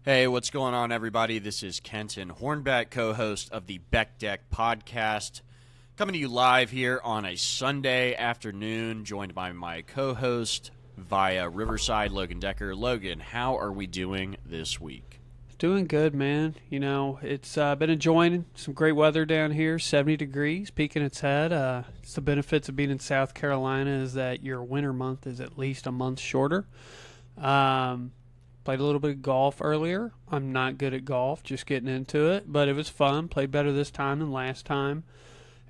Hey, what's going on, everybody? This is Kenton, Hornbeck, co-host of the BeckDeck podcast, coming to you live here on a Sunday afternoon, joined by my co-host via Riverside, Logan Decker. Logan, how are we doing this week? Doing good, man. You know, it's been enjoying some great weather down here, 70 degrees, peeking its head. It's the benefits of being in South Carolina is that your winter month is at least a month shorter. Played a little bit of golf earlier. I'm not good at golf, just getting into it, but it was fun. Played better this time than last time.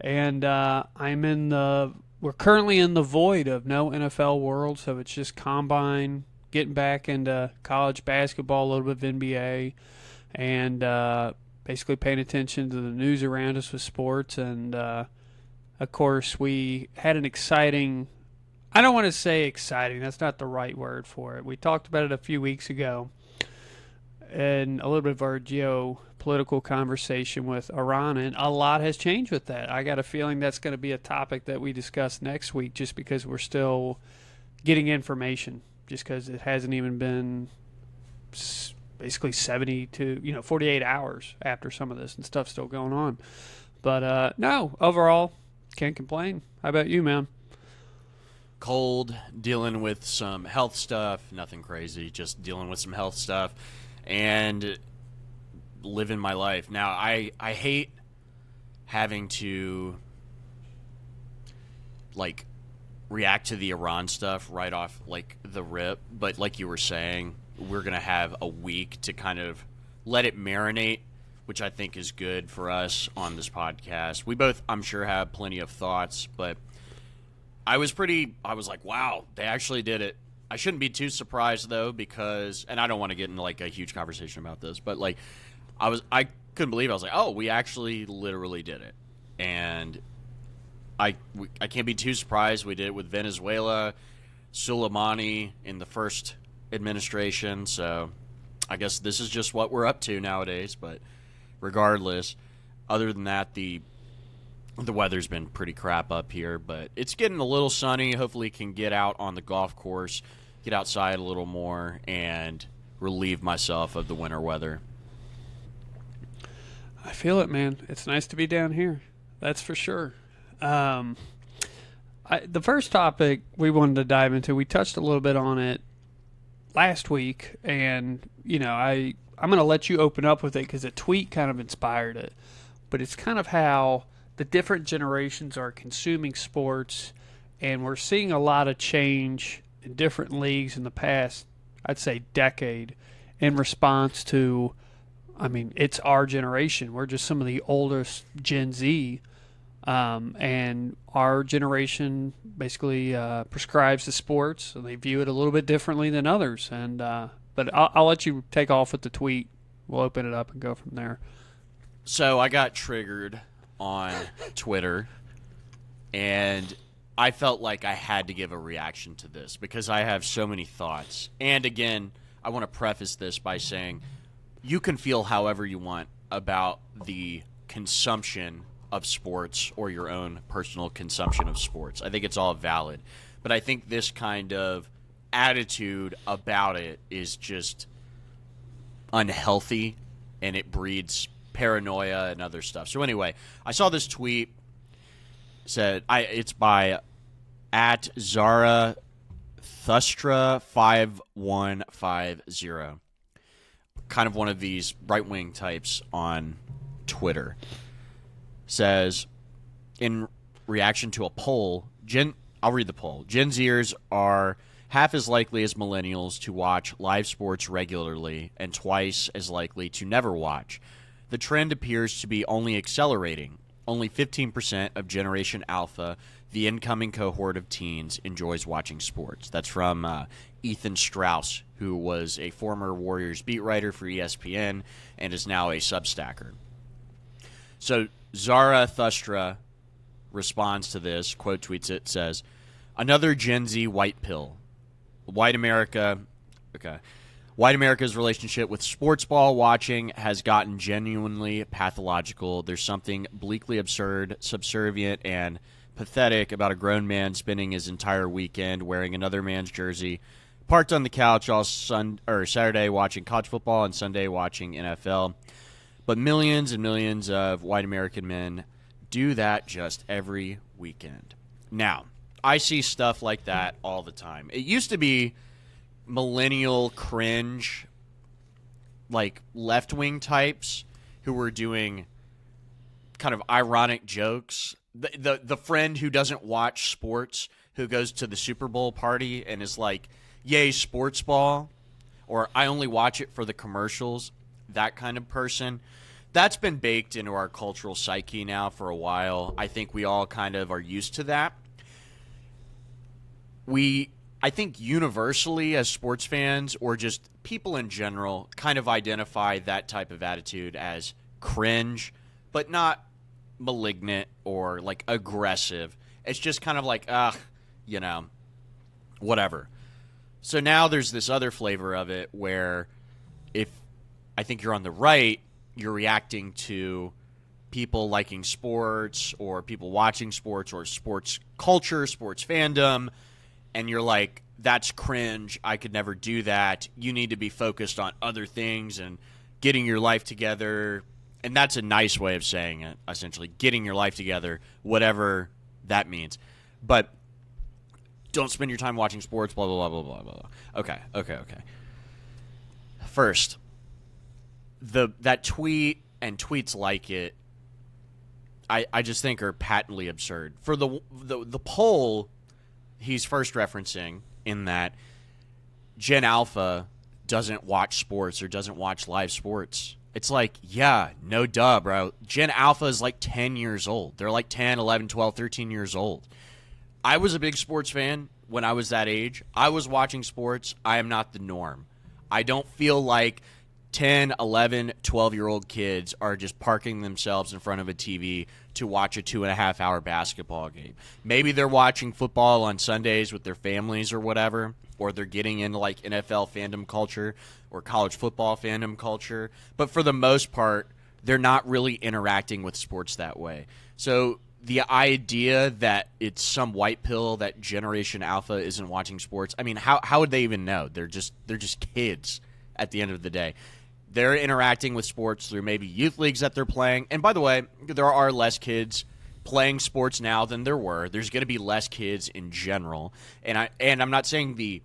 And we're currently in the void of no NFL world, so it's just combine, getting back into college basketball, a little bit of NBA, and basically paying attention to the news around us with sports. And, of course, we had an exciting – I don't want to say exciting. That's not the right word for it. We talked about it a few weeks ago in a little bit of our geopolitical conversation with Iran, and a lot has changed with that. I got a feeling that's going to be a topic that we discuss next week just because we're still getting information, just because it hasn't even been basically 48 hours after some of this and stuff's still going on. But no, overall, can't complain. How about you, man? Cold, dealing with some health stuff, nothing crazy, just dealing with some health stuff, and living my life. Now, I hate having to, react to the Iran stuff right off, the rip, but like you were saying, we're going to have a week to kind of let it marinate, which I think is good for us on this podcast. We both, I'm sure, have plenty of thoughts, but I was like, wow, they actually did it. I shouldn't be too surprised, though, because, and I don't want to get into, a huge conversation about this, but, I couldn't believe it. I was like, oh, we actually literally did it. And I can't be too surprised. We did it with Venezuela, Soleimani in the first administration, so I guess this is just what we're up to nowadays. But regardless, other than that, the weather's been pretty crap up here, but it's getting a little sunny. Hopefully can get out on the golf course, get outside a little more, and relieve myself of the winter weather. I feel it, man. It's nice to be down here. That's for sure. The first topic we wanted to dive into, we touched a little bit on it last week, and, I'm going to let you open up with it because a tweet kind of inspired it. But it's kind of how the different generations are consuming sports, and we're seeing a lot of change in different leagues in the past, I'd say, decade, in response to, it's our generation. We're just some of the oldest Gen Z, and our generation basically prescribes the sports, and they view it a little bit differently than others. And but I'll let you take off with the tweet. We'll open it up and go from there. So I got triggered on Twitter, and I felt like I had to give a reaction to this because I have so many thoughts. And again, I want to preface this by saying you can feel however you want about the consumption of sports or your own personal consumption of sports. I think it's all valid. But I think this kind of attitude about it is just unhealthy, and it breeds paranoia and other stuff. So anyway, I saw this tweet. It's by at Zara Thustra 5150. Kind of one of these right-wing types on Twitter. Says, in reaction to a poll, I'll read the poll. Gen Zers are half as likely as millennials to watch live sports regularly and twice as likely to never watch. The trend appears to be only accelerating. Only 15% of Generation Alpha, the incoming cohort of teens, enjoys watching sports. That's from Ethan Strauss, who was a former Warriors beat writer for ESPN and is now a Substacker. So Zara Thustra responds to this, quote tweets it, says, another Gen Z white pill. White America's relationship with sports ball watching has gotten genuinely pathological. There's something bleakly absurd, subservient, and pathetic about a grown man spending his entire weekend wearing another man's jersey, parked on the couch all Saturday watching college football and Sunday watching NFL. But millions and millions of white American men do that just every weekend. Now, I see stuff like that all the time. It used to be millennial cringe, like left-wing types who were doing kind of ironic jokes. The friend who doesn't watch sports, who goes to the Super Bowl party and is like, yay, sports ball, or I only watch it for the commercials, that kind of person. That's been baked into our cultural psyche now for a while. I think we all kind of are used to that. I think universally as sports fans or just people in general kind of identify that type of attitude as cringe, but not malignant or like aggressive. It's just kind of like, whatever. So now there's this other flavor of it where if I think you're on the right, you're reacting to people liking sports or people watching sports or sports culture, sports fandom, and you're like, that's cringe. I could never do that. You need to be focused on other things and getting your life together. And that's a nice way of saying it, essentially. Getting your life together, whatever that means. But don't spend your time watching sports, blah, blah, blah, blah, blah, blah. Okay. First, that tweet and tweets like it, I just think are patently absurd. For the poll he's first referencing in that Gen Alpha doesn't watch sports or doesn't watch live sports. It's like, yeah, no duh, bro. Gen Alpha is like 10 years old. They're like 10, 11, 12, 13 years old. I was a big sports fan when I was that age. I was watching sports. I am not the norm. I don't feel like 10, 11, 12-year-old kids are just parking themselves in front of a TV to watch a 2.5-hour basketball game. Maybe they're watching football on Sundays with their families or whatever, or they're getting into like NFL fandom culture or college football fandom culture. But for the most part, they're not really interacting with sports that way. So the idea that it's some white pill that Generation Alpha isn't watching sports, I mean, how would they even know? They're just kids at the end of the day. They're interacting with sports through maybe youth leagues that they're playing. And by the way, there are less kids playing sports now than there were. There's going to be less kids in general. And I'm not saying the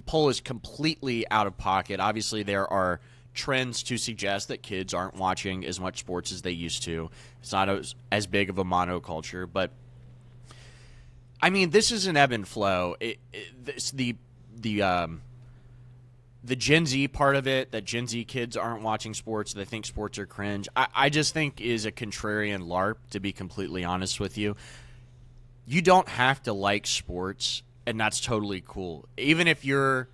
poll is completely out of pocket. Obviously, there are trends to suggest that kids aren't watching as much sports as they used to. It's not as big of a monoculture. But, I mean, this is an ebb and flow. The Gen Z part of it, that Gen Z kids aren't watching sports, they think sports are cringe, I just think is a contrarian LARP, to be completely honest with you. You don't have to like sports, and that's totally cool. Even if you're,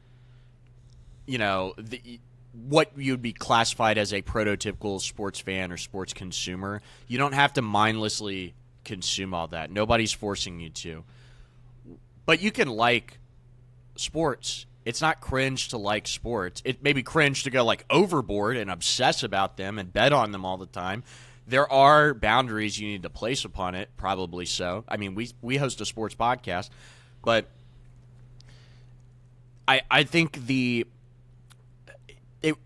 what you'd be classified as a prototypical sports fan or sports consumer, you don't have to mindlessly consume all that. Nobody's forcing you to. But you can like sports. It's not cringe to like sports. It may be cringe to go like overboard and obsess about them and bet on them all the time. There are boundaries you need to place upon it, probably so. I mean, we host a sports podcast, but I think it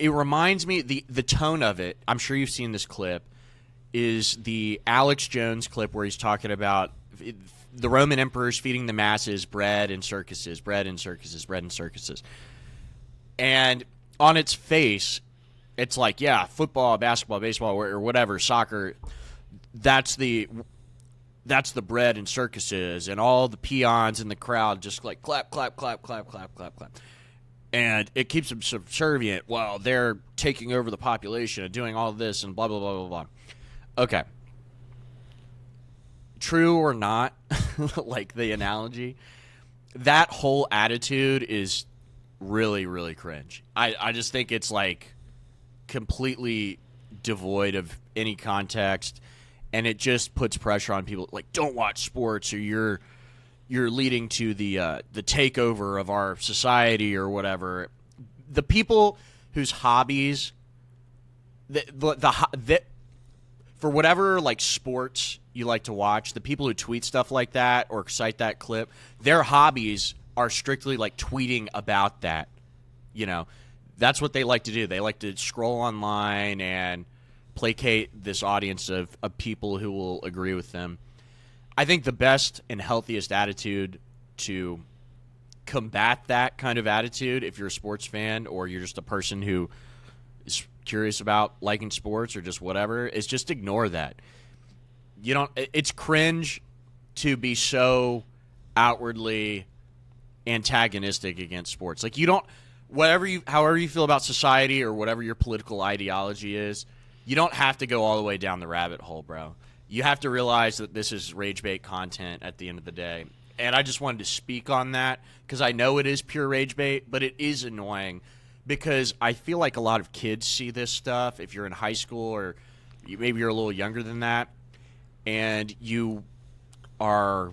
reminds me, the tone of it, I'm sure you've seen this clip, is the Alex Jones clip where he's talking about the Roman emperors feeding the masses bread and circuses, bread and circuses, bread and circuses. And on its face, it's like, yeah, football, basketball, baseball, or whatever, soccer, that's the bread and circuses, and all the peons in the crowd just like clap, clap, clap, clap, clap, clap, clap. And it keeps them subservient while they're taking over the population and doing all this and blah, blah, blah, blah, blah. Okay. True or not, like the analogy, that whole attitude is really, really cringe. I just think it's like completely devoid of any context, and it just puts pressure on people. Like, don't watch sports, or you're leading to the takeover of our society or whatever. The people whose hobbies, for whatever like sports you like to watch, the people who tweet stuff like that or cite that clip, their hobbies are strictly like tweeting about that. That's what they like to do. They like to scroll online and placate this audience of people who will agree with them. I think the best and healthiest attitude to combat that kind of attitude, if you're a sports fan or you're just a person who is curious about liking sports or just whatever, is just ignore that. It's cringe to be so outwardly antagonistic against sports. Like, however you feel about society or whatever your political ideology is, you don't have to go all the way down the rabbit hole, bro. You have to realize that this is rage bait content at the end of the day. And I just wanted to speak on that because I know it is pure rage bait, but it is annoying because I feel like a lot of kids see this stuff if you're in high school or maybe you're a little younger than that, and you are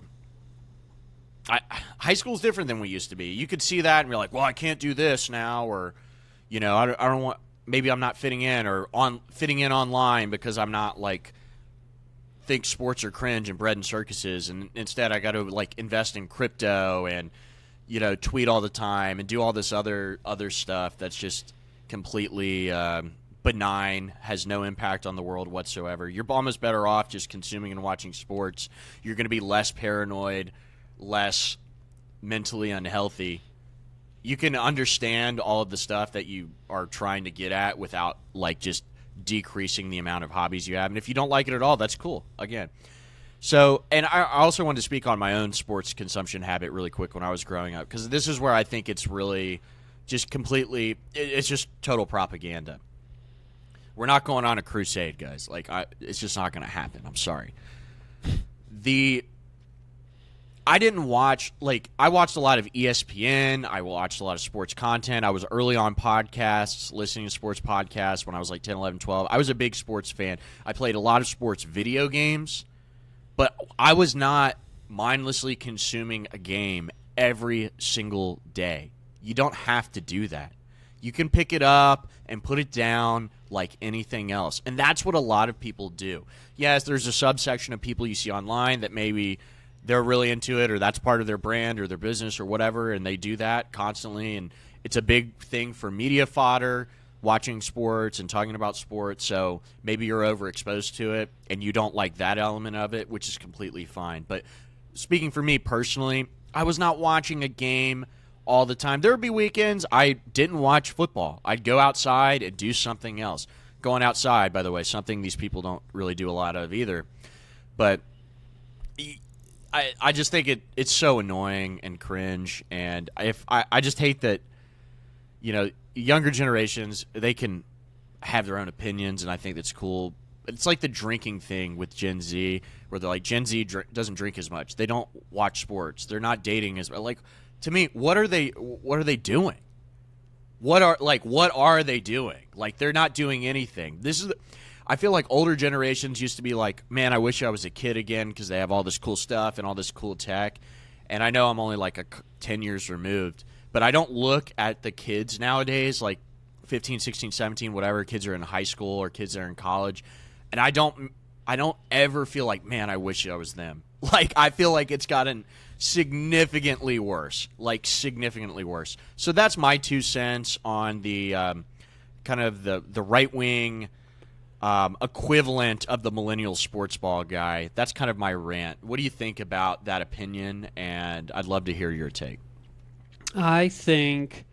high school is different than we used to be. You could see that and be like, well, I can't do this now, or I don't want, maybe I'm not fitting in, or fitting in online because I'm not think sports are cringe and bread and circuses, and instead I got to invest in crypto and tweet all the time and do all this other stuff that's just completely benign, has no impact on the world whatsoever. You're almost better off just consuming and watching sports. You're going to be less paranoid, less mentally unhealthy. You can understand all of the stuff that you are trying to get at without just decreasing the amount of hobbies you have. And if you don't like it at all, that's cool. Again. So, and I also wanted to speak on my own sports consumption habit really quick when I was growing up, because this is where I think it's really just completely, it's just total propaganda. We're not going on a crusade, guys. It's just not going to happen. I'm sorry. I didn't watch, I watched a lot of ESPN. I watched a lot of sports content. I was early on podcasts, listening to sports podcasts when I was 10, 11, 12. I was a big sports fan. I played a lot of sports video games, but I was not mindlessly consuming a game every single day. You don't have to do that. You can pick it up and put it down like anything else. And that's what a lot of people do. Yes, there's a subsection of people you see online that maybe they're really into it, or that's part of their brand or their business or whatever, and they do that constantly, and it's a big thing for media fodder, watching sports and talking about sports. So maybe you're overexposed to it and you don't like that element of it, which is completely fine. But speaking for me personally, I was not watching a game all the time. There would be weekends I didn't watch football. I'd go outside and do something else. Going outside, by the way, something these people don't really do a lot of either. But I just think it's so annoying and cringe, and I just hate that, younger generations, they can have their own opinions, and I think that's cool. It's like the drinking thing with Gen Z, where they're Gen Z doesn't drink as much. They don't watch sports. They're not dating as much. To me, what are they doing? What are they doing? They're not doing anything. I feel like older generations used to be man, I wish I was a kid again because they have all this cool stuff and all this cool tech. And I know I'm only 10 years removed, but I don't look at the kids nowadays, 15, 16, 17, whatever. Kids are in high school or kids are in college. And I don't ever feel man, I wish I was them. I feel like it's gotten significantly worse, significantly worse. So that's my 2 cents on the kind of the right-wing equivalent of the millennial sports ball guy. That's kind of my rant. What do you think about that opinion? And I'd love to hear your take. I think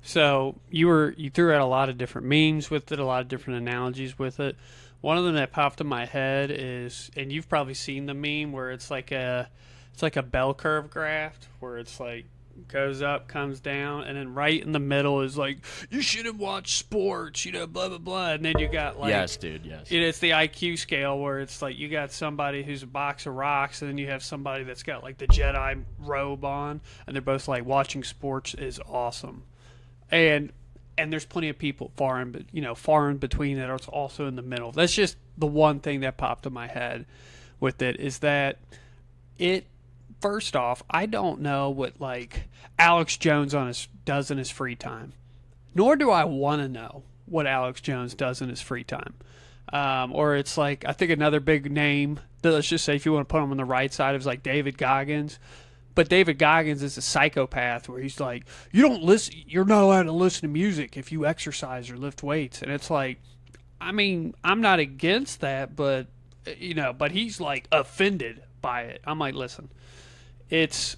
so. You threw out a lot of different memes with it, a lot of different analogies with it. One of them that popped in my head is, and you've probably seen the meme where it's like a bell curve graph where it's goes up, comes down, and then right in the middle is you shouldn't watch sports, blah blah blah. And then you got yes, dude, yes. It's the IQ scale where it's you got somebody who's a box of rocks, and then you have somebody that's got the Jedi robe on, and they're both watching sports is awesome. And there's plenty of people far in between that are also in the middle. That's just the one thing that popped in my head with it, is that it. First off, I don't know what Alex Jones does in his free time, nor do I want to know what Alex Jones does in his free time. Or it's I think another big name, let's just say if you want to put him on the right side, is David Goggins. But David Goggins is a psychopath where he's like, you're not allowed to listen to music if you exercise or lift weights. And it's like, I mean, I'm not against that, but but he's like offended by it. I'm like, listen, it's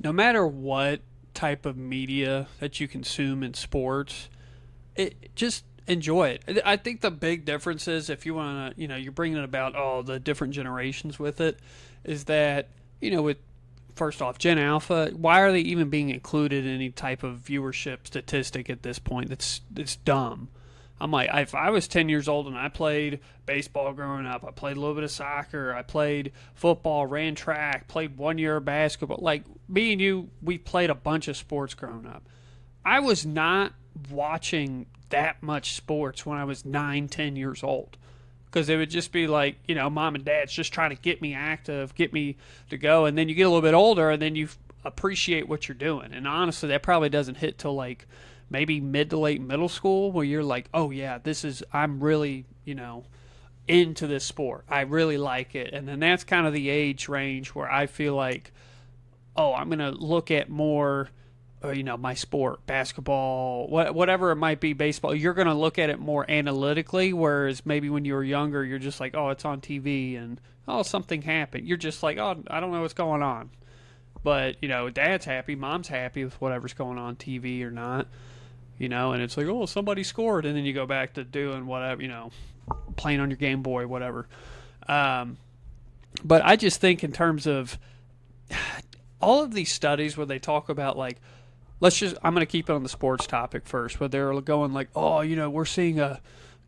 no matter what type of media that you consume in sports, just enjoy it. I think the big difference is if you want to, you're bringing it about all the different generations with it, is that, with first off, Gen Alpha, why are they even being included in any type of viewership statistic at this point? It's dumb. I'm like, if I was 10 years old and I played baseball growing up, I played a little bit of soccer, I played football, ran track, played 1 year of basketball. Like, me and you, we played a bunch of sports growing up. I was not watching that much sports when I was 9, 10 years old. Because it would just be like, mom and dad's just trying to get me active, get me to go. And then you get a little bit older and then you appreciate what you're doing. And honestly, that probably doesn't hit till like maybe mid to late middle school where you're like, oh yeah, I'm really, into this sport. I really like it. And then that's kind of the age range where I feel like, oh, I'm going to look at more, my sport, basketball, whatever it might be, baseball. You're going to look at it more analytically, whereas maybe when you were younger, you're just like, oh, it's on TV and, oh, something happened. You're just like, oh, I don't know what's going on. But, dad's happy, mom's happy with whatever's going on TV or not, and it's like, oh, somebody scored. And then you go back to doing whatever, playing on your Game Boy, whatever. But I just think in terms of all of these studies where they talk about like, I'm going to keep it on the sports topic first, but they're going like, oh, we're seeing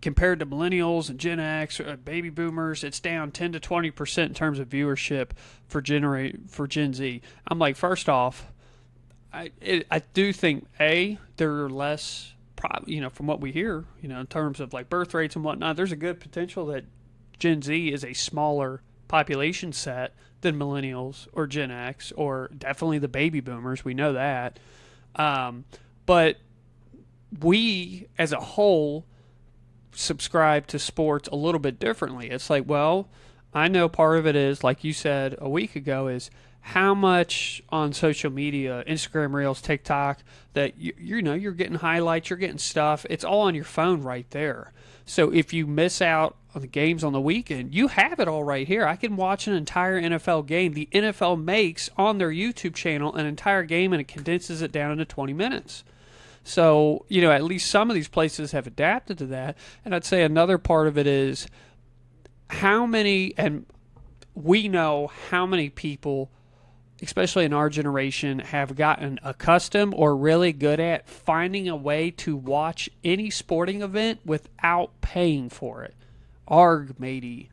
compared to millennials and Gen X, baby boomers, it's down 10 to 20% in terms of viewership for Gen Z. I'm like, first off, I do think there are less, from what we hear, in terms of like birth rates and whatnot. There's a good potential that Gen Z is a smaller population set than millennials or Gen X or definitely the baby boomers. We know that. But we as a whole subscribe to sports a little bit differently. It's like, well, I know part of it is, like you said a week ago, is how much on social media, Instagram Reels, TikTok, that you're getting highlights, you're getting stuff. It's all on your phone right there. So if you miss out on the games on the weekend, you have it all right here. I can watch an entire NFL game. The NFL makes on their YouTube channel an entire game and it condenses it down into 20 minutes. So, at least some of these places have adapted to that. And I'd say another part of it is we know how many people, especially in our generation, have gotten accustomed or really good at finding a way to watch any sporting event without paying for it. Arg, matey.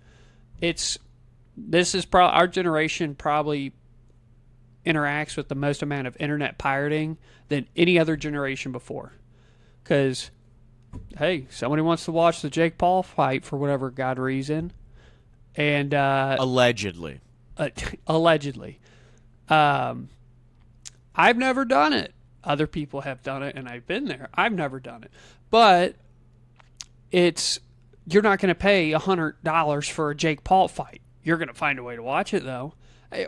Our generation probably interacts with the most amount of internet pirating than any other generation before. Because, hey, somebody wants to watch the Jake Paul fight for whatever God reason. And allegedly. Allegedly. I've never done it. Other people have done it, and I've been there. I've never done it. But you're not going to pay $100 for a Jake Paul fight. You're going to find a way to watch it, though.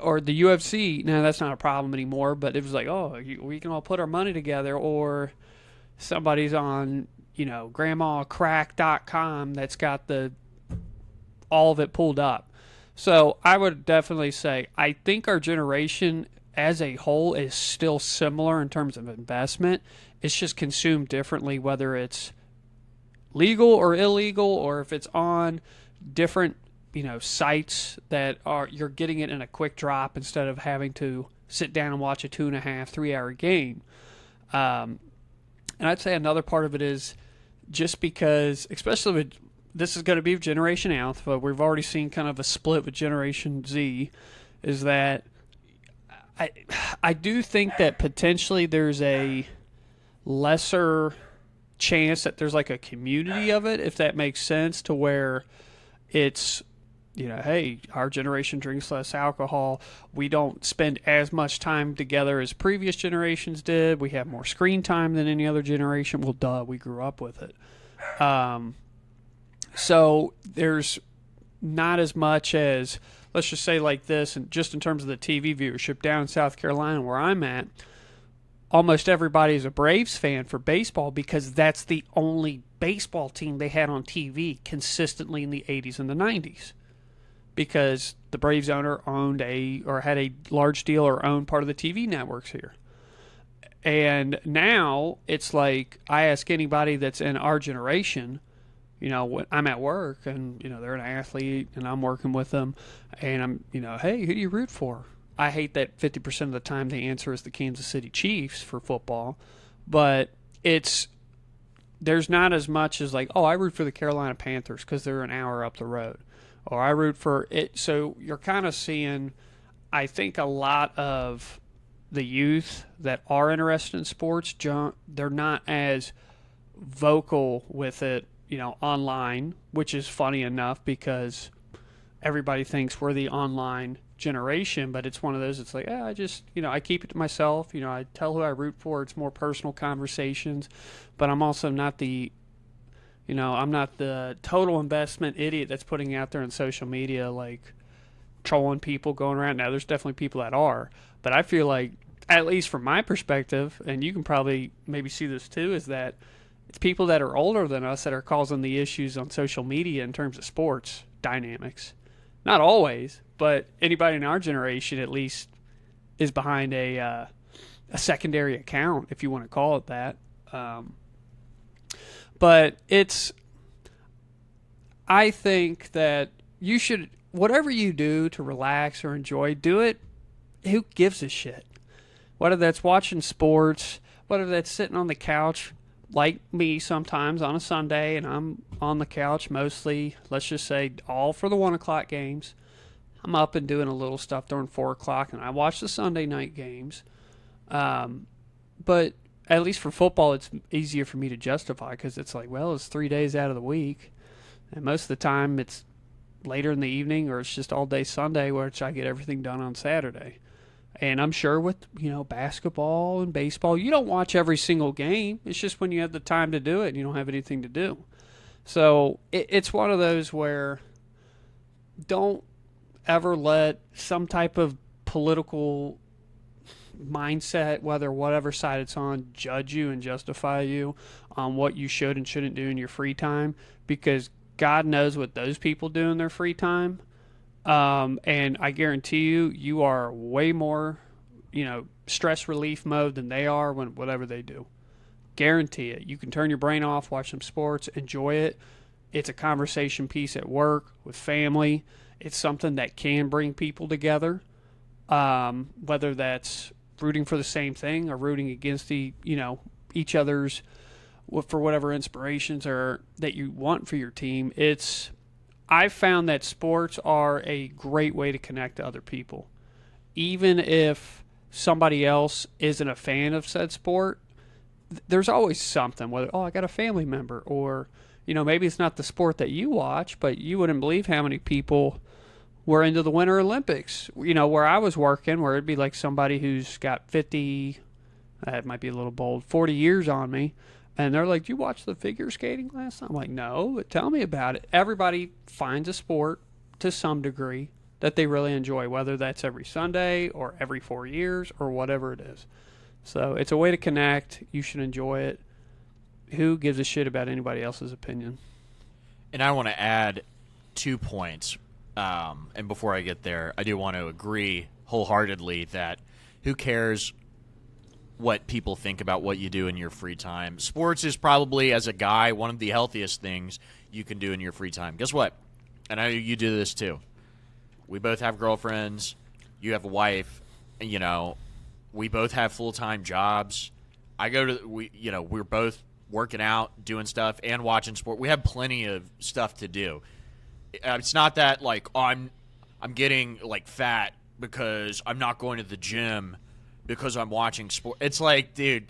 Or the UFC, now that's not a problem anymore, but it was like, oh, we can all put our money together, or somebody's on, grandmacrack.com that's got all of it pulled up. So I would definitely say I think our generation as a whole is still similar in terms of investment. It's just consumed differently, whether it's legal or illegal, or if it's on different sites that you're getting it in a quick drop instead of having to sit down and watch a 2.5, 3 hour game. And I'd say another part of it is just because, especially with, this is going to be Generation Alpha, we've already seen kind of a split with Generation Z, is that I do think that potentially there's a lesser chance that there's like a community of it, if that makes sense, to where it's, hey, our generation drinks less alcohol. We don't spend as much time together as previous generations did. We have more screen time than any other generation. Well, duh, we grew up with it. So there's not as much as, let's just say like this, and just in terms of the TV viewership down in South Carolina where I'm at, almost everybody is a Braves fan for baseball because that's the only baseball team they had on TV consistently in the 80s and the 90s. Because the Braves owner owned had a large deal or owned part of the TV networks here. And now it's like I ask anybody that's in our generation, when I'm at work and, they're an athlete and I'm working with them and I'm, hey, who do you root for? I hate that 50% of the time the answer is the Kansas City Chiefs for football, but there's not as much as like, oh, I root for the Carolina Panthers because they're an hour up the road, or I root for it. So you're kind of seeing, I think, a lot of the youth that are interested in sports, they're not as vocal with it, online, which is funny enough because everybody thinks we're the online generation, but it's one of those, it's like, I just, I keep it to myself, I tell who I root for, it's more personal conversations, but I'm also not the, I'm not the total investment idiot that's putting out there on social media, like trolling people going around. Now, there's definitely people that are, but I feel like, at least from my perspective, and you can probably maybe see this too, is that it's people that are older than us that are causing the issues on social media in terms of sports dynamics. Not always, but anybody in our generation at least is behind a secondary account, if you want to call it that. But I think that you should, whatever you do to relax or enjoy, do it. Who gives a shit? Whether that's watching sports, whether that's sitting on the couch like me sometimes on a Sunday, and I'm on the couch mostly, let's just say, all for the 1 o'clock games. I'm up and doing a little stuff during 4 o'clock, and I watch the Sunday night games. But at least for football, it's easier for me to justify because it's like, well, it's 3 days out of the week, and most of the time it's later in the evening or it's just all day Sunday, which I get everything done on Saturday. And I'm sure with, basketball and baseball, you don't watch every single game. It's just when you have the time to do it and you don't have anything to do. So it's one of those where don't ever let some type of political mindset, whatever side it's on, judge you and justify you on what you should and shouldn't do in your free time, because God knows what those people do in their free time. And I guarantee you are way more, stress relief mode than they are when whatever they do. Guarantee it. You can turn your brain off, watch some sports, enjoy it. It's a conversation piece at work, with family. It's something that can bring people together, whether that's rooting for the same thing or rooting against each other's for whatever inspirations or that you want for your team. I've found that sports are a great way to connect to other people. Even if somebody else isn't a fan of said sport, there's always something, whether, I got a family member, or, maybe it's not the sport that you watch, but you wouldn't believe how many people were into the Winter Olympics, where I was working, where it'd be like somebody who's got 50, that might be a little bold, 40 years on me. And they're like, "Did you watch the figure skating last night?" I'm like, "No, but tell me about it." Everybody finds a sport to some degree that they really enjoy, whether that's every Sunday or every 4 years or whatever it is. So it's a way to connect. You should enjoy it. Who gives a shit about anybody else's opinion? And I want to add 2 points. And before I get there, I do want to agree wholeheartedly that who cares what people think about what you do in your free time. Sports is probably, as a guy, one of the healthiest things you can do in your free time. Guess what? And I know you do this too. We both have girlfriends. You have a wife. We both have full-time jobs. We're both working out, doing stuff, and watching sport. We have plenty of stuff to do. It's not that I'm getting fat because I'm not going to the gym because I'm watching sport. It's like, dude,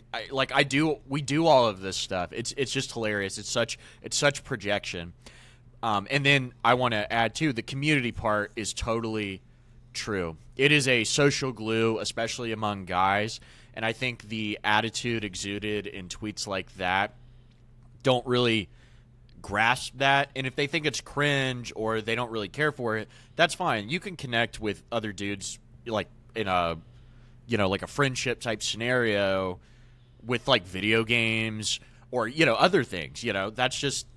we do all of this stuff. It's just hilarious. It's such projection. And then I want to add too, the community part is totally true. It is a social glue, especially among guys. And I think the attitude exuded in tweets like that don't really grasp that, and if they think it's cringe or they don't really care for it, that's fine. You can connect with other dudes like in a like a friendship type scenario with like video games or other things. That's just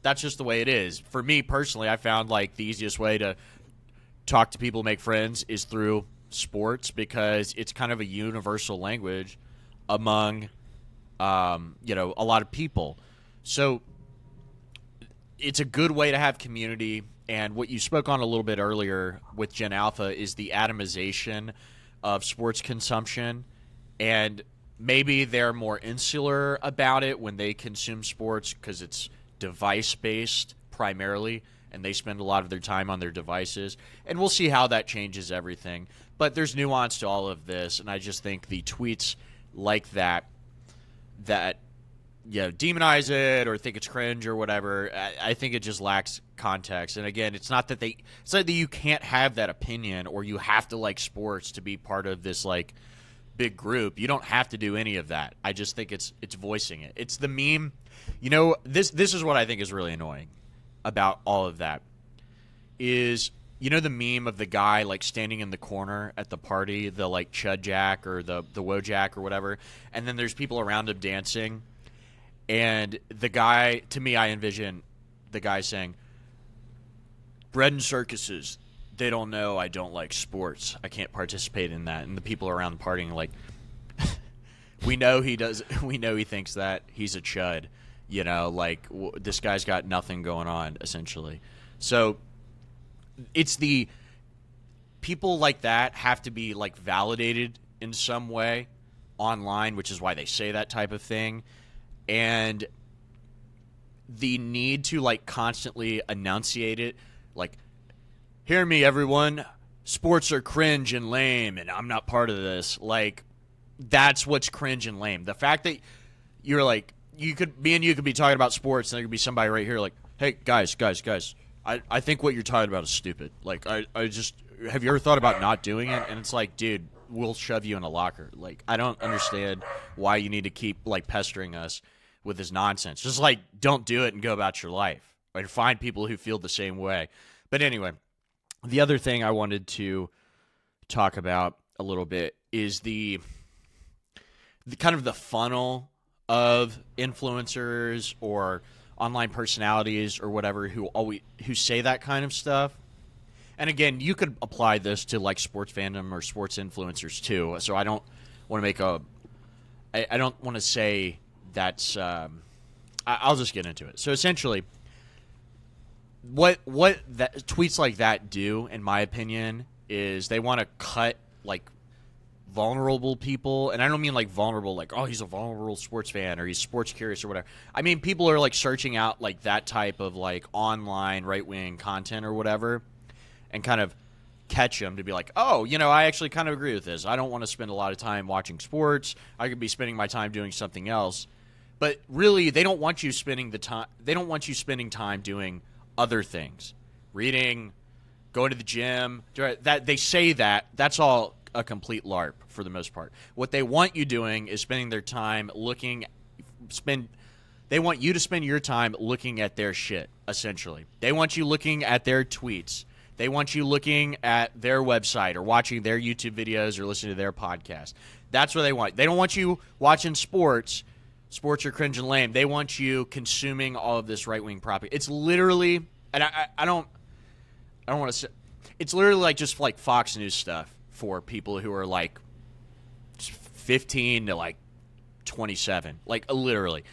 the way it is. For me personally, I found like the easiest way to talk to people, make friends, is through sports, because it's kind of a universal language among a lot of people. So it's a good way to have community. And what you spoke on a little bit earlier with Gen Alpha is the atomization of sports consumption. And maybe they're more insular about it when they consume sports because it's device-based primarily, and they spend a lot of their time on their devices. And we'll see how that changes everything. But there's nuance to all of this, and I just think the tweets like that demonize it or think it's cringe or whatever, I think it just lacks context. And again, it's not that you can't have that opinion or you have to like sports to be part of this like big group. You don't have to do any of that. I just think it's voicing it. It's the meme. This is what I think is really annoying about all of that is the meme of the guy like standing in the corner at the party, the like Chud Jack or the Wojak or whatever, and then there's people around him dancing. And the guy, to me, I envision the guy saying, "Bread and circuses, they don't know I don't like sports. I can't participate in that." And the people around the partying like, we know he does. We know he thinks that. He's a chud. This guy's got nothing going on, essentially. So it's the people like that have to be like validated in some way online, which is why they say that type of thing. And the need to like constantly enunciate it, like, hear me everyone, sports are cringe and lame and I'm not part of this. Like, that's what's cringe and lame. The fact that you're like, me and you could be talking about sports and there could be somebody right here like, hey guys, I think what you're talking about is stupid. Like, I just, have you ever thought about not doing it? And it's like, dude, we'll shove you in a locker. Like, I don't understand why you need to keep like pestering us with this nonsense. Just like, don't do it and go about your life, or find people who feel the same way. But anyway, the other thing I wanted to talk about a little bit is the kind of the funnel of influencers or online personalities or whatever who say that kind of stuff. And again, you could apply this to like sports fandom or sports influencers too. So I don't want to I don't want to say that's I'll just get into it. So essentially, what that tweets like that do, in my opinion, is they want to cut like vulnerable people. And I don't mean like vulnerable like, oh, he's a vulnerable sports fan or he's sports curious or whatever. I mean people are like searching out like that type of like online right-wing content or whatever, and kind of catch them to be like, oh, I actually kind of agree with this. I don't want to spend a lot of time watching sports. I could be spending my time doing something else. But really, they don't want you spending the time. They don't want you spending time doing other things, reading, going to the gym. That they say that's all a complete LARP for the most part. What they want you doing is spending their time They want you to spend your time looking at their shit. Essentially, they want you looking at their tweets. They want you looking at their website or watching their YouTube videos or listening to their podcast. That's what they want. They don't want you watching sports. Sports are cringe and lame. They want you consuming all of this right-wing propaganda. It's literally, and I don't want to say, it's literally like just like Fox News stuff for people who are like 15 to like 27, like literally.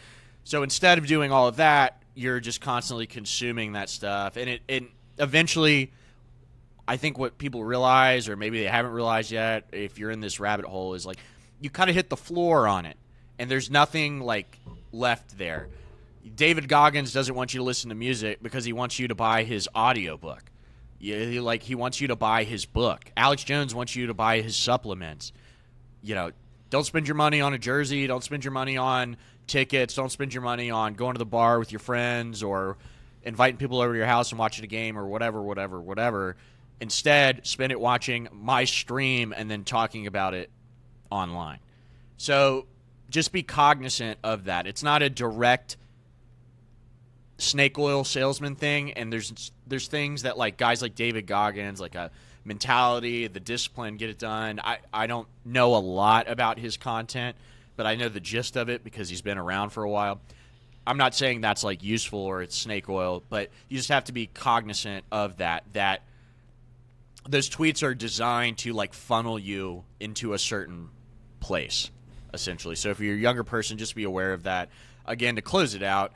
So instead of doing all of that, you're just constantly consuming that stuff, and it eventually, I think what people realize, or maybe they haven't realized yet, if you're in this rabbit hole, is like you kind of hit the floor on it. And there's nothing like left there. David Goggins doesn't want you to listen to music because he wants you to buy his audiobook. He wants you to buy his book. Alex Jones wants you to buy his supplements. Don't spend your money on a jersey. Don't spend your money on tickets. Don't spend your money on going to the bar with your friends or inviting people over to your house and watching a game or whatever. Instead, spend it watching my stream and then talking about it online. So just be cognizant of that. It's not a direct snake oil salesman thing, and there's things that like guys like David Goggins, like a mentality, the discipline, get it done. I don't know a lot about his content, but I know the gist of it because he's been around for a while. I'm not saying that's like useful or it's snake oil, but you just have to be cognizant of that those tweets are designed to like funnel you into a certain place, essentially. So if you're a younger person, just be aware of that. Again, to close it out,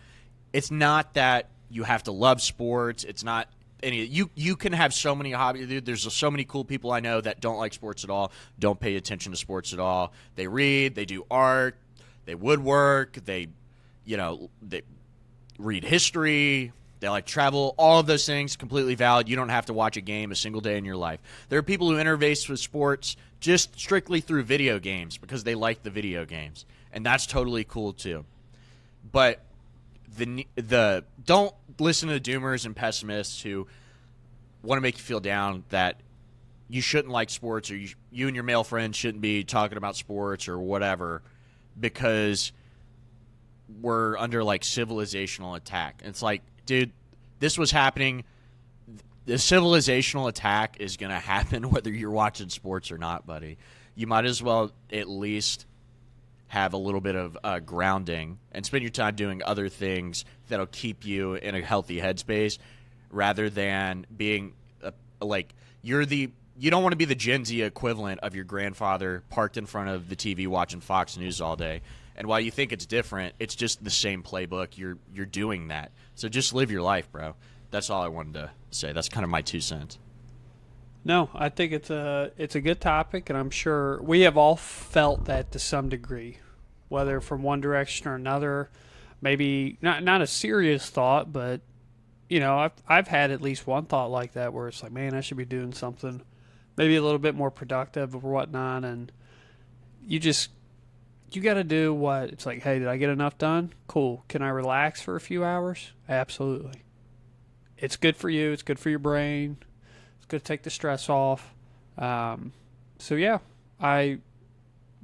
it's not that you have to love sports. It's not any. You can have so many hobbies. Dude, there's so many cool people I know that don't like sports at all, don't pay attention to sports at all. They read, they do art, they woodwork, they read history, they like travel. All of those things completely valid. You don't have to watch a game a single day in your life. There are people who interface with sports just strictly through video games because they like the video games, and that's totally cool too. But the don't listen to the doomers and pessimists who want to make you feel down that you shouldn't like sports, or you and your male friends shouldn't be talking about sports or whatever because we're under like civilizational attack. And it's like, dude, this was happening. The civilizational attack is going to happen whether you're watching sports or not, buddy. You might as well at least have a little bit of grounding and spend your time doing other things that'll keep you in a healthy headspace rather than being you don't want to be the Gen Z equivalent of your grandfather parked in front of the TV watching Fox News all day. And while you think it's different, it's just the same playbook. You're doing that. So just live your life, bro. That's all I wanted to say. That's kind of my 2 cents. No, I think it's a good topic, and I'm sure we have all felt that to some degree, whether from one direction or another. Maybe not a serious thought, but I've had at least one thought like that where it's like, man, I should be doing something maybe a little bit more productive or whatnot, and you got to do what it's like. Hey, did I get enough done? Cool. Can I relax for a few hours? Absolutely. It's good for you. It's good for your brain. It's good to take the stress off. So yeah, I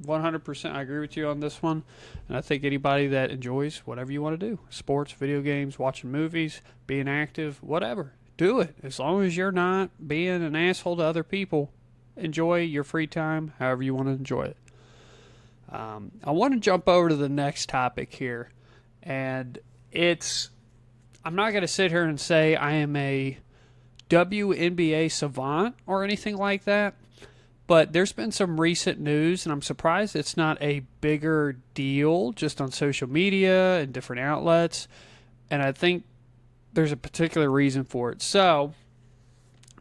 100% I agree with you on this one, and I think anybody that enjoys whatever you want to do, sports, video games, watching movies, being active, whatever, do it. As long as you're not being an asshole to other people, enjoy your free time however you want to enjoy it. I want to jump over to the next topic here, and I'm not going to sit here and say I am a WNBA savant or anything like that, but there's been some recent news, and I'm surprised it's not a bigger deal just on social media and different outlets, and I think there's a particular reason for it. So,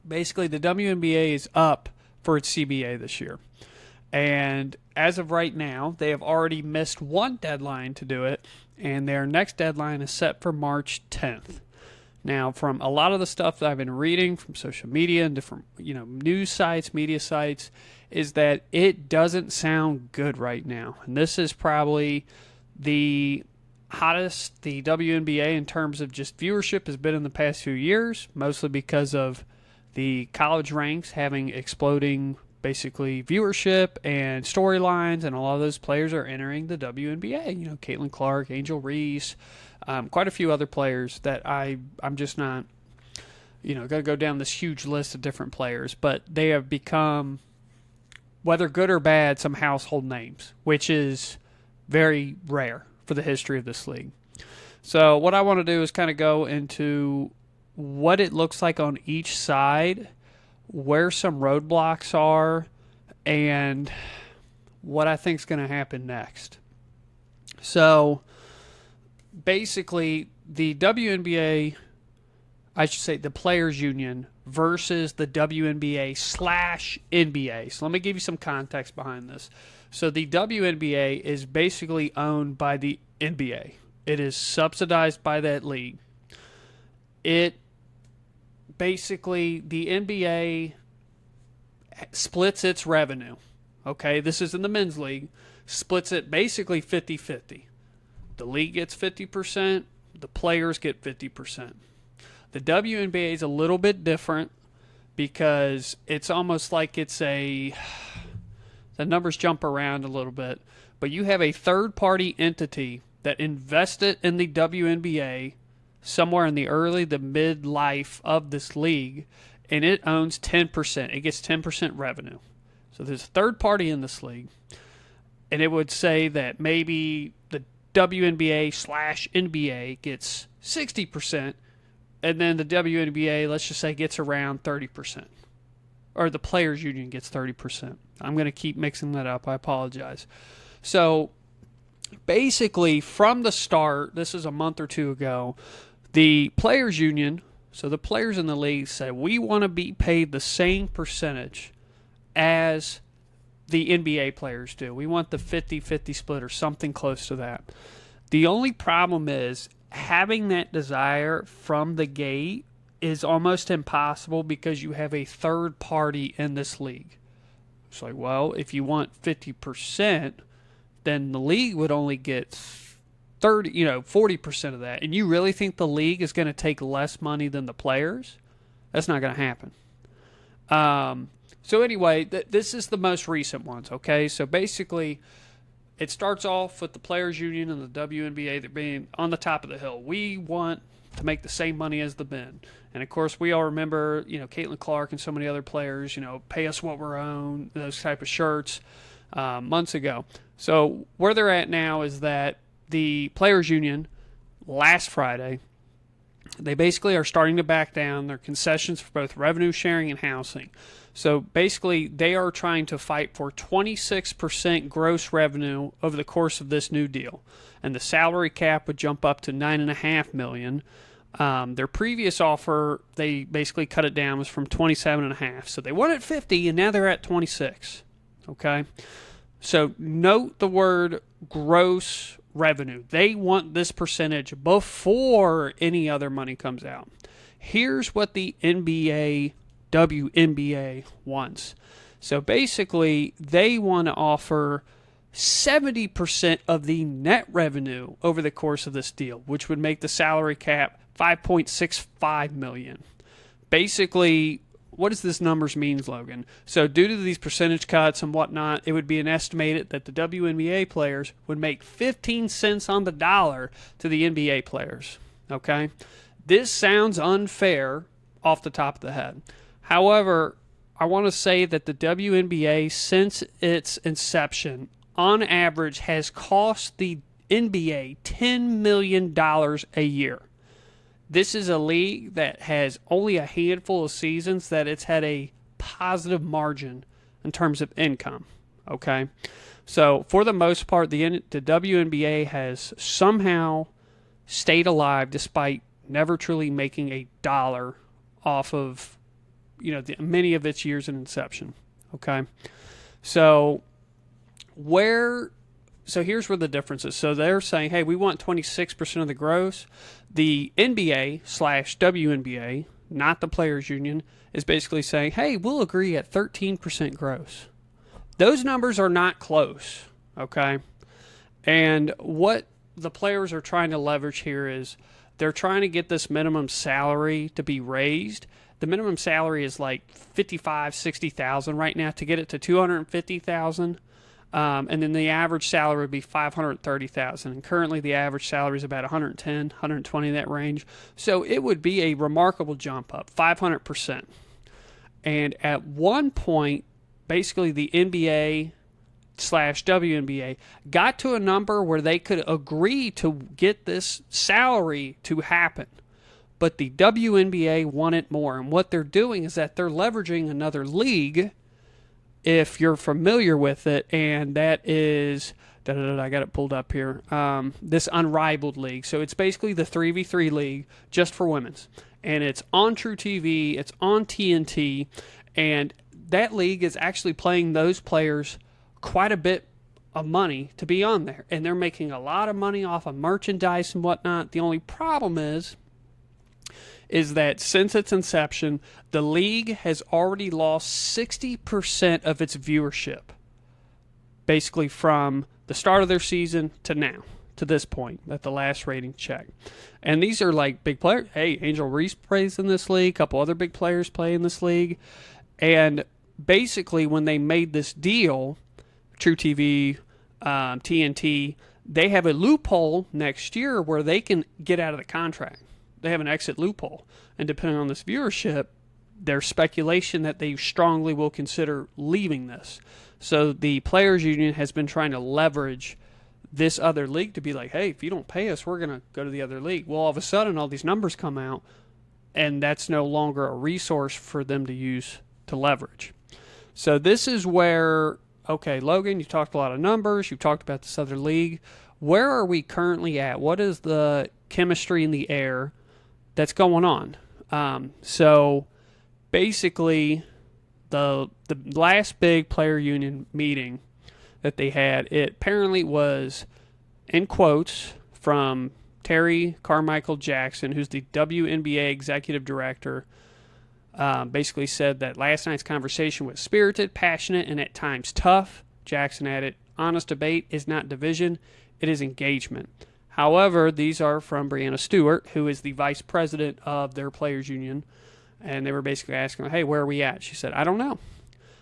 basically, the WNBA is up for its CBA this year, and as of right now, they have already missed one deadline to do it, and their next deadline is set for March 10th. Now, from a lot of the stuff that I've been reading from social media and different, news sites, media sites, is that it doesn't sound good right now. And this is probably the hottest the WNBA in terms of just viewership has been in the past few years, mostly because of the college ranks having exploding basically viewership and storylines, and a lot of those players are entering the WNBA. Caitlin Clark, Angel Reese, quite a few other players that I'm just not, going to go down this huge list of different players, but they have become, whether good or bad, some household names, which is very rare for the history of this league. So what I want to do is kind of go into what it looks like on each side, where some roadblocks are, and what I think is going to happen next. So, basically, the WNBA, I should say the Players Union versus the WNBA/NBA. So let me give you some context behind this. So the WNBA is basically owned by the NBA. It is subsidized by that league. Basically, the NBA splits its revenue. Okay, this is in the men's league. Splits it basically 50-50. The league gets 50%. The players get 50%. The WNBA is a little bit different because it's almost like the numbers jump around a little bit, but you have a third-party entity that invested in the WNBA somewhere in the early to mid-life of this league, and it owns 10%. It gets 10% revenue. So there's a third party in this league, and it would say that maybe the WNBA/NBA gets 60%, and then the WNBA, let's just say, gets around 30%. Or the Players Union gets 30%. I'm going to keep mixing that up. I apologize. So basically, from the start, this is a month or two ago, the Players Union, so the players in the league said, we want to be paid the same percentage as the NBA players do. We want the 50-50 split or something close to that. The only problem is having that desire from the gate is almost impossible because you have a third party in this league. It's like, well, if you want 50%, then the league would only get 40% of that. And you really think the league is going to take less money than the players? That's not going to happen. So anyway, this is the most recent ones, okay? So basically, it starts off with the Players Union and the WNBA. They're being on the top of the hill. We want to make the same money as the men. And, of course, we all remember, Caitlin Clark and so many other players, pay us what we're owed, those type of shirts months ago. So where they're at now is that the Players Union, last Friday, they basically are starting to back down their concessions for both revenue sharing and housing. So basically, they are trying to fight for 26% gross revenue over the course of this new deal. And the salary cap would jump up to $9.5 million. Their previous offer, they basically cut it down, was from 27.5. So they wanted 50, and now they're at 26. Okay? So note the word gross revenue. They want this percentage before any other money comes out. Here's what the WNBA wants. So basically, they want to offer 70% of the net revenue over the course of this deal, which would make the salary cap $5.65 million. Basically, what does this numbers mean, Logan? So due to these percentage cuts and whatnot, it would be an estimated that the WNBA players would make 15 cents on the dollar to the NBA players. Okay? This sounds unfair off the top of the head. However, I want to say that the WNBA, since its inception, on average has cost the NBA $10 million a year. This is a league that has only a handful of seasons that it's had a positive margin in terms of income. Okay? So, for the most part, the WNBA has somehow stayed alive despite never truly making a dollar off of many of its years in inception. Okay? So here's where the difference is. So they're saying, hey, we want 26% of the gross. The NBA/WNBA, not the Players Union, is basically saying, hey, we'll agree at 13% gross. Those numbers are not close, okay? And what the players are trying to leverage here is they're trying to get this minimum salary to be raised. The minimum salary is like $55,000, $60,000 right now. To get it to $250,000, and then the average salary would be $530,000. And currently the average salary is about $110,000, $120,000 in that range. So it would be a remarkable jump up, 500%. And at one point, basically the NBA/WNBA got to a number where they could agree to get this salary to happen. But the WNBA wanted more. And what they're doing is that they're leveraging another league, if you're familiar with it, and that is, I got it pulled up here, this Unrivaled League. So it's basically the 3v3 league just for women's. And it's on True TV, it's on TNT, and that league is actually paying those players quite a bit of money to be on there. And they're making a lot of money off of merchandise and whatnot. The only problem is that since its inception, the league has already lost 60% of its viewership, basically from the start of their season to now, to this point, at the last rating check. And these are like big players. Hey, Angel Reese plays in this league. A couple other big players play in this league. And basically, when they made this deal, True TV, TNT, they have a loophole next year where they can get out of the contract. they have an exit loophole. And depending on this viewership, there's speculation that they strongly will consider leaving this. So the Players Union has been trying to leverage this other league to be like, hey, if you don't pay us, we're going to go to the other league. Well, all of a sudden, all these numbers come out, and that's no longer a resource for them to use to leverage. So this is where, okay, Logan, you talked a lot of numbers. You've talked about this other league. Where are we currently at? What is the chemistry in the air that's going on? So basically, the last big player union meeting that they had, it apparently was, in quotes, from Terry Carmichael Jackson, who's the WNBA executive director, basically said that last night's conversation was spirited, passionate, and at times tough. Jackson added, honest debate is not division, it is engagement. However, these are from Brianna Stewart, who is the vice president of their players union, and they were basically asking, hey, where are we at? She said, I don't know.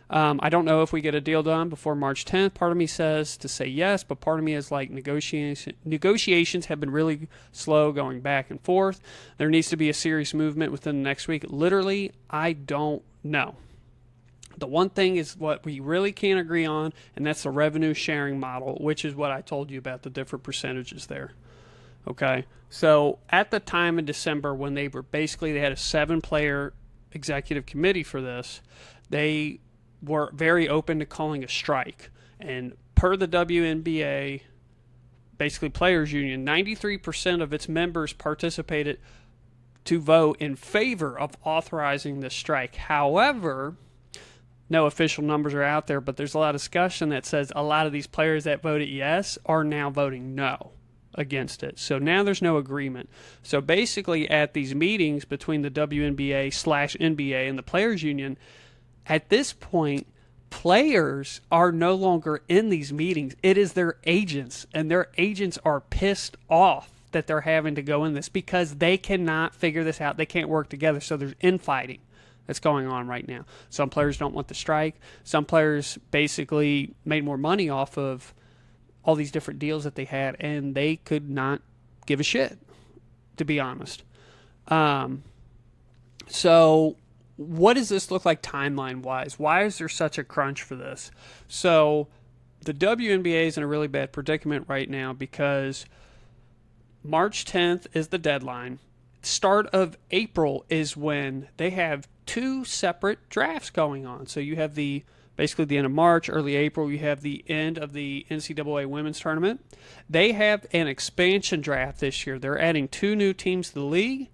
I don't know if we get a deal done before March 10th. Part of me says to say yes, but part of me is like negotiations have been really slow going back and forth. There needs to be a serious movement within the next week. Literally, I don't know. The one thing is what we really can't agree on, and that's the revenue sharing model, which is what I told you about the different percentages there. Okay, so at the time in December when they had a 7-player executive committee for this, they were very open to calling a strike. And per the WNBA, basically players union, 93% of its members participated to vote in favor of authorizing the strike. However, no official numbers are out there, but there's a lot of discussion that says a lot of these players that voted yes are now voting no against it. So now there's no agreement. So basically at these meetings between the WNBA/NBA and the players union, at this point, players are no longer in these meetings. It is their agents, and their agents are pissed off that they're having to go in this because they cannot figure this out. They can't work together, so there's infighting that's going on right now. Some players don't want the strike. Some players basically made more money off of all these different deals that they had, and they could not give a shit, to be honest. So what does this look like timeline-wise? Why is there such a crunch for this? So the WNBA is in a really bad predicament right now because March 10th is the deadline. Start of April is when they have 2 separate drafts going on. So you have basically the end of March, early April, you have the end of the NCAA women's tournament. They have an expansion draft this year. They're adding 2 new teams to the league,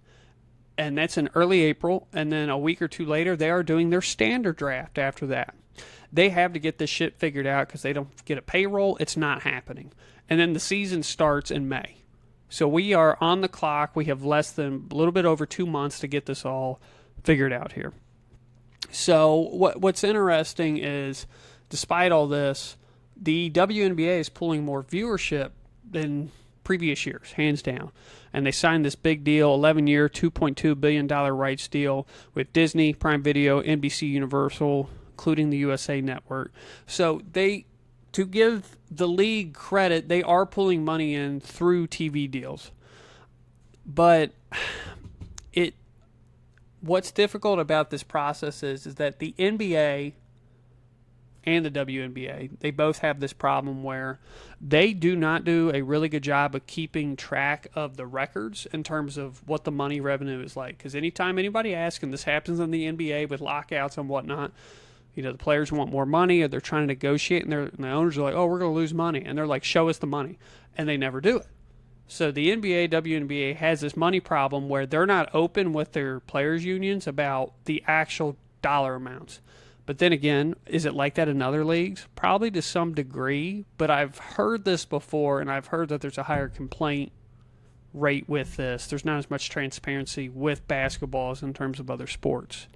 and that's in early April. And then a week or 2 later, they are doing their standard draft after that. They have to get this shit figured out because they don't get a payroll. It's not happening. And then the season starts in May. So we are on the clock. We have a little bit over 2 months to get this all figured out here. So what's interesting is, despite all this, the WNBA is pulling more viewership than previous years, hands down. And they signed this big deal, 11-year, $2.2 billion rights deal with Disney, Prime Video, NBC Universal, including the USA Network. So to give the league credit, they are pulling money in through TV deals. But what's difficult about this process is that the NBA and the WNBA, they both have this problem where they do not do a really good job of keeping track of the records in terms of what the money revenue is like. Because anytime anybody asks, and this happens in the NBA with lockouts and whatnot, the players want more money, or they're trying to negotiate, and the owners are like, oh, we're going to lose money. And they're like, show us the money. And they never do it. So the NBA, WNBA has this money problem where they're not open with their players' unions about the actual dollar amounts. But then again, is it like that in other leagues? Probably to some degree, but I've heard this before, and I've heard that there's a higher complaint rate with this. There's not as much transparency with basketball as in terms of other sports.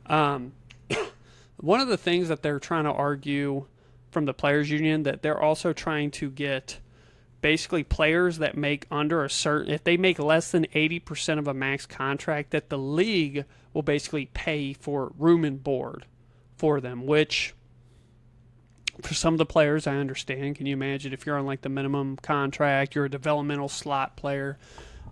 One of the things that they're trying to argue from the players' union, that they're also trying to get basically players that make under if they make less than 80% of a max contract, that the league will basically pay for room and board for them, which for some of the players I understand. Can you imagine if you're on like the minimum contract, you're a developmental slot player,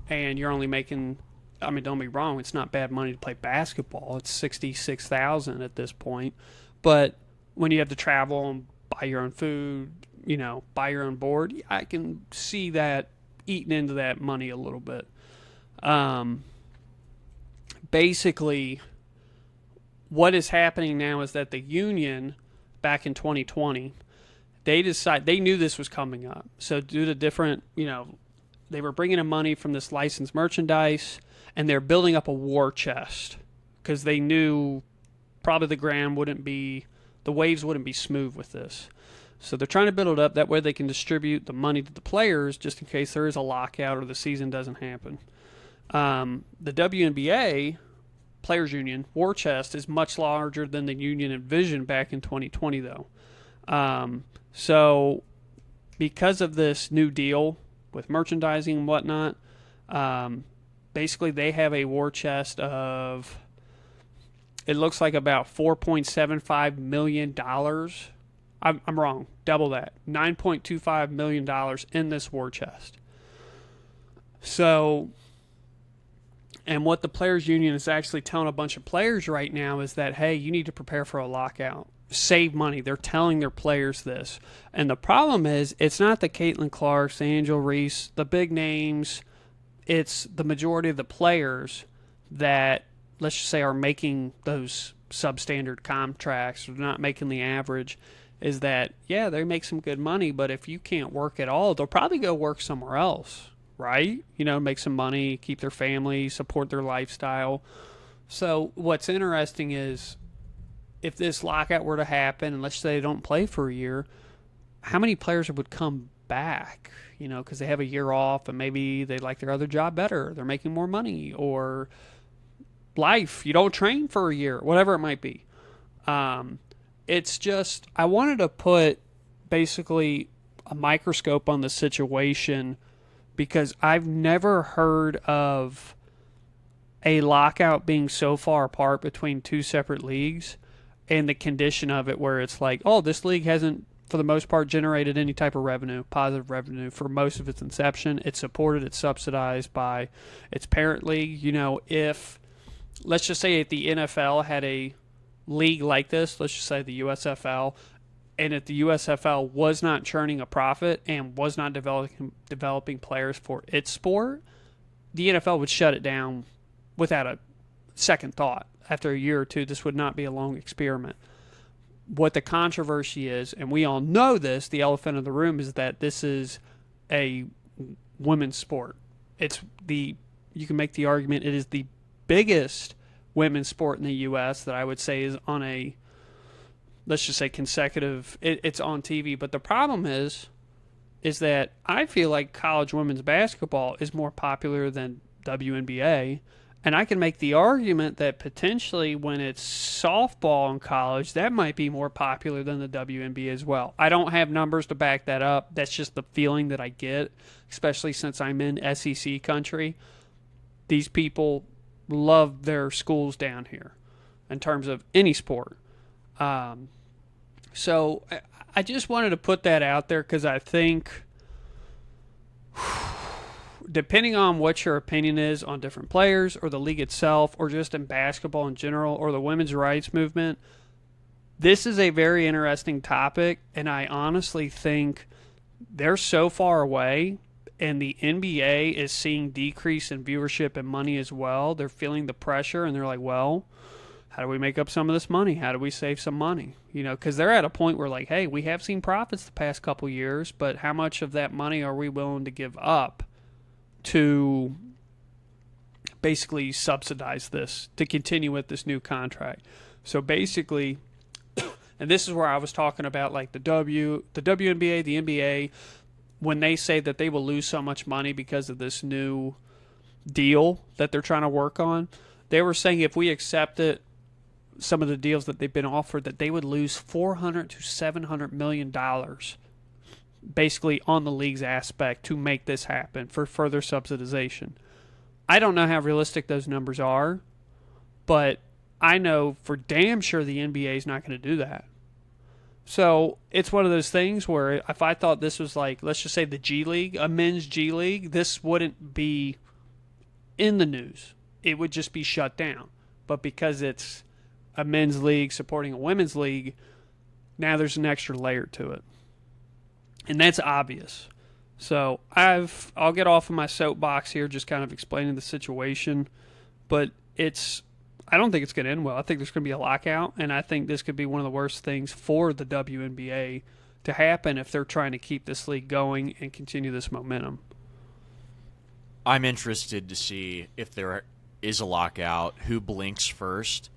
and you're only making I mean, don't be wrong, it's not bad money to play basketball. It's 66,000 at this point. But when you have to travel and buy your own food, buy your own board, I can see that eating into that money a little bit. Basically, what is happening now is that the union, back in 2020, they knew this was coming up. So due to different, they were bringing in money from this licensed merchandise, and they're building up a war chest because they knew probably the waves wouldn't be smooth with this. So they're trying to build it up. That way they can distribute the money to the players just in case there is a lockout or the season doesn't happen. The WNBA Players Union war chest is much larger than the union envisioned back in 2020, though. So because of this new deal with merchandising and whatnot, basically they have a war chest of, it looks like about $4.75 million. I'm wrong. Double that. $9.25 million in this war chest. So, and what the Players Union is actually telling a bunch of players right now is that, hey, you need to prepare for a lockout. Save money. They're telling their players this. And the problem is, it's not the Caitlin Clarks, the Angel Reese, the big names. It's the majority of the players that, let's just say, are making those substandard contracts or not making the average, is that, yeah, they make some good money, but if you can't work at all, they'll probably go work somewhere else, right? Make some money, keep their family, support their lifestyle. So what's interesting is, if this lockout were to happen, and let's say they don't play for a year, how many players would come back? Because they have a year off and maybe they like their other job better. They're making more money, or life. You don't train for a year, whatever it might be. It's just, I wanted to put basically a microscope on the situation because I've never heard of a lockout being so far apart between two separate leagues and the condition of it where it's like, oh, this league hasn't, for the most part, generated any type of revenue, positive revenue for most of its inception. It's supported, it's subsidized by its parent league. If, let's just say if the NFL had a league like this, let's just say the USFL, and if the USFL was not churning a profit and was not developing players for its sport, the NFL would shut it down without a second thought. After a year or two, this would not be a long experiment. What the controversy is, and we all know this, the elephant in the room, is that this is a women's sport. You can make the argument it is the biggest women's sport in the U.S. that I would say is on a, let's just say, consecutive, it's on TV. But the problem is that I feel like college women's basketball is more popular than WNBA. And I can make the argument that potentially when it's softball in college, that might be more popular than the WNBA as well. I don't have numbers to back that up. That's just the feeling that I get, especially since I'm in SEC country. These people love their schools down here in terms of any sport. So I just wanted to put that out there because I think, depending on what your opinion is on different players or the league itself or just in basketball in general or the women's rights movement, this is a very interesting topic, and I honestly think they're so far away, and the NBA is seeing decrease in viewership and money as well. They're feeling the pressure, and they're like, well, how do we make up some of this money? How do we save some money? Because they're at a point where, like, hey, we have seen profits the past couple years, but how much of that money are we willing to give up to basically subsidize this, to continue with this new contract? So basically, and this is where I was talking about like the WNBA, the NBA, when they say that they will lose so much money because of this new deal that they're trying to work on, they were saying if we accepted some of the deals that they've been offered, that they would lose $400 to $700 million basically on the league's aspect to make this happen for further subsidization. I don't know how realistic those numbers are, but I know for damn sure the NBA is not going to do that. So it's one of those things where if I thought this was like, let's just say the G League, a men's G League, this wouldn't be in the news. it would just be shut down. But because it's a men's league supporting a women's league, now there's an extra layer to it. And that's obvious. So I'll get off of my soapbox here, just kind of explaining the situation. But I don't think it's going to end well. I think there's going to be a lockout, and I think this could be one of the worst things for the WNBA to happen if they're trying to keep this league going and continue this momentum. I'm interested to see if there is a lockout, who blinks first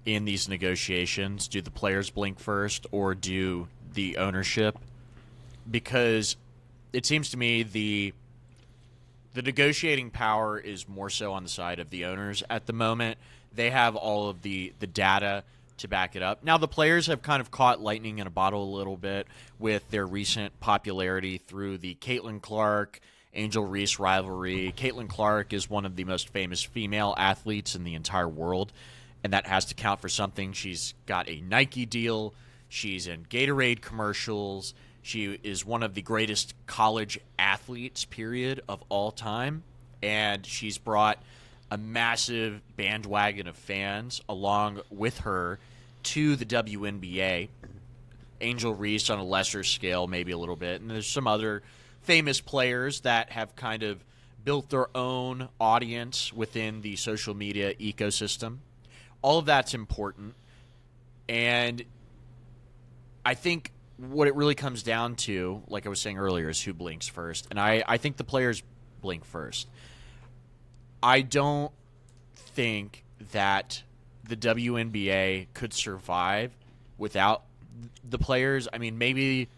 in these negotiations. Do the players blink first, or do the ownership? Because it seems to me the negotiating power is more so on the side of the owners at the moment. They have all of the data to back it up. Now, the players have kind of caught lightning in a bottle a little bit with their recent popularity through the Caitlin Clark, Angel Reese rivalry. Caitlin Clark is one of the most famous female athletes in the entire world, and that has to count for something. She's got a Nike deal. She's in Gatorade commercials. She is one of the greatest college athletes, period, of all time. And she's brought a massive bandwagon of fans along with her to the WNBA. Angel Reese on a lesser scale, maybe a little bit. And there's some other famous players that have kind of built their own audience within the social media ecosystem. All of that's important. And I think what it really comes down to, like I was saying earlier, is who blinks first. And I think the players blink first. I don't think that the WNBA could survive without the players. I mean, maybe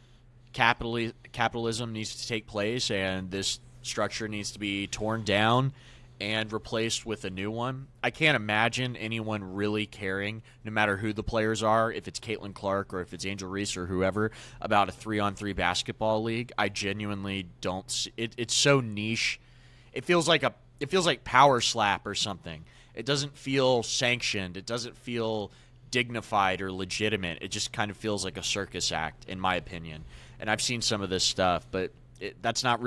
capitalism needs to take place and this structure needs to be torn down and replaced with a new one. I can't imagine anyone really caring, no matter who the players are, if it's Caitlin Clark or if it's Angel Reese or whoever, about a 3-on-3 basketball league. I genuinely don't see it. It's so niche. It feels like Power Slap or something. It doesn't feel sanctioned. It doesn't feel dignified or legitimate. It just kind of feels like a circus act, in my opinion. And I've seen some of this stuff, but that's not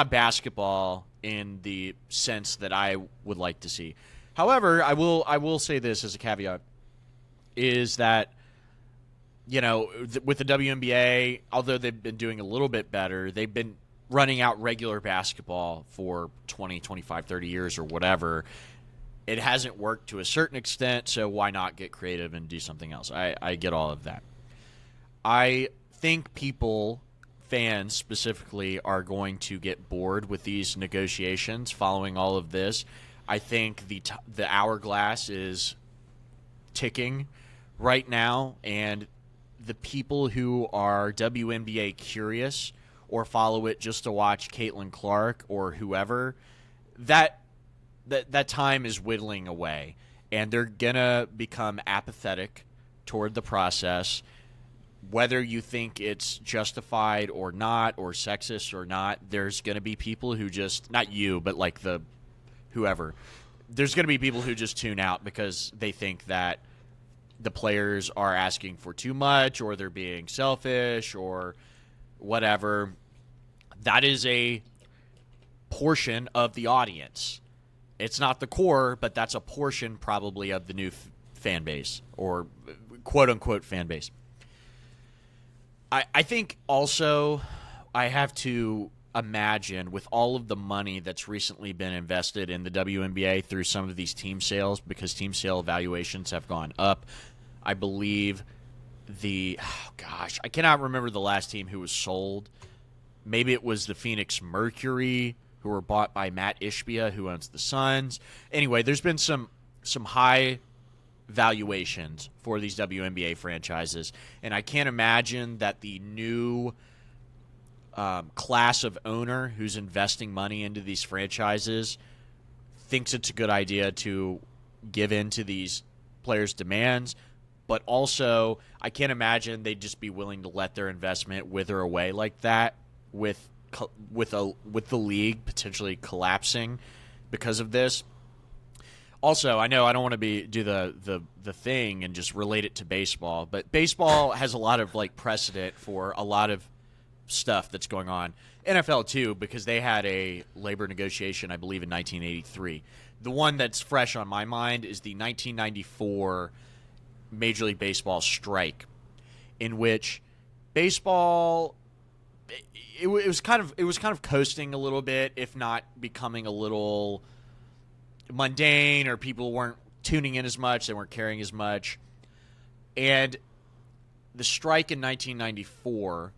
basketball in the sense that I would like to see. However, I will say this as a caveat, is that, with the WNBA, although they've been doing a little bit better, they've been running out regular basketball for 20, 25, 30 years or whatever. It hasn't worked to a certain extent, so why not get creative and do something else? I get all of that. I think fans specifically, are going to get bored with these negotiations following all of this. I think the hourglass is ticking right now, and the people who are WNBA curious or follow it just to watch Caitlin Clark or whoever, that time is whittling away, and they're gonna become apathetic toward the process. Whether you think it's justified or not, or sexist or not, there's going to be people who just, not you, but like whoever, there's going to be people who just tune out because they think that the players are asking for too much, or they're being selfish, or whatever. That is a portion of the audience. It's not the core, but that's a portion probably of the new fan base, or quote-unquote fan base. I think also I have to imagine, with all of the money that's recently been invested in the WNBA through some of these team sales, because team sale valuations have gone up. I believe I cannot remember the last team who was sold. Maybe it was the Phoenix Mercury, who were bought by Matt Ishbia, who owns the Suns. Anyway, there's been some high valuations for these WNBA franchises, and I can't imagine that the new class of owner who's investing money into these franchises thinks it's a good idea to give in to these players' demands. But also, I can't imagine they'd just be willing to let their investment wither away like that, with the league potentially collapsing because of this. Also, I know I don't want to do the thing and just relate it to baseball, but baseball has a lot of precedent for a lot of stuff that's going on. NFL too, because they had a labor negotiation, I believe, in 1983. the one that's fresh on my mind is the 1994 Major League Baseball strike, in which baseball it was kind of coasting a little bit, if not becoming a little mundane, or people weren't tuning in as much, they weren't caring as much. And the strike in 1994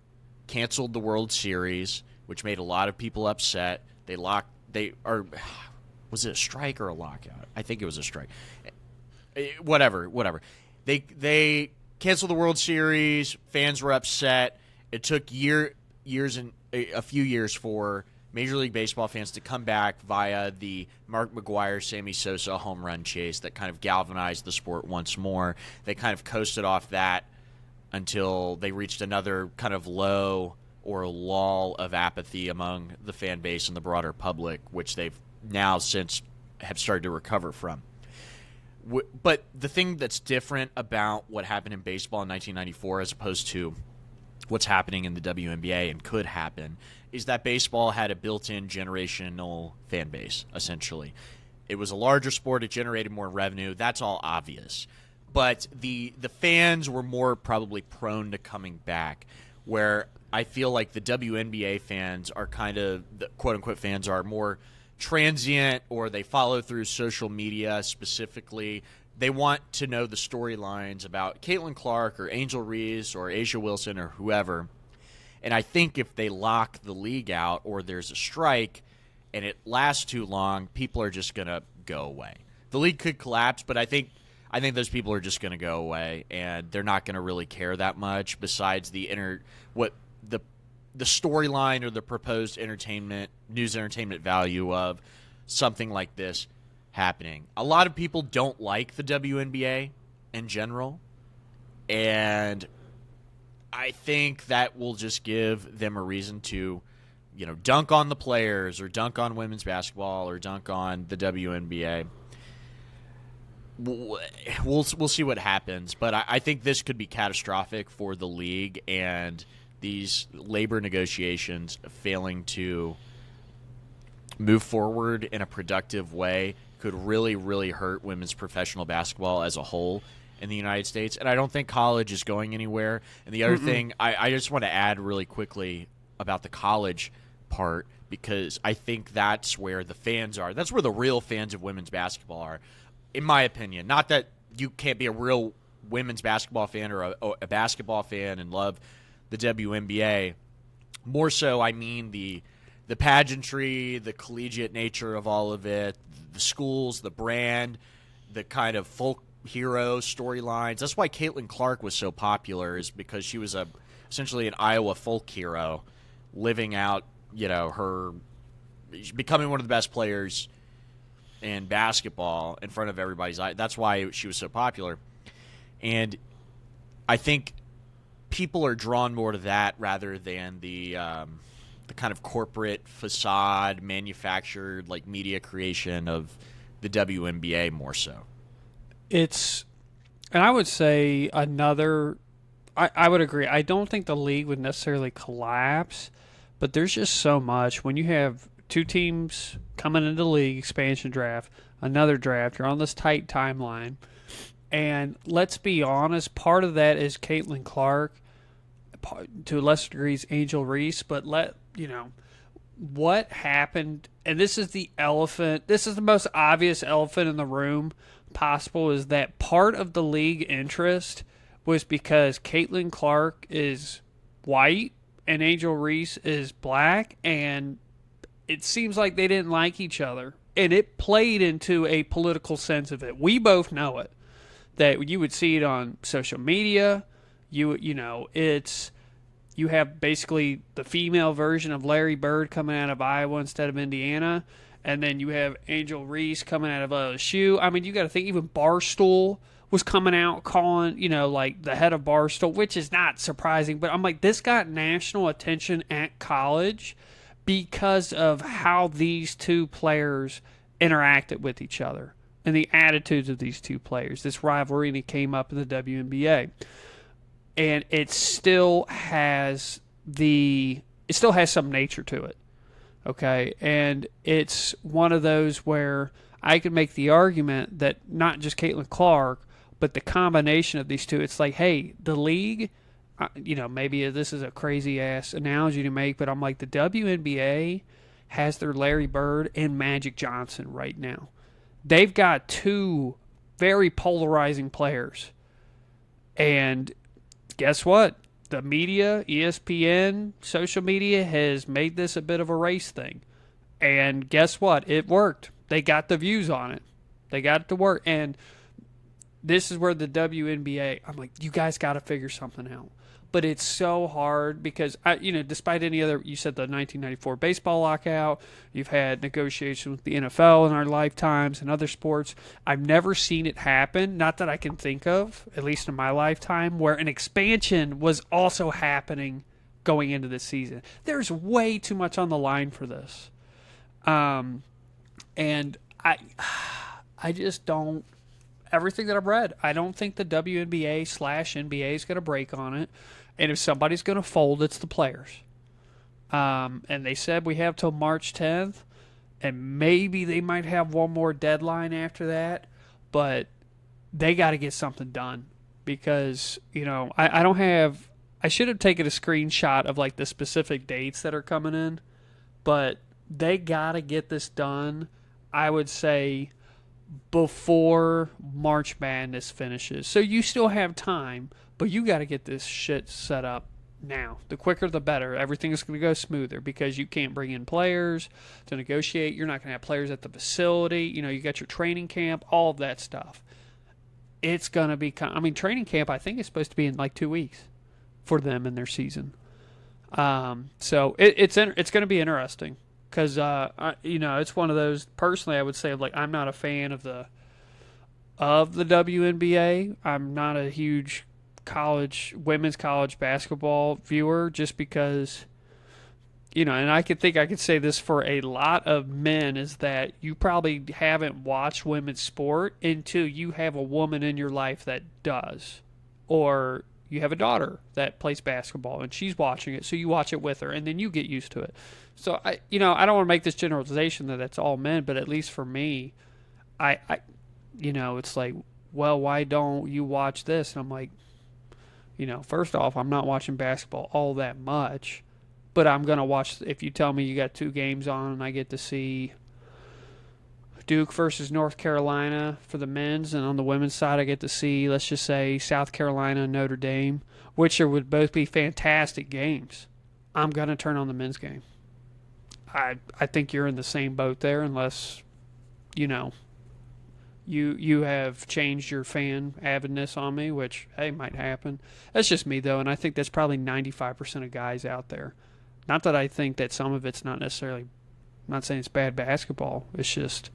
canceled the World Series, which made a lot of people upset. Was it a strike or a lockout? I think it was a strike. Whatever. They canceled the World Series. Fans were upset. It took a few years for Major League Baseball fans to come back via the Mark McGwire, Sammy Sosa home run chase that kind of galvanized the sport once more. They kind of coasted off that until they reached another kind of low or lull of apathy among the fan base and the broader public, which they've now since have started to recover from. But the thing that's different about what happened in baseball in 1994 as opposed to what's happening in the WNBA and could happen is that baseball had a built-in generational fan base, essentially. It was a larger sport. It generated more revenue. That's all obvious. But the fans were more probably prone to coming back, where I feel like the WNBA fans are kind of, the quote-unquote fans are more transient, or they follow through social media specifically. They want to know the storylines about Caitlin Clark or Angel Reese or Asia Wilson or whoever. And I think if they lock the league out or there's a strike and it lasts too long, people are just going to go away. The league could collapse, but I think those people are just going to go away, and they're not going to really care that much besides the storyline or the proposed news entertainment value of something like this happening. A lot of people don't like the WNBA in general, and I think that will just give them a reason to, dunk on the players or dunk on women's basketball or dunk on the WNBA. We'll see what happens, but I think this could be catastrophic for the league, and these labor negotiations failing to move forward in a productive way could really, really hurt women's professional basketball as a whole in the United States. And I don't think college is going anywhere. And the other thing, I just want to add really quickly about the college part, because I think that's where the fans are. That's where the real fans of women's basketball are, in my opinion. Not that you can't be a real women's basketball fan or a basketball fan and love the WNBA. More so, I mean the pageantry, the collegiate nature of all of it, the schools, the brand, the kind of folk hero storylines. That's why Caitlin Clark was so popular, is because she was essentially an Iowa folk hero, living out, her becoming one of the best players in basketball in front of everybody's eye. That's why she was so popular. And I think people are drawn more to that rather than the kind of corporate facade, manufactured media creation of the WNBA more so. And I would say I would agree. I don't think the league would necessarily collapse, but there's just so much. When you have two teams coming into the league, expansion draft, another draft, you're on this tight timeline. And let's be honest, part of that is Caitlin Clark, to a lesser degree is Angel Reese, but what happened, and this is the most obvious elephant in the room possible, is that part of the league interest was because Caitlin Clark is white and Angel Reese is black, and it seems like they didn't like each other, and it played into a political sense of it. We both know it, that you would see it on social media. You have basically the female version of Larry Bird coming out of Iowa instead of Indiana, and then you have Angel Reese coming out of LSU. I mean, you got to think even Barstool was coming out calling, the head of Barstool, which is not surprising, but I'm like, this got national attention at college because of how these two players interacted with each other and the attitudes of these two players. This rivalry, and it came up in the WNBA. And it still has some nature to it, okay? And it's one of those where I could make the argument that not just Caitlin Clark, but the combination of these two, it's like, hey, the league, maybe this is a crazy ass analogy to make, but I'm like, the WNBA has their Larry Bird and Magic Johnson right now. They've got two very polarizing players. And guess what? The media, ESPN, social media has made this a bit of a race thing. And guess what? It worked. They got the views on it. They got it to work. And this is where the WNBA, I'm like, you guys got to figure something out. But it's so hard because, despite any other, you said the 1994 baseball lockout, you've had negotiations with the NFL in our lifetimes and other sports. I've never seen it happen, not that I can think of, at least in my lifetime, where an expansion was also happening going into this season. There's way too much on the line for this. And I just don't, everything that I've read, I don't think the WNBA/NBA is going to break on it. And if somebody's going to fold, it's the players. And they said we have till March 10th, and maybe they might have one more deadline after that, but they got to get something done because, I should have taken a screenshot of like the specific dates that are coming in, but they got to get this done, I would say, before March Madness finishes. So you still have time, but you got to get this shit set up now. The quicker the better. Everything is going to go smoother because you can't bring in players to negotiate. You're not going to have players at the facility. You got your training camp, all of that stuff. It's going to be, training camp I think is supposed to be in like 2 weeks for them in their season. So it's going to be interesting. Because, it's one of those, personally, I would say, like, I'm not a fan of the WNBA. I'm not a huge women's college basketball viewer just because, and I could say this for a lot of men, is that you probably haven't watched women's sport until you have a woman in your life that does. Or you have a daughter that plays basketball and she's watching it, so you watch it with her and then you get used to it. So I don't want to make this generalization that that's all men, but at least for me, I it's like, well, why don't you watch this? And I'm like, first off, I'm not watching basketball all that much, but I'm going to watch, if you tell me you got 2 games on and I get to see Duke versus North Carolina for the men's, and on the women's side I get to see, let's just say, South Carolina and Notre Dame, which would both be fantastic games, I'm going to turn on the men's game. I think you're in the same boat there, unless, you have changed your fan avidness on me, which, hey, might happen. That's just me, though, and I think that's probably 95% of guys out there. Not that I think that some of it's not necessarily, I'm not saying it's bad basketball. It's just,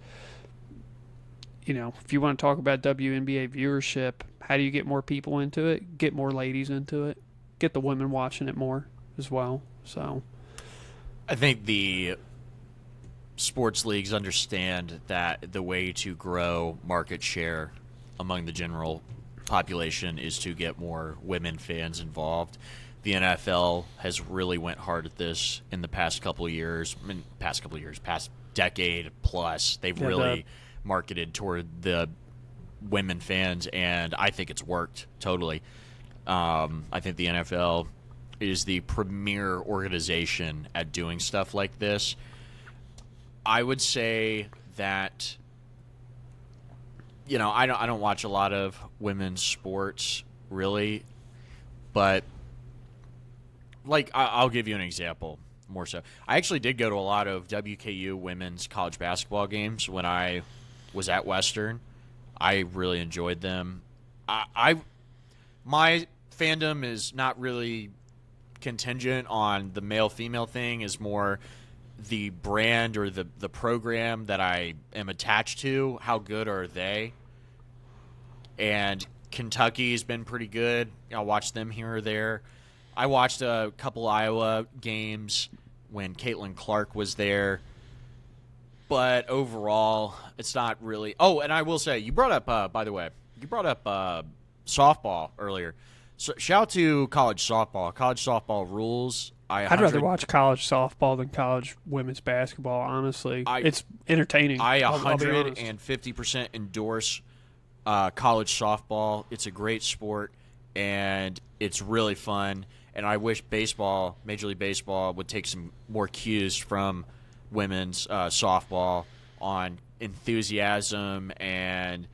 if you want to talk about WNBA viewership, how do you get more people into it? Get more ladies into it. Get the women watching it more as well. So I think the sports leagues understand that the way to grow market share among the general population is to get more women fans involved. The NFL has really went hard at this in the past couple of years. Past decade plus. They've really marketed toward the women fans, and I think it's worked totally. I think the NFL is the premier organization at doing stuff like this. I would say that, I don't watch a lot of women's sports really, but like I'll give you an example more so. I actually did go to a lot of WKU women's college basketball games when I was at Western. I really enjoyed them. My fandom is not really contingent on the male-female thing, is more the brand or the program that I am attached to. How good are they? And Kentucky's been pretty good. I'll watch them here or there. I watched a couple Iowa games when Caitlin Clark was there. But overall, it's not really... Oh, and I will say, you brought up, by the way, softball earlier. So shout out to college softball. College softball rules I'd rather watch college softball than college women's basketball, honestly. It's entertaining. I I'll be honest. 150% endorse college softball. It's a great sport, and it's really fun. And I wish baseball, Major League Baseball, would take some more cues from women's softball on enthusiasm and,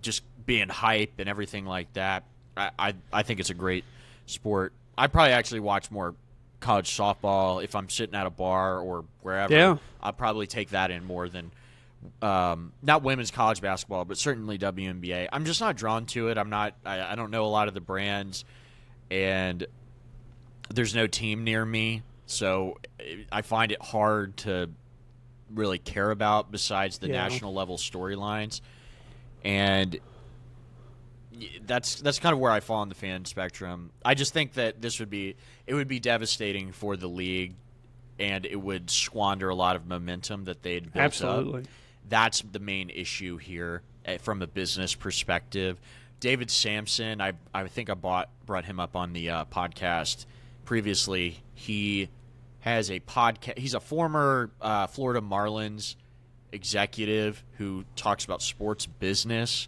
just being hype and everything like that. I think it's a great sport. I'd probably actually watch more college softball if I'm sitting at a bar or wherever. Yeah. I'll probably take that in more than not women's college basketball, but certainly WNBA. I'm just not drawn to it. I don't know a lot of the brands, and there's no team near me, so I find it hard to really care about besides the national level storylines. And that's kind of where I fall on the fan spectrum. I just think that it would be devastating for the league, and it would squander a lot of momentum that they'd built Absolutely. up. That's the main issue here from a business perspective. David Sampson, I think I brought him up on the podcast previously. He has a podcast. He's a former Florida Marlins executive who talks about sports business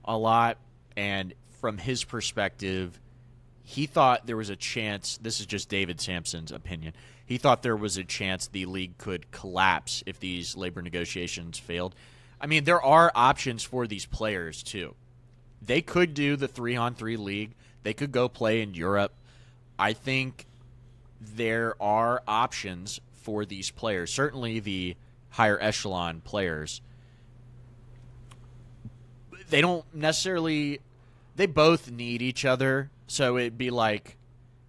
a lot. And from his perspective, he thought there was a chance – this is just David Sampson's opinion – he thought there was a chance the league could collapse if these labor negotiations failed. I mean, there are options for these players too. They could do the 3-on-3 league. They could go play in Europe. I think there are options for these players, certainly the higher echelon players. They don't necessarily – they both need each other, so it'd be like,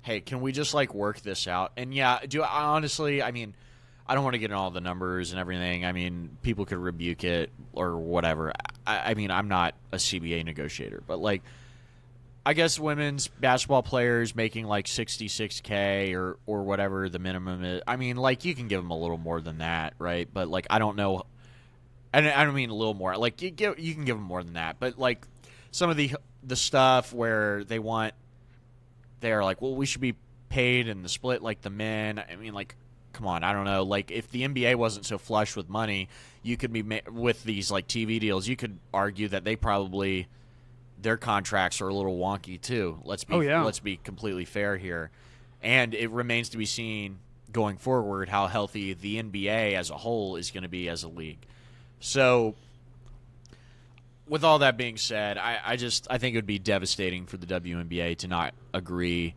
hey, can we just work this out? And honestly, I mean, I don't want to get in all the numbers and everything. I mean, people could rebuke it or whatever. I mean, I'm not a CBA negotiator, but I guess women's basketball players making $66K or whatever the minimum is. I mean, you can give them a little more than that, right? But I don't know. And I don't mean a little more. You can give them more than that, but some of the stuff where they're well, we should be paid in the split like the men. I mean, come on, I don't know. If the NBA wasn't so flush with money, you could be with these TV deals. You could argue that their contracts are a little wonky too. Let's be completely fair here, and it remains to be seen going forward how healthy the NBA as a whole is going to be as a league. So, with all that being said, I think it would be devastating for the WNBA to not agree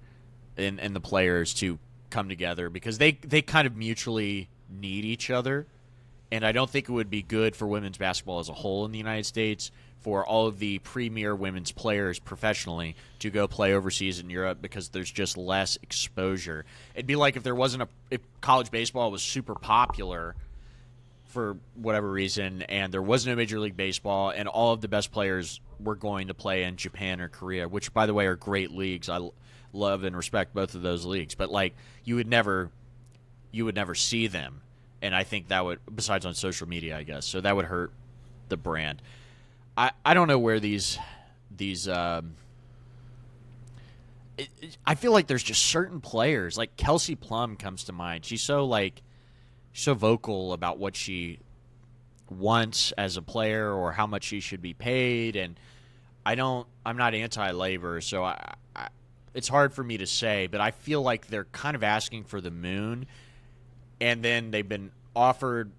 and the players to come together because they kind of mutually need each other. And I don't think it would be good for women's basketball as a whole in the United States for all of the premier women's players professionally to go play overseas in Europe because there's just less exposure. It'd be like if college baseball was super popular for whatever reason, and there was no Major League Baseball, and all of the best players were going to play in Japan or Korea, which, by the way, are great leagues. I love and respect both of those leagues. But, you would never see them, and I think that would, besides on social media, I guess, so that would hurt the brand. I don't know where these I feel like there's just certain players, Kelsey Plum comes to mind. She's so vocal about what she wants as a player or how much she should be paid, and I'm not anti-labor, so it's hard for me to say, but I feel like they're kind of asking for the moon, and then they've been offered.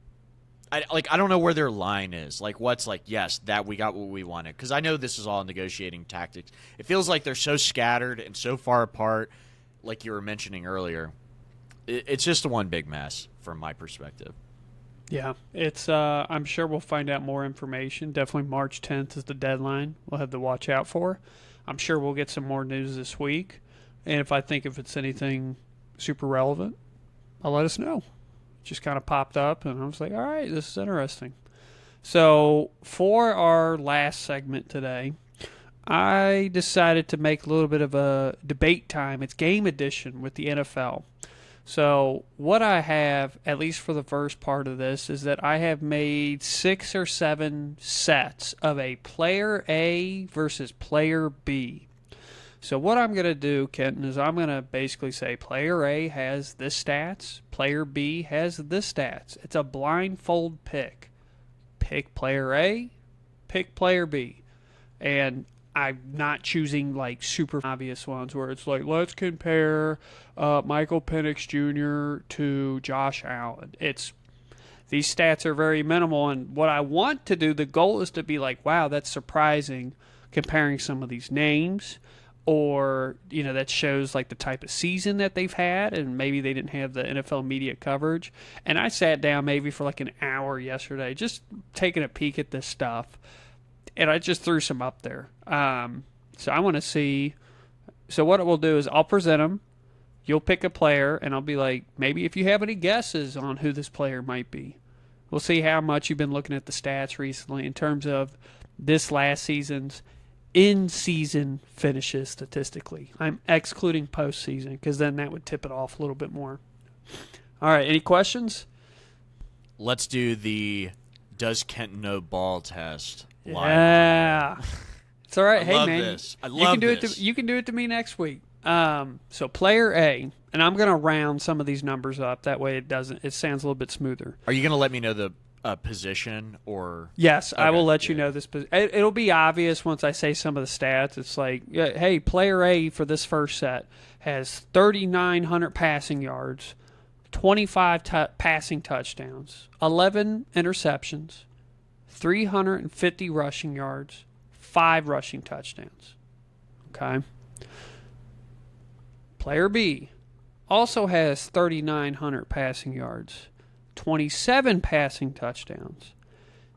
I don't know where their line is. What's yes, that we got what we wanted, because I know this is all negotiating tactics. It feels like they're so scattered and so far apart, like you were mentioning earlier. It's just one big mess from my perspective. Yeah, it's. I'm sure we'll find out more information. Definitely March 10th is the deadline. We'll have to watch out for. I'm sure we'll get some more news this week, and if it's anything super relevant, I'll let us know. It just kind of popped up, and I was like, all right, this is interesting. So for our last segment today, I decided to make a little bit of a debate time. It's game edition with the NFL. So what I have, at least for the first part of this, is that I have made 6 or 7 sets of a player A versus player B. So what I'm going to do, Kenton, is I'm going to basically say player A has this stats, player B has this stats. It's a blindfold pick. Pick player A, pick player B. And I'm not choosing like super obvious ones where it's like, let's compare Michael Penix Jr. to Josh Allen. These stats are very minimal, and what I want to do, the goal is to be like, wow, that's surprising, comparing some of these names, or that shows like the type of season that they've had, and maybe they didn't have the NFL media coverage. And I sat down maybe for like an hour yesterday just taking a peek at this stuff, and I just threw some up there. So I want to see. So what it will do is I'll present them. You'll pick a player, and I'll be like, maybe if you have any guesses on who this player might be. We'll see how much you've been looking at the stats recently in terms of this last season's in-season finishes statistically. I'm excluding postseason because then that would tip it off a little bit more. All right, any questions? Let's do the Does Kenton Know Ball test. Yeah. It's all right. I hey, love man. This. I love you can do this. You can do it to me next week. So player A, and I'm going to round some of these numbers up. That way it sounds a little bit smoother. Are you going to let me know the position or? Yes, Okay, I will let you know this. It'll be obvious once I say some of the stats. It's like, hey, player A for this first set has 3,900 passing yards, 25 passing touchdowns, 11 interceptions, 350 rushing yards, 5 rushing touchdowns. Okay. Player B also has 3,900 passing yards, 27 passing touchdowns,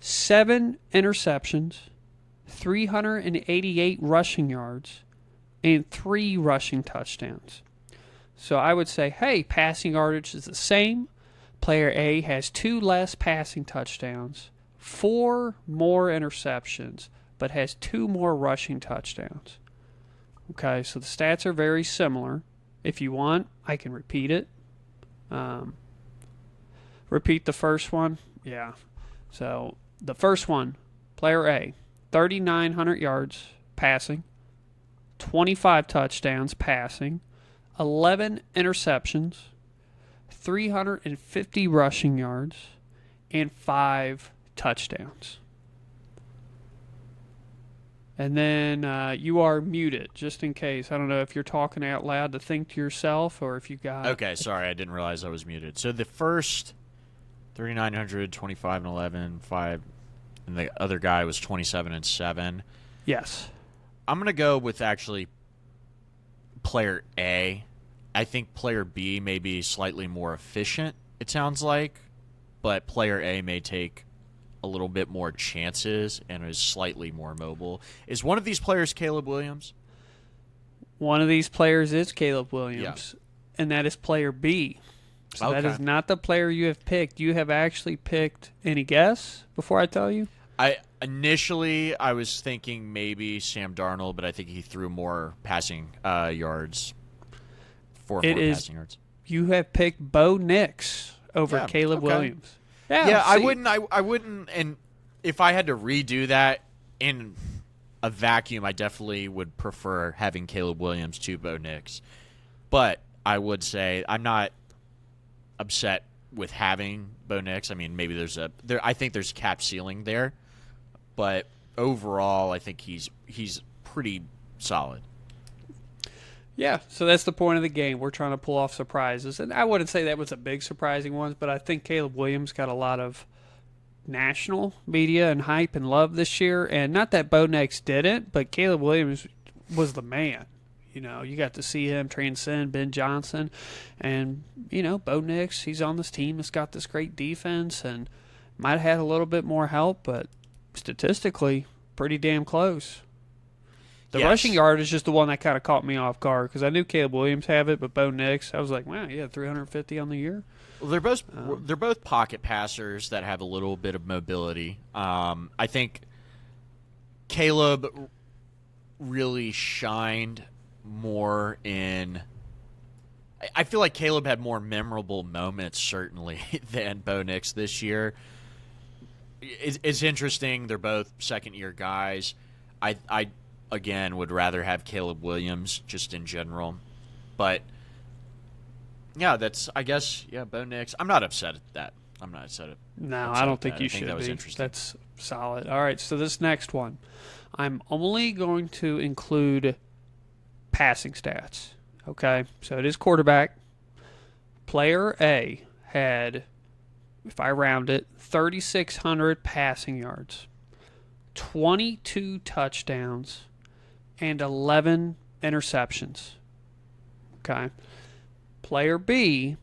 7 interceptions, 388 rushing yards, and 3 rushing touchdowns. So I would say, hey, passing yardage is the same. Player A has 2 less passing touchdowns, 4 more interceptions, but has 2 more rushing touchdowns. Okay, so the stats are very similar. If you want, I can repeat it. Repeat the first one. Yeah. So the first one, player A, 3,900 yards passing, 25 touchdowns passing, 11 interceptions, 350 rushing yards, and 5 touchdowns. And then you are muted, just in case. I don't know if you're talking out loud to think to yourself or if you got... Okay, sorry, I didn't realize I was muted. So the first 3,900, 25 and 11, 5, and the other guy was 27 and 7. Yes. I'm going to go with actually player A. I think player B may be slightly more efficient, it sounds like, but player A may take a little bit more chances and is slightly more mobile. Is one of these players Caleb Williams? One of these players is Caleb Williams, and that is player B. So that is not the player you have picked. You have actually picked. Any guess before I tell you? Initially I was thinking maybe Sam Darnold, but I think he threw more passing yards. 4 more passing yards. You have picked Bo Nix over Caleb Williams. Yeah, I wouldn't, and if I had to redo that in a vacuum, I definitely would prefer having Caleb Williams to Bo Nix. But I would say I'm not upset with having Bo Nix. I mean, maybe I think there's cap ceiling there, but overall, I think he's pretty solid. Yeah, so that's the point of the game. We're trying to pull off surprises. And I wouldn't say that was a big surprising one, but I think Caleb Williams got a lot of national media and hype and love this year. And not that Bo Nix didn't, but Caleb Williams was the man. You got to see him transcend Ben Johnson. And, Bo Nix, he's on this team that's got this great defense and might have had a little bit more help, but statistically, pretty damn close. The rushing yard is just the one that kind of caught me off guard because I knew Caleb Williams have it, but Bo Nix, I was like, wow, 350 on the year. Well, they're both pocket passers that have a little bit of mobility. I think Caleb really shined more in. I feel like Caleb had more memorable moments certainly than Bo Nix this year. It's interesting. They're both second-year guys. I again, would rather have Caleb Williams just in general. But, yeah, that's, I guess, Bo Nix. I'm not upset at that. I'm not upset at No, I don't think you should that was be. interesting. That's solid. All right, so this next one, I'm only going to include passing stats. Okay, so it is quarterback. Player A had, if I round it, 3,600 passing yards, 22 touchdowns, and 11 interceptions. Okay. Player B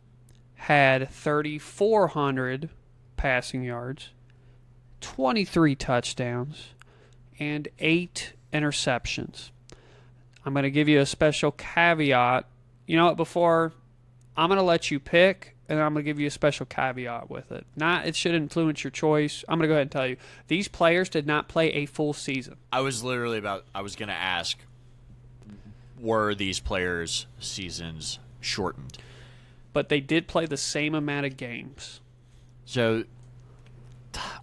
had 3,400 passing yards, 23 touchdowns, and 8 interceptions. I'm going to give you a special caveat. You know what? Before, I'm going to let you pick, and I'm going to give you a special caveat with it. Not it should influence your choice. I'm going to go ahead and tell you. These players did not play a full season. I was going to ask, were these players' seasons shortened? But they did play the same amount of games. So,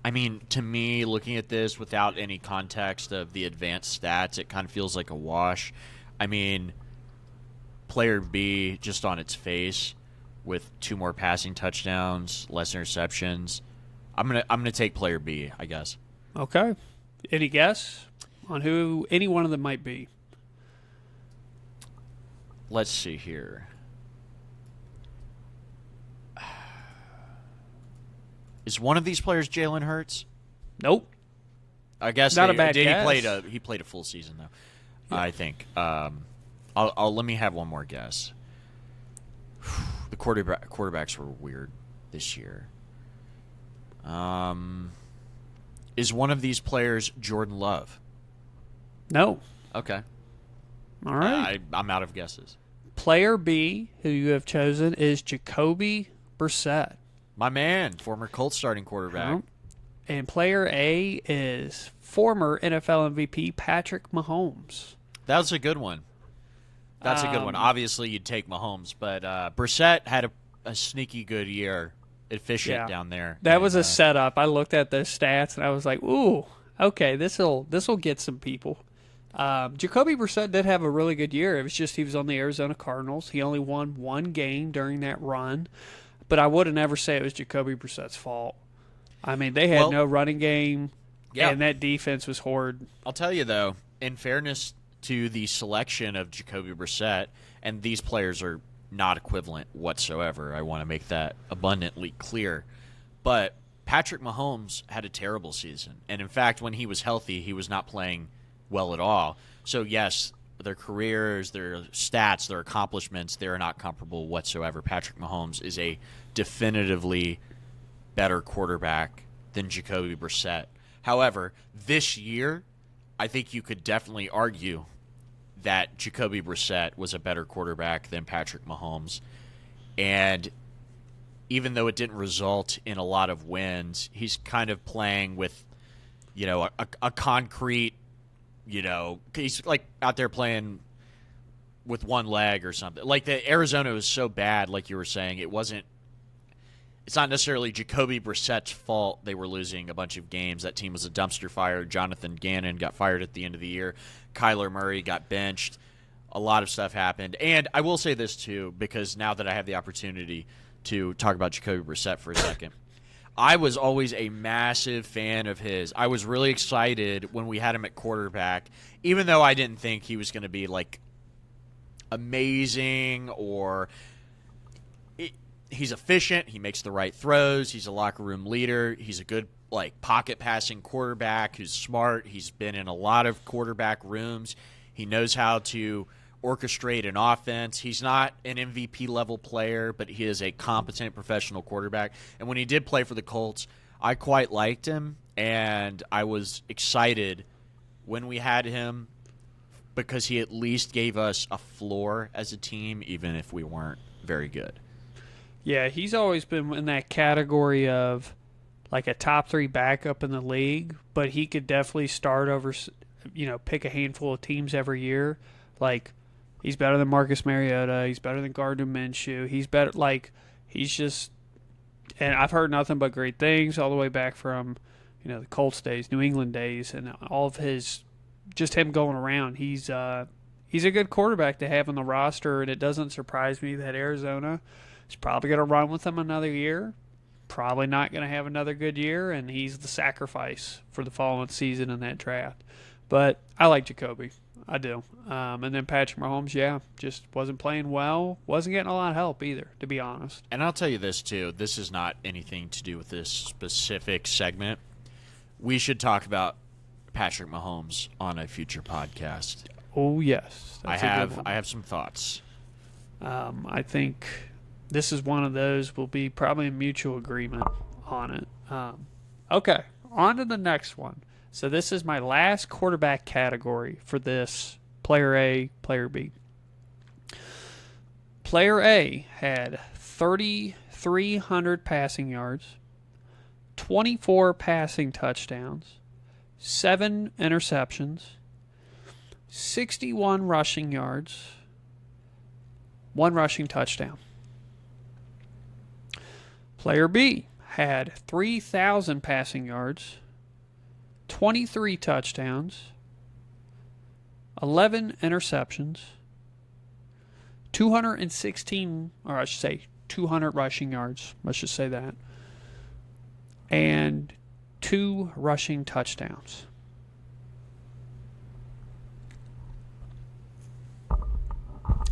I mean, to me, looking at this without any context of the advanced stats, it kind of feels like a wash. I mean, player B, just on its face, with 2 more passing touchdowns, less interceptions, I'm gonna take player B, I guess. Okay. Any guess on who any one of them might be? Let's see here. Is one of these players Jalen Hurts? Nope. I guess Not a bad guess. He played a full season though. Yeah. I think. I'll let me have one more guess. The quarterbacks were weird this year. Is one of these players Jordan Love? No. Okay. All right. I'm out of guesses. Player B, who you have chosen, is Jacoby Brissett. My man, former Colts starting quarterback. And player A is former NFL MVP Patrick Mahomes. That's a good one. That's a good one. Obviously, you'd take Mahomes, but Brissett had a sneaky good year, efficient down there. That was a setup. I looked at those stats, and I was like, ooh, okay, this'll get some people. Jacoby Brissett did have a really good year. It was just he was on the Arizona Cardinals. He only won 1 game during that run. But I would have never say it was Jacoby Brissett's fault. I mean, they had no running game, and that defense was horrid. I'll tell you, though, in fairness to the selection of Jacoby Brissett, and these players are not equivalent whatsoever. I want to make that abundantly clear. But Patrick Mahomes had a terrible season. And, in fact, when he was healthy, he was not playing well at all. So, yes, their careers, their stats, their accomplishments, they're not comparable whatsoever. Patrick Mahomes is a definitively better quarterback than Jacoby Brissett. However, this year, I think you could definitely argue that Jacoby Brissett was a better quarterback than Patrick Mahomes. And even though it didn't result in a lot of wins, he's kind of playing with, a concrete, he's like out there playing with one leg or something. Like the Arizona was so bad, like you were saying, it's not necessarily Jacoby Brissett's fault they were losing a bunch of games. That team was a dumpster fire. Jonathan Gannon got fired at the end of the year. Kyler Murray got benched. A lot of stuff happened. And I will say this, too, because now that I have the opportunity to talk about Jacoby Brissett for a second, I was always a massive fan of his. I was really excited when we had him at quarterback, even though I didn't think he was going to be, like, amazing or he's efficient. He makes the right throws. He's a locker room leader. He's a good, pocket passing quarterback who's smart. He's been in a lot of quarterback rooms. He knows how to orchestrate an offense. He's not an MVP level player, but he is a competent professional quarterback. And when he did play for the Colts, I quite liked him, and I was excited when we had him because he at least gave us a floor as a team, even if we weren't very good. Yeah, he's always been in that category of like a top 3 backup in the league, but he could definitely start over, pick a handful of teams every year. Like, he's better than Marcus Mariota. He's better than Gardner Minshew. He's better, he's just, and I've heard nothing but great things all the way back from, the Colts days, New England days, and all of his just him going around. He's a good quarterback to have on the roster, and it doesn't surprise me that Arizona is probably going to run with him another year. Probably not going to have another good year, and he's the sacrifice for the following season in that draft. But I like Jacoby. I do. And then Patrick Mahomes, just wasn't playing well. Wasn't getting a lot of help either, to be honest. And I'll tell you this, too. This is not anything to do with this specific segment. We should talk about Patrick Mahomes on a future podcast. Oh, yes. I have some thoughts. I think this is one of those will be probably a mutual agreement on it. Okay, on to the next one. So this is my last quarterback category for this player A, player B. Player A had 3,300 passing yards, 24 passing touchdowns, 7 interceptions, 61 rushing yards, 1 rushing touchdown. Player B had 3,000 passing yards, 23 touchdowns, 11 interceptions, 216, or I should say 200 rushing yards, let's just say that, and 2 rushing touchdowns.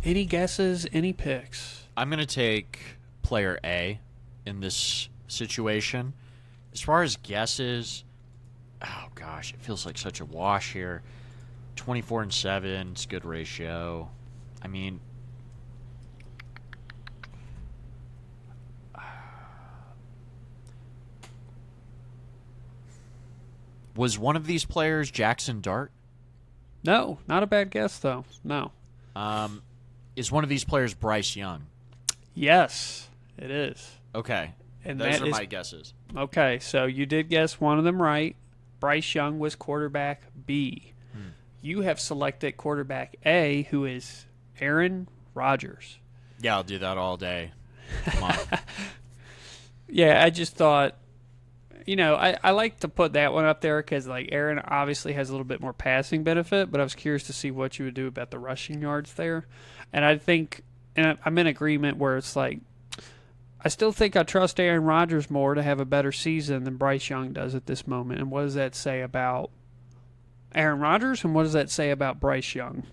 Any guesses, any picks? I'm going to take player A in this situation. As far as guesses, oh gosh, it feels like such a wash here. 24-7, it's a good ratio. I mean, was one of these players Jackson Dart? No, not a bad guess though. No. Is one of these players Bryce Young? Yes, it is. Okay. And those that are is my guesses. Okay, so you did guess one of them right. Bryce Young was quarterback B. You have selected quarterback A, who is Aaron Rodgers. Yeah, I'll do that all day. Come on. Yeah, I just thought, I like to put that one up there because, Aaron obviously has a little bit more passing benefit, but I was curious to see what you would do about the rushing yards there. And I think, and I'm in agreement where it's like, I still think I trust Aaron Rodgers more to have a better season than Bryce Young does at this moment. And what does that say about Aaron Rodgers, and what does that say about Bryce Young?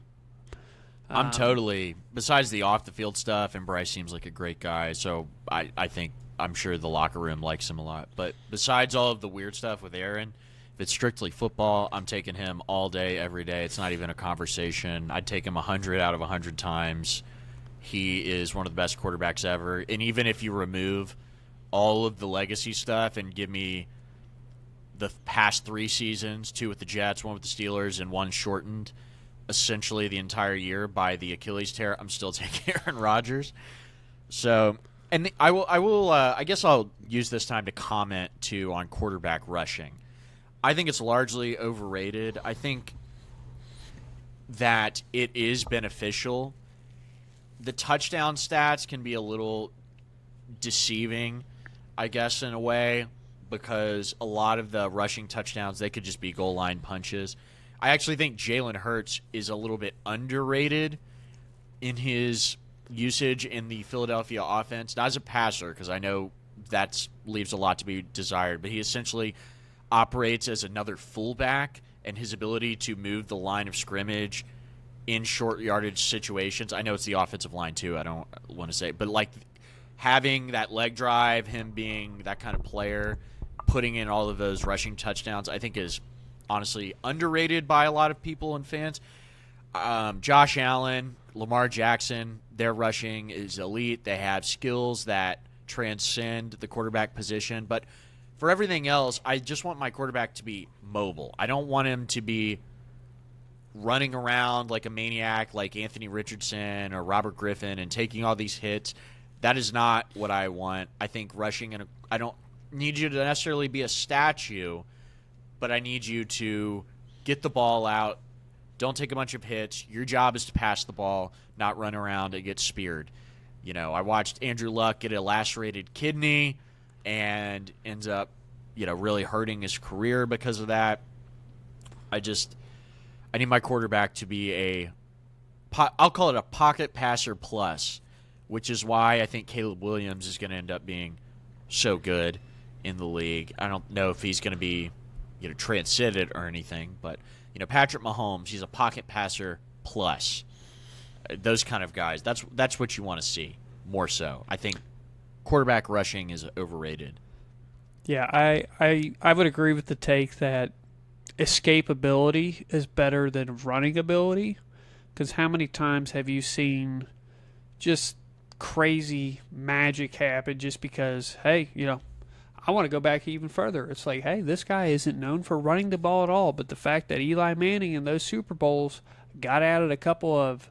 I'm totally, besides the off-the-field stuff, and Bryce seems like a great guy, so I think, I'm sure the locker room likes him a lot. But besides all of the weird stuff with Aaron, if it's strictly football, I'm taking him all day, every day. It's not even a conversation. I'd take him 100 out of 100 times. He is one of the best quarterbacks ever. And even if you remove all of the legacy stuff and give me the past 3 seasons, 2 with the Jets, 1 with the Steelers, and 1 shortened essentially the entire year by the Achilles tear, I'm still taking Aaron Rodgers. So, and I guess I'll use this time to comment too on quarterback rushing. I think it's largely overrated. I think that it is beneficial. The touchdown stats can be a little deceiving, I guess, in a way, because a lot of the rushing touchdowns, they could just be goal line punches. I actually think Jalen Hurts is a little bit underrated in his usage in the Philadelphia offense. Not as a passer, because I know that leaves a lot to be desired, but he essentially operates as another fullback, and his ability to move the line of scrimmage in short yardage situations. I know it's the offensive line too, I don't want to say, but like having that leg drive, him being that kind of player, putting in all of those rushing touchdowns, I think is honestly underrated by a lot of people and fans. Josh Allen, Lamar Jackson, their rushing is elite. They have skills that transcend the quarterback position. But for everything else, I just want my quarterback to be mobile. I don't want him to be running around like a maniac like Anthony Richardson or Robert Griffin and taking all these hits. That is not what I want. I think rushing, and I don't need you to necessarily be a statue, but I need you to get the ball out. Don't take a bunch of hits. Your job is to pass the ball, not run around and get speared. You know, I watched Andrew Luck get a lacerated kidney and ends up, really hurting his career because of that. I need my quarterback to be I'll call it a pocket passer plus, which is why I think Caleb Williams is going to end up being so good in the league. I don't know if he's going to be, transcendent or anything, but Patrick Mahomes, he's a pocket passer plus. Those kind of guys. That's what you want to see more so. I think quarterback rushing is overrated. Yeah, I would agree with the take that escapability is better than running ability. Because how many times have you seen just crazy magic happen just because, hey, I want to go back even further. It's like, hey, this guy isn't known for running the ball at all, but the fact that Eli Manning in those Super Bowls got out of a couple of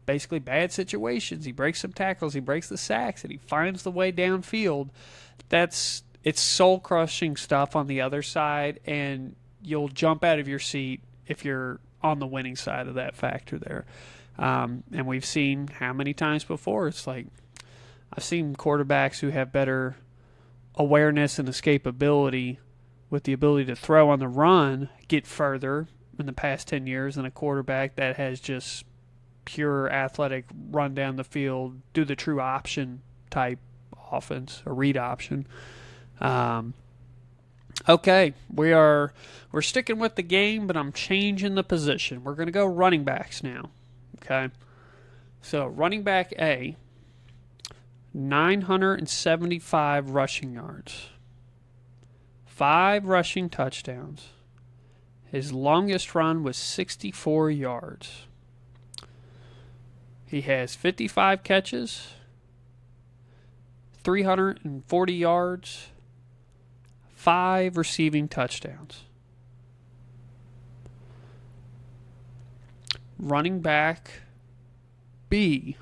basically bad situations, he breaks some tackles, he breaks the sacks, and he finds the way downfield, it's soul-crushing stuff on the other side, and you'll jump out of your seat if you're on the winning side of that factor there. And we've seen how many times before. It's like I've seen quarterbacks who have better awareness and escapability with the ability to throw on the run get further in the past 10 years than a quarterback that has just pure athletic run down the field, do the true option type offense, a read option. Okay, we're sticking with the game, but I'm changing the position. We're going to go running backs now. Okay, so running back A, 975 rushing yards, 5 rushing touchdowns. His longest run was 64 yards. He has 55 catches, 340 yards, 5 receiving touchdowns. Running back B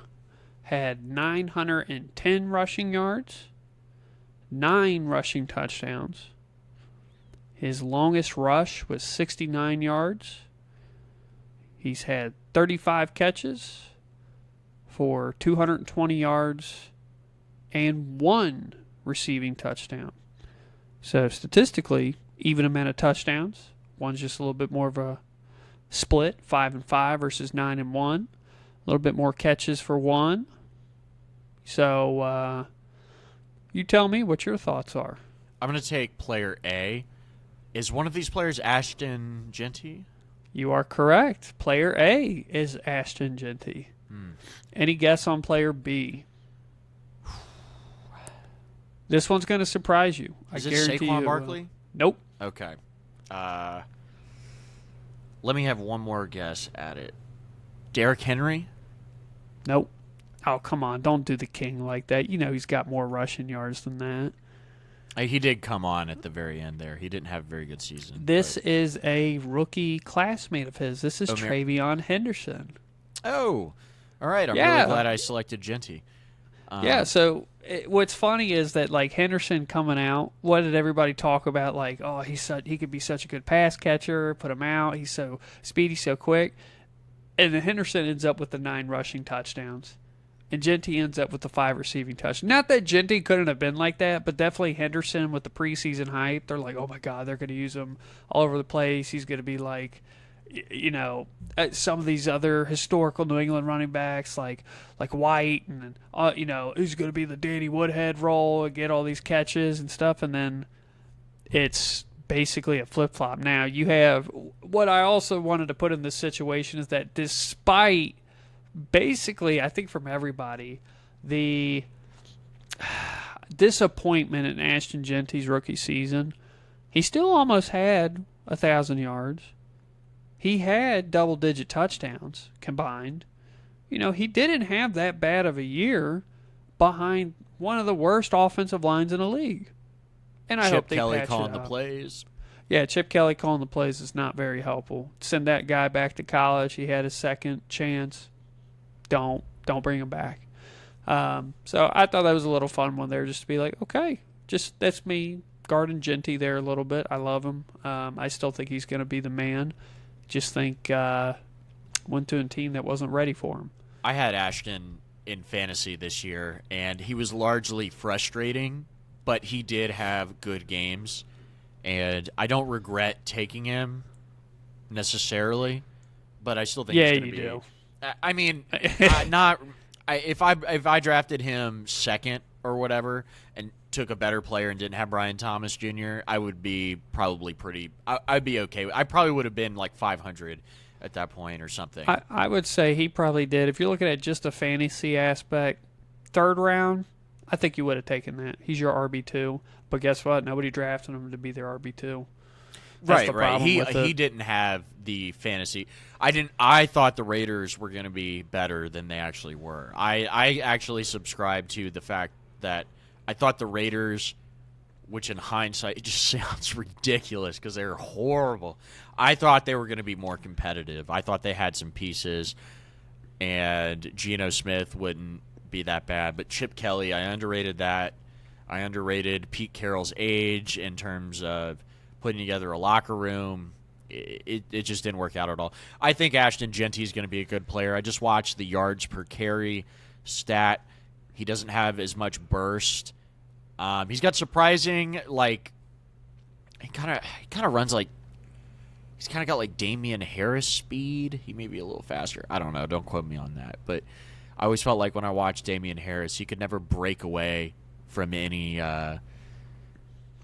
had 910 rushing yards, 9 rushing touchdowns. His longest rush was 69 yards. He's had 35 catches for 220 yards and 1 receiving touchdown. So statistically, even amount of touchdowns. One's just a little bit more of a split, 5 and 5 versus 9 and 1. A little bit more catches for 1. So you tell me what your thoughts are. I'm going to take player A. Is one of these players Ashton Genty? You are correct. Player A is Ashton Genty. Any guess on player B? This one's going to surprise you. Is it Saquon Barkley? Nope. Okay. Let me have one more guess at it. Derrick Henry? Nope. Oh, come on. Don't do the king like that. He's got more rushing yards than that. He did come on at the very end there. He didn't have a very good season. This is a rookie classmate of his. This is Travion Henderson. Oh, all right. I'm really glad I selected Genty. So what's funny is that, like, Henderson coming out, what did everybody talk about? Like, oh, he could be such a good pass catcher, put him out. He's so speedy, so quick. And then Henderson ends up with the 9 rushing touchdowns. And Genty ends up with the 5 receiving touchdowns. Not that Genty couldn't have been like that, but definitely Henderson with the preseason hype. They're like, oh, my God, they're going to use him all over the place. He's going to be like, some of these other historical New England running backs like White and, who's going to be the Danny Woodhead role and get all these catches and stuff. And then it's basically a flip-flop. Now, you have what I also wanted to put in this situation is that despite basically, I think from everybody, the disappointment in Ashton Genty's rookie season, he still almost had 1,000 yards. He had double-digit touchdowns combined. He didn't have that bad of a year behind one of the worst offensive lines in the league. And I hope they Kelly patch calling it the up. plays. Yeah, Chip Kelly calling the plays is not very helpful. Send that guy back to college. He had his second chance. Don't bring him back. So I thought that was a little fun one there, just to be like, okay, that's me guarding Genty there a little bit. I love him. I still think he's going to be the man. Just think went to a team that wasn't ready for him. I had Ashton in fantasy this year, and he was largely frustrating, but he did have good games, and I don't regret taking him necessarily. but I still think Yeah, he's going to you be. do. I mean, if I drafted him second or whatever and took a better player and didn't have Brian Thomas Jr., I would be probably pretty. I'd be okay. I probably would have been like 500 at that point or something. I would say he probably did. If you're looking at just a fantasy aspect, third round, I think you would have taken that. He's your RB2. But guess what? Nobody drafted him to be their RB2. That's right. He didn't have the fantasy. I thought the Raiders were going to be better than they actually were. I actually subscribe to the fact that I thought the Raiders, which in hindsight it just sounds ridiculous because they're horrible. I thought they were going to be more competitive. I thought they had some pieces, and Geno Smith wouldn't be that bad. But Chip Kelly, I underrated that. I underrated Pete Carroll's age in terms of putting together a locker room. It just didn't work out at all. I think Ashton Genty is going to be a good player. I just watched the yards per carry stat. He doesn't have as much burst. He's got surprising, like, he kind of runs like, he's kind of got like Damian Harris speed. He may be a little faster. I don't know. Don't quote me on that. But I always felt like when I watched Damian Harris, he could never break away from any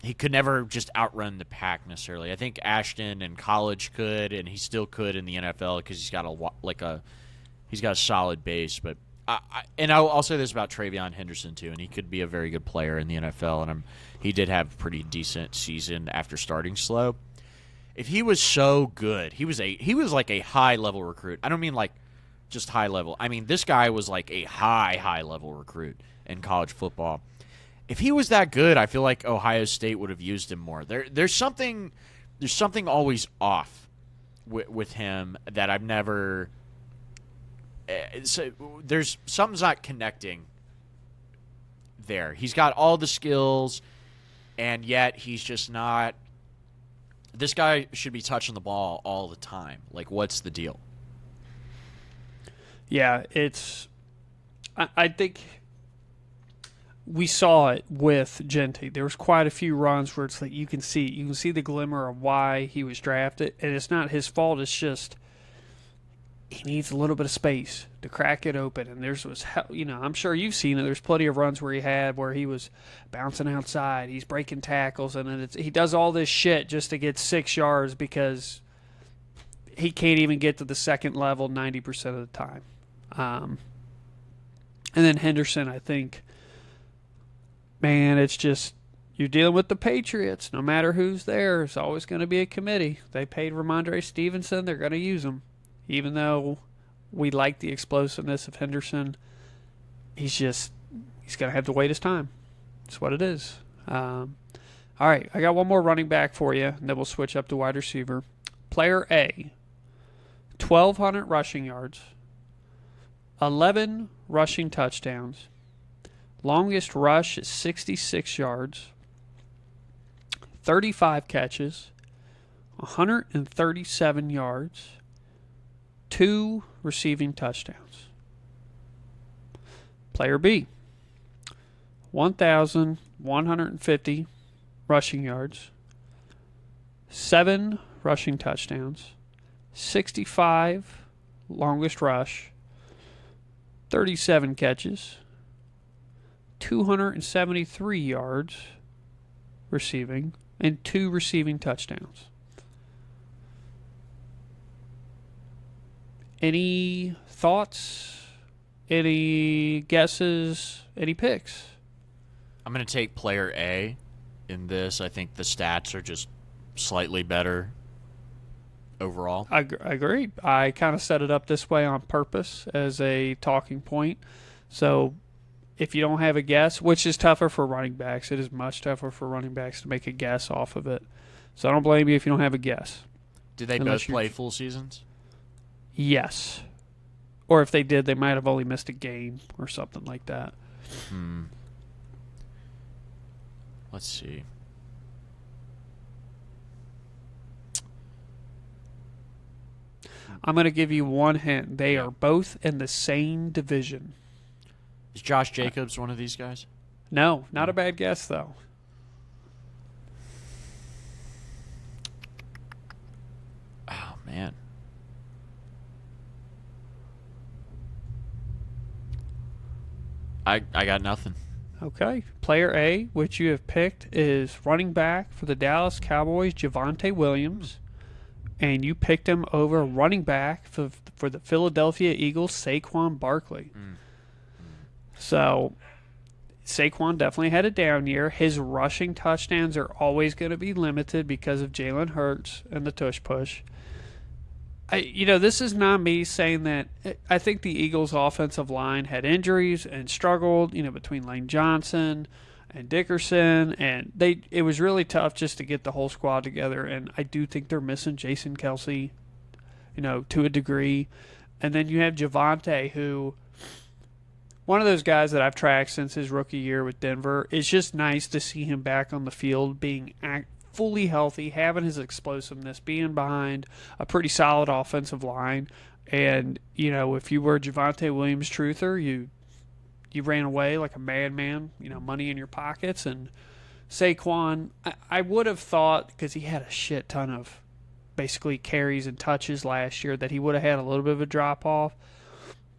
he could never just outrun the pack necessarily. I think Ashton in college could, and he still could in the NFL because he's got a solid base. But I'll say this about Travion Henderson too, and he could be a very good player in the NFL. And he did have a pretty decent season after starting slow. If he was so good, he was like a high level recruit. I don't mean like just high level. I mean this guy was like a high level recruit in college football. If he was that good, I feel like Ohio State would have used him more. There's something always off with him that I've never. There's something's not connecting there. He's got all the skills, and yet he's just not. This guy should be touching the ball all the time. Like, what's the deal? Yeah, I think we saw it with Genty. There was quite a few runs where it's like you can see the glimmer of why he was drafted, and it's not his fault. It's just he needs a little bit of space to crack it open. And I'm sure you've seen it. There's plenty of runs where he was bouncing outside, he's breaking tackles, and then he does all this shit just to get 6 yards because he can't even get to the second level 90% of the time. And then Henderson, I think. Man, it's just you're dealing with the Patriots. No matter who's there, it's always going to be a committee. They paid Ramondre Stevenson. They're going to use him. Even though we like the explosiveness of Henderson, he's going to have to wait his time. That's what it is. All right, I got one more running back for you, and then we'll switch up to wide receiver. Player A, 1,200 rushing yards, 11 rushing touchdowns. Longest rush is 66 yards, 35 catches, 137 yards, 2 receiving touchdowns. Player B, 1,150 rushing yards, 7 rushing touchdowns, 65 longest rush, 37 catches, 273 yards receiving, and 2 receiving touchdowns. Any thoughts? Any guesses? Any picks? I'm going to take player A in this. I think the stats are just slightly better overall. I agree. I kind of set it up this way on purpose as a talking point. So if you don't have a guess, which is tougher for running backs, it is much tougher for running backs to make a guess off of it. So I don't blame you if you don't have a guess. Did they both play full seasons? Yes. Or if they did, they might have only missed a game or something like that. Let's see. I'm going to give you one hint. They are both in the same division. Is Josh Jacobs one of these guys? No, not a bad guess, though. Oh, man. I got nothing. Okay. Player A, which you have picked, is running back for the Dallas Cowboys, Javonte Williams. And you picked him over running back for the Philadelphia Eagles, Saquon Barkley. So Saquon definitely had a down year. His rushing touchdowns are always going to be limited because of Jalen Hurts and the tush push. This is not me saying that. I think the Eagles' offensive line had injuries and struggled, between Lane Johnson and Dickerson, and it was really tough just to get the whole squad together. And I do think they're missing Jason Kelsey, to a degree. And then you have Javonte, who, one of those guys that I've tracked since his rookie year with Denver. It's just nice to see him back on the field, being fully healthy, having his explosiveness, being behind a pretty solid offensive line. And, if you were a Javonte Williams truther, you ran away like a madman, money in your pockets. And Saquon, I would have thought, because he had a shit ton of basically carries and touches last year, that he would have had a little bit of a drop-off.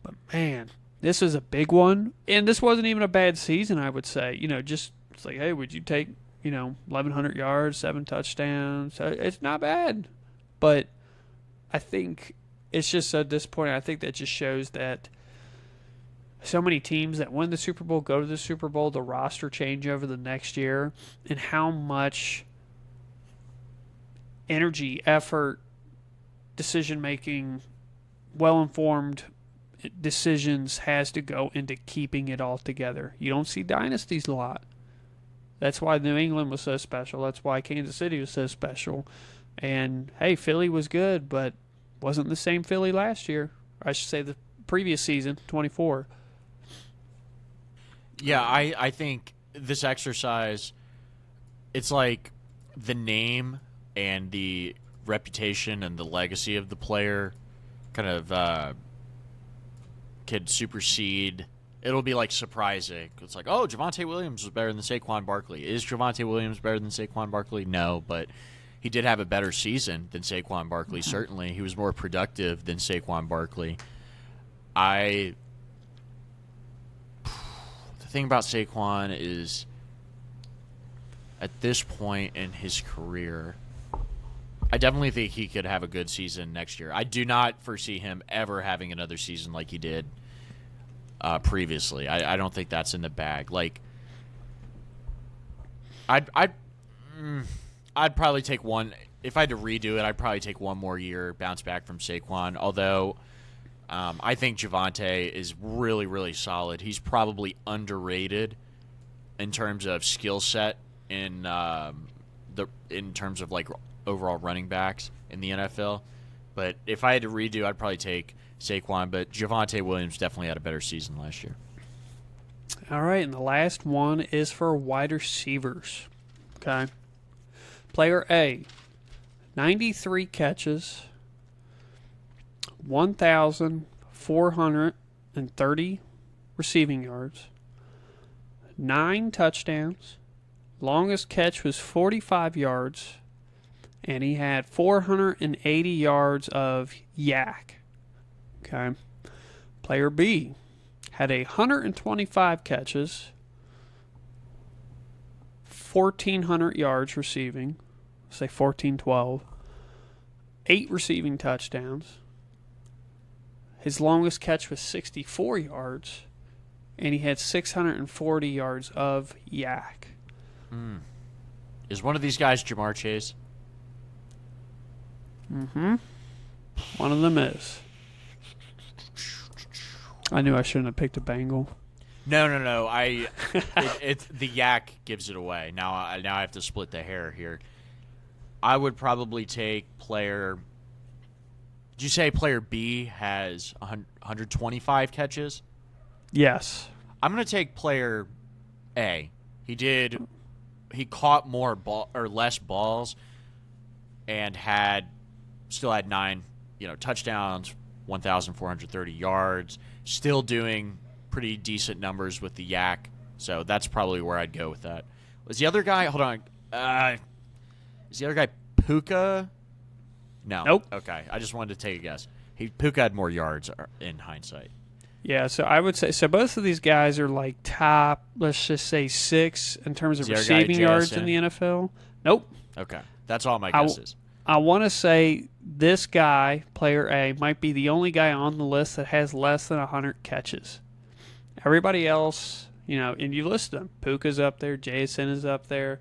But, man, this is a big one. And this wasn't even a bad season, I would say. Just it's like, hey, would you take 1,100 yards, 7 touchdowns? It's not bad. But I think it's just so disappointing. I think that just shows that so many teams that win the Super Bowl, go to the Super Bowl, the roster change over the next year, and how much energy, effort, decision-making, well-informed decisions has to go into keeping it all together. You don't see dynasties a lot. That's why New England was so special. That's why Kansas City was so special. And, hey, Philly was good, but wasn't the same Philly last year. I should say the previous season, 24. Yeah, I think this exercise, it's like the name and the reputation and the legacy of the player kind of could supersede. It'll be like surprising. It's like, oh, Javonte Williams was better than Saquon Barkley. Is Javonte Williams better than Saquon Barkley? No, but he did have a better season than Saquon Barkley, certainly. He was more productive than Saquon Barkley. The thing about Saquon is, at this point in his career, I definitely think he could have a good season next year. I do not foresee him ever having another season like he did previously. I don't think that's in the bag. Like, I'd probably take one. If I had to redo it, I'd probably take one more year, bounce back from Saquon. Although I think Javonte is really, really solid. He's probably underrated in terms of skill set in terms of like overall running backs in the NFL. But if I had to redo, I'd probably take Saquon. But Javonte Williams definitely had a better season last year. All right, and the last one is for wide receivers. Okay. Player A, 93 catches, 1,430 receiving yards, 9 touchdowns. Longest catch was 45 yards, and he had 480 yards of yak. Okay. Player B had 125 catches, 1,400 yards receiving, say 1,412, 8 receiving touchdowns. His longest catch was 64 yards, and he had 640 yards of yak. Is one of these guys Jamar Chase? Mm-hmm. One of them is. I knew I shouldn't have picked a Bengal. No. It's the yak gives it away. Now I have to split the hair here. I would probably take player. Did you say player B has 125 catches? Yes. I'm going to take player A. He caught more less balls, and still had 9, touchdowns, 1,430 yards. Still doing pretty decent numbers with the yak. So that's probably where I'd go with that. Was the other guy? Hold on. Is the other guy Puka? No. Nope. Okay. I just wanted to take a guess. Puka had more yards in hindsight. Yeah, so I would say both of these guys are like top, let's just say 6 in terms of Is our guy receiving yards in JSN? the NFL. Nope. Okay. That's all my I, guesses. I want to say this guy, player A, might be the only guy on the list that has less than 100 catches. Everybody else, and you list them. Puka's up there, JSN is up there.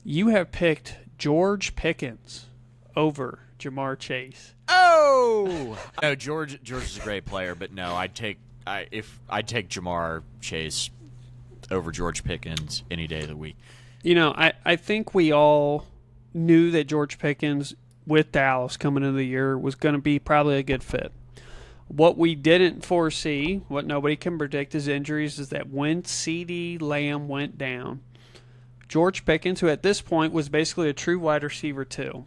You have picked George Pickens over Jamar Chase. Oh no, George is a great player, but no, I'd take Jamar Chase over George Pickens any day of the week. I think we all knew that George Pickens with Dallas coming into the year was going to be probably a good fit. What we didn't foresee, what nobody can predict is injuries, is that when CeeDee Lamb went down, George Pickens, who at this point was basically a true wide receiver too,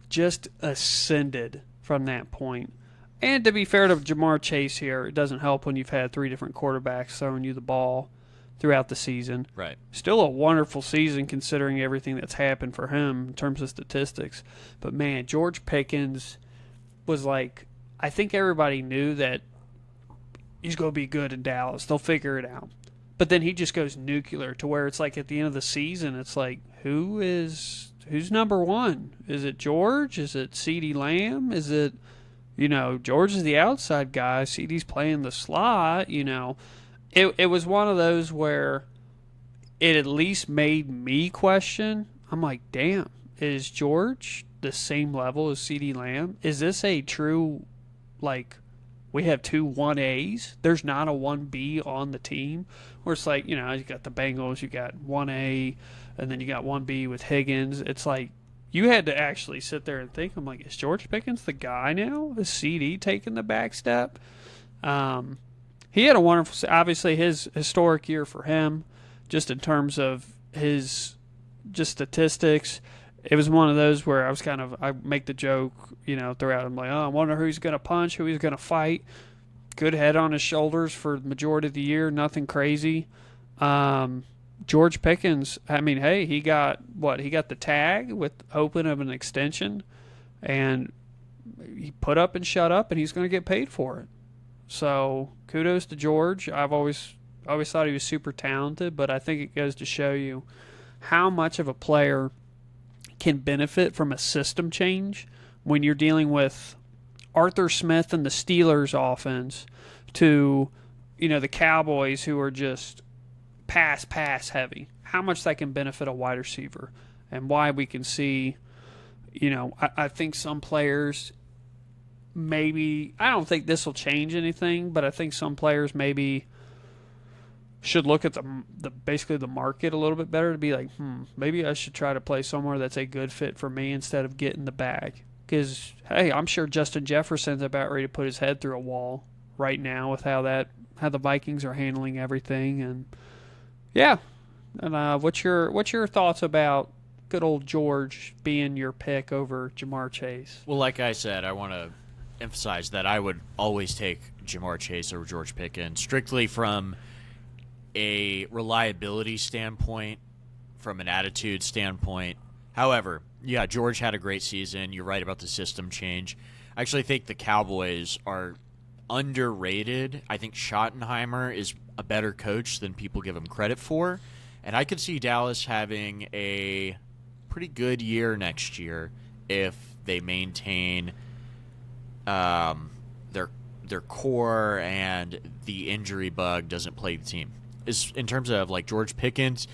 just ascended from that point. And to be fair to Jamar Chase here, it doesn't help when you've had 3 different quarterbacks throwing you the ball throughout the season. Right. Still a wonderful season considering everything that's happened for him in terms of statistics. But man, George Pickens was like, I think everybody knew that he's going to be good in Dallas. They'll figure it out. But then he just goes nuclear to where it's like at the end of the season, it's like, who's number 1? Is it George? Is it CeeDee Lamb? Is it, George is the outside guy. CeeDee's playing the slot, It was one of those where it at least made me question. I'm like, damn, is George the same level as CeeDee Lamb? Is this a true, we have 2 1As? There's not a 1B on the team? Where it's like, you got the Bengals, you got 1A, and then you got 1B with Higgins. It's like, you had to actually sit there and think, I'm like, is George Pickens the guy now? Is CeeDee taking the back step? He had a wonderful, obviously his historic year for him, just in terms of his just statistics. It was one of those where I make the joke, throughout. I'm like, I wonder who he's going to punch, who he's going to fight. Good head on his shoulders for the majority of the year, nothing crazy. George Pickens, hey, he got the tag with hoping of an extension, and he put up and shut up, and he's going to get paid for it. So kudos to George. I've always thought he was super talented, but I think it goes to show you how much of a player can benefit from a system change when you're dealing with Arthur Smith and the Steelers offense to, the Cowboys who are just pass heavy. How much that can benefit a wide receiver, and why we can see, I think some players maybe, I don't think this will change anything, but I think some players maybe should look at basically the market a little bit better to be like, maybe I should try to play somewhere that's a good fit for me instead of getting the bag. Because, hey, I'm sure Justin Jefferson's about ready to put his head through a wall right now with how the Vikings are handling everything. And yeah, and what's your thoughts about good old George being your pick over Jamar Chase? Well, like I said, I want to emphasize that I would always take Jamar Chase over George Pickens, strictly from a reliability standpoint, from an attitude standpoint. However, yeah, George had a great season. You're right about the system change. I actually think the Cowboys are underrated. I think Schottenheimer is a better coach than people give him credit for. And I could see Dallas having a pretty good year next year if they maintain their core and the injury bug doesn't plague the team. In terms of like George Pickens,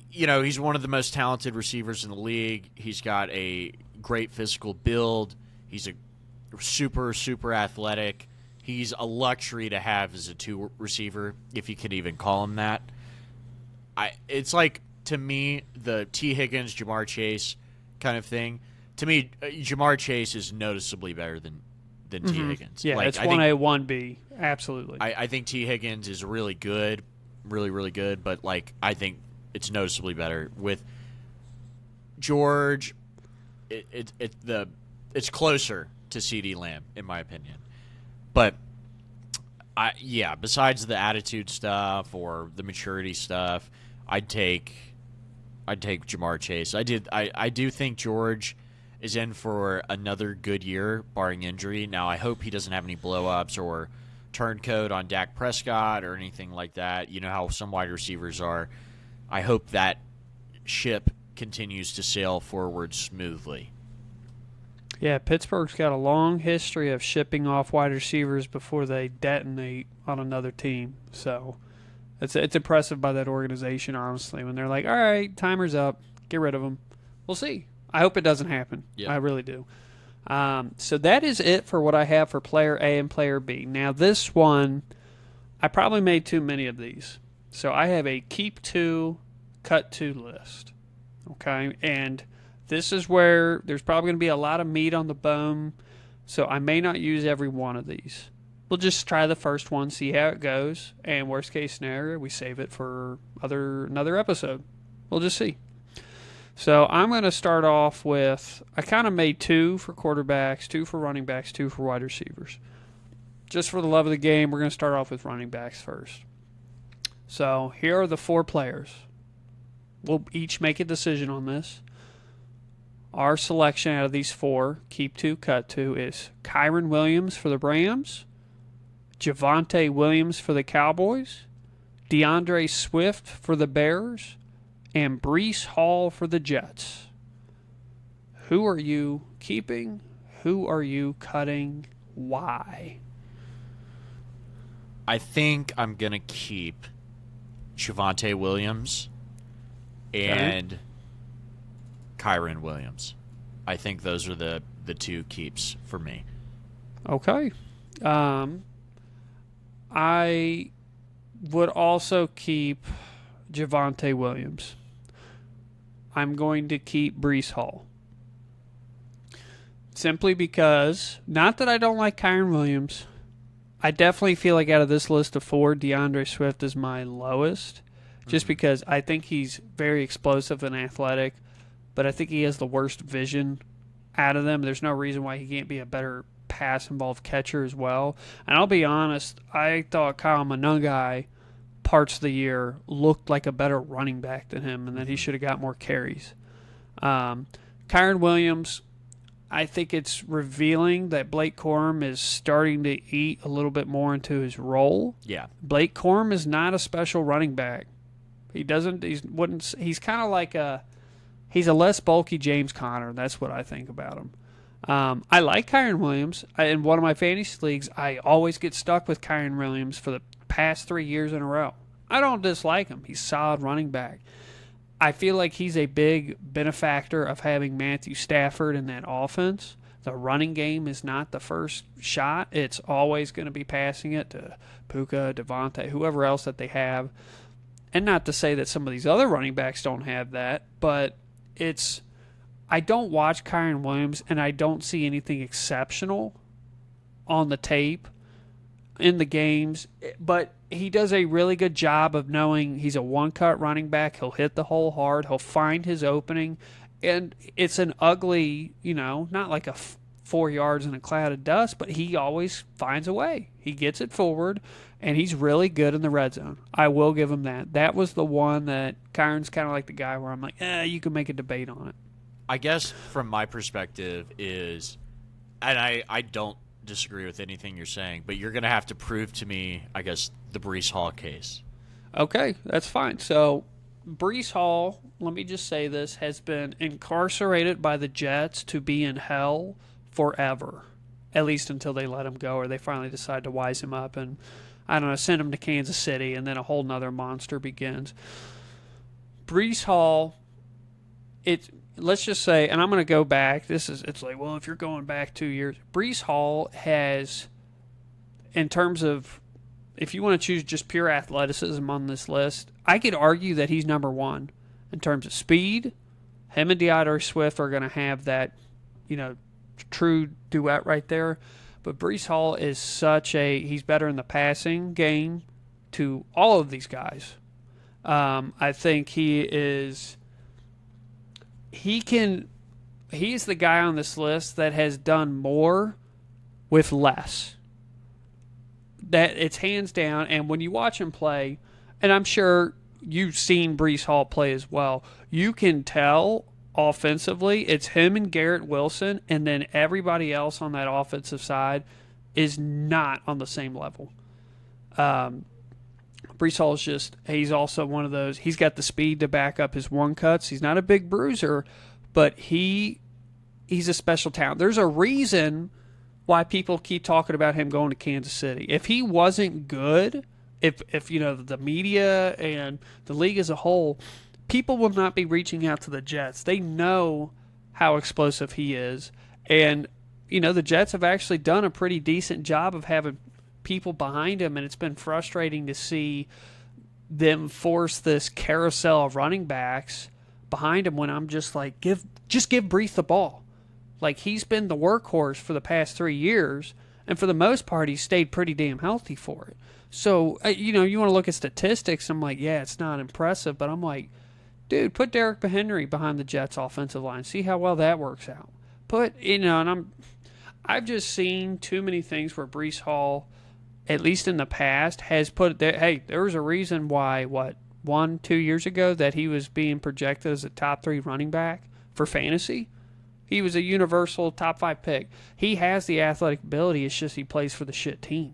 he's one of the most talented receivers in the league. He's got a great physical build. He's a super, super athletic. He's a luxury to have as a 2 receiver, if you could even call him that. It's like, to me, the T. Higgins, Jamar Chase kind of thing. To me, Jamar Chase is noticeably better than T. Higgins. Yeah, it's 1A, 1B. Absolutely. I think T. Higgins is really good, really, really good, but I think it's noticeably better. With George, it's closer to CeeDee Lamb, in my opinion. But besides the attitude stuff or the maturity stuff, I'd take Jamar Chase. I do think George is in for another good year, barring injury. Now, I hope he doesn't have any blow-ups or turncoat on Dak Prescott or anything like that. You know how some wide receivers are. I hope that ship continues to sail forward smoothly. Yeah, Pittsburgh's got a long history of shipping off wide receivers before they detonate on another team. So it's impressive by that organization, honestly, when they're like, all right, timer's up, get rid of them. We'll see. I hope it doesn't happen. Yeah. I really do. So that is it for what I have for player A and player B. Now this one, I probably made too many of these. So I have a keep 2, cut 2 list. Okay, and this is where there's probably going to be a lot of meat on the bone, so I may not use every one of these. We'll just try the first one, see how it goes, and worst case scenario, we save it for another episode. We'll just see. So I'm going to start off with, I kind of made 2 for quarterbacks, 2 for running backs, 2 for wide receivers. Just for the love of the game, we're going to start off with running backs first. So here are the 4 players. We'll each make a decision on this. Our selection out of these 4, keep 2, cut 2, is Kyren Williams for the Rams, Javonte Williams for the Cowboys, DeAndre Swift for the Bears, and Breece Hall for the Jets. Who are you keeping? Who are you cutting? Why? I think I'm going to keep Javonte Williams and Kyren Williams. I think those are the 2 keeps for me. Okay. I would also keep Javonte Williams. I'm going to keep Breece Hall. Simply because, not that I don't like Kyren Williams, I definitely feel like out of this list of 4, DeAndre Swift is my lowest. Just because I think he's very explosive and athletic, but I think he has the worst vision out of them. There's no reason why he can't be a better pass-involved catcher as well. And I'll be honest, I thought Kyle Monangai parts of the year looked like a better running back than him, and that he should have got more carries. Kyren Williams, I think it's revealing that Blake Corum is starting to eat a little bit more into his role. Yeah. Blake Corum is not a special running back. He's kind of like he's a less bulky James Conner. That's what I think about him. I like Kyren Williams. In one of my fantasy leagues, I always get stuck with Kyren Williams for the past 3 years in a row. I don't dislike him. He's a solid running back. I feel like he's a big benefactor of having Matthew Stafford in that offense. The running game is not the first shot. It's always going to be passing it to Puka, Devontae, whoever else that they have. And not to say that some of these other running backs don't have that, but I don't watch Kyren Williams, and I don't see anything exceptional on the tape in the games, but he does a really good job of knowing he's a one-cut running back. He'll hit the hole hard. He'll find his opening, and it's an ugly, not like a 4 yards in a cloud of dust, but he always finds a way. He gets it forward, and he's really good in the red zone. I will give him that. That was the one that Kyron's kind of like the guy where I'm like, you can make a debate on it. I guess from my perspective is, and I don't disagree with anything you're saying, but you're going to have to prove to me, I guess, the Breece Hall case. Okay, that's fine. So Breece Hall, let me just say this, has been incarcerated by the Jets to be in hell forever, at least until they let him go or they finally decide to wise him up and, I don't know, send him to Kansas City, and then a whole nother monster begins. Breece Hall, let's just say, and I'm going to go back, it's like, well, if you're going back 2 years, Breece Hall has, in terms of, if you want to choose just pure athleticism on this list, I could argue that he's number 1 in terms of speed. Him and DeAndre Swift are going to have that, true duet right there. But Breece Hall is he's better in the passing game to all of these guys. I think he's the guy on this list that has done more with less. That it's hands down, and when you watch him play, and I'm sure you've seen Breece Hall play as well, you can tell offensively it's him and Garrett Wilson, and then everybody else on that offensive side is not on the same level. Brees Hall is he's also one of those. He's got the speed to back up his one cuts. He's not a big bruiser, but he's a special talent. There's a reason why people keep talking about him going to Kansas City. If he wasn't good, if the media and the league as a whole, people will not be reaching out to the Jets. They know how explosive he is. And, the Jets have actually done a pretty decent job of having people behind him, and it's been frustrating to see them force this carousel of running backs behind him when I'm just like, give Brees the ball. Like, he's been the workhorse for the past 3 years, and for the most part, he's stayed pretty damn healthy for it. So, you want to look at statistics, I'm like, yeah, it's not impressive, but I'm like, dude, put Derek Henry behind the Jets' offensive line. See how well that works out. I've just seen too many things where Brees Hall, at least in the past, has put there. Hey, there was a reason why, 1-2 years ago, that he was being projected as a top 3 running back for fantasy. He was a universal top 5 pick. He has the athletic ability. It's just he plays for the shit team.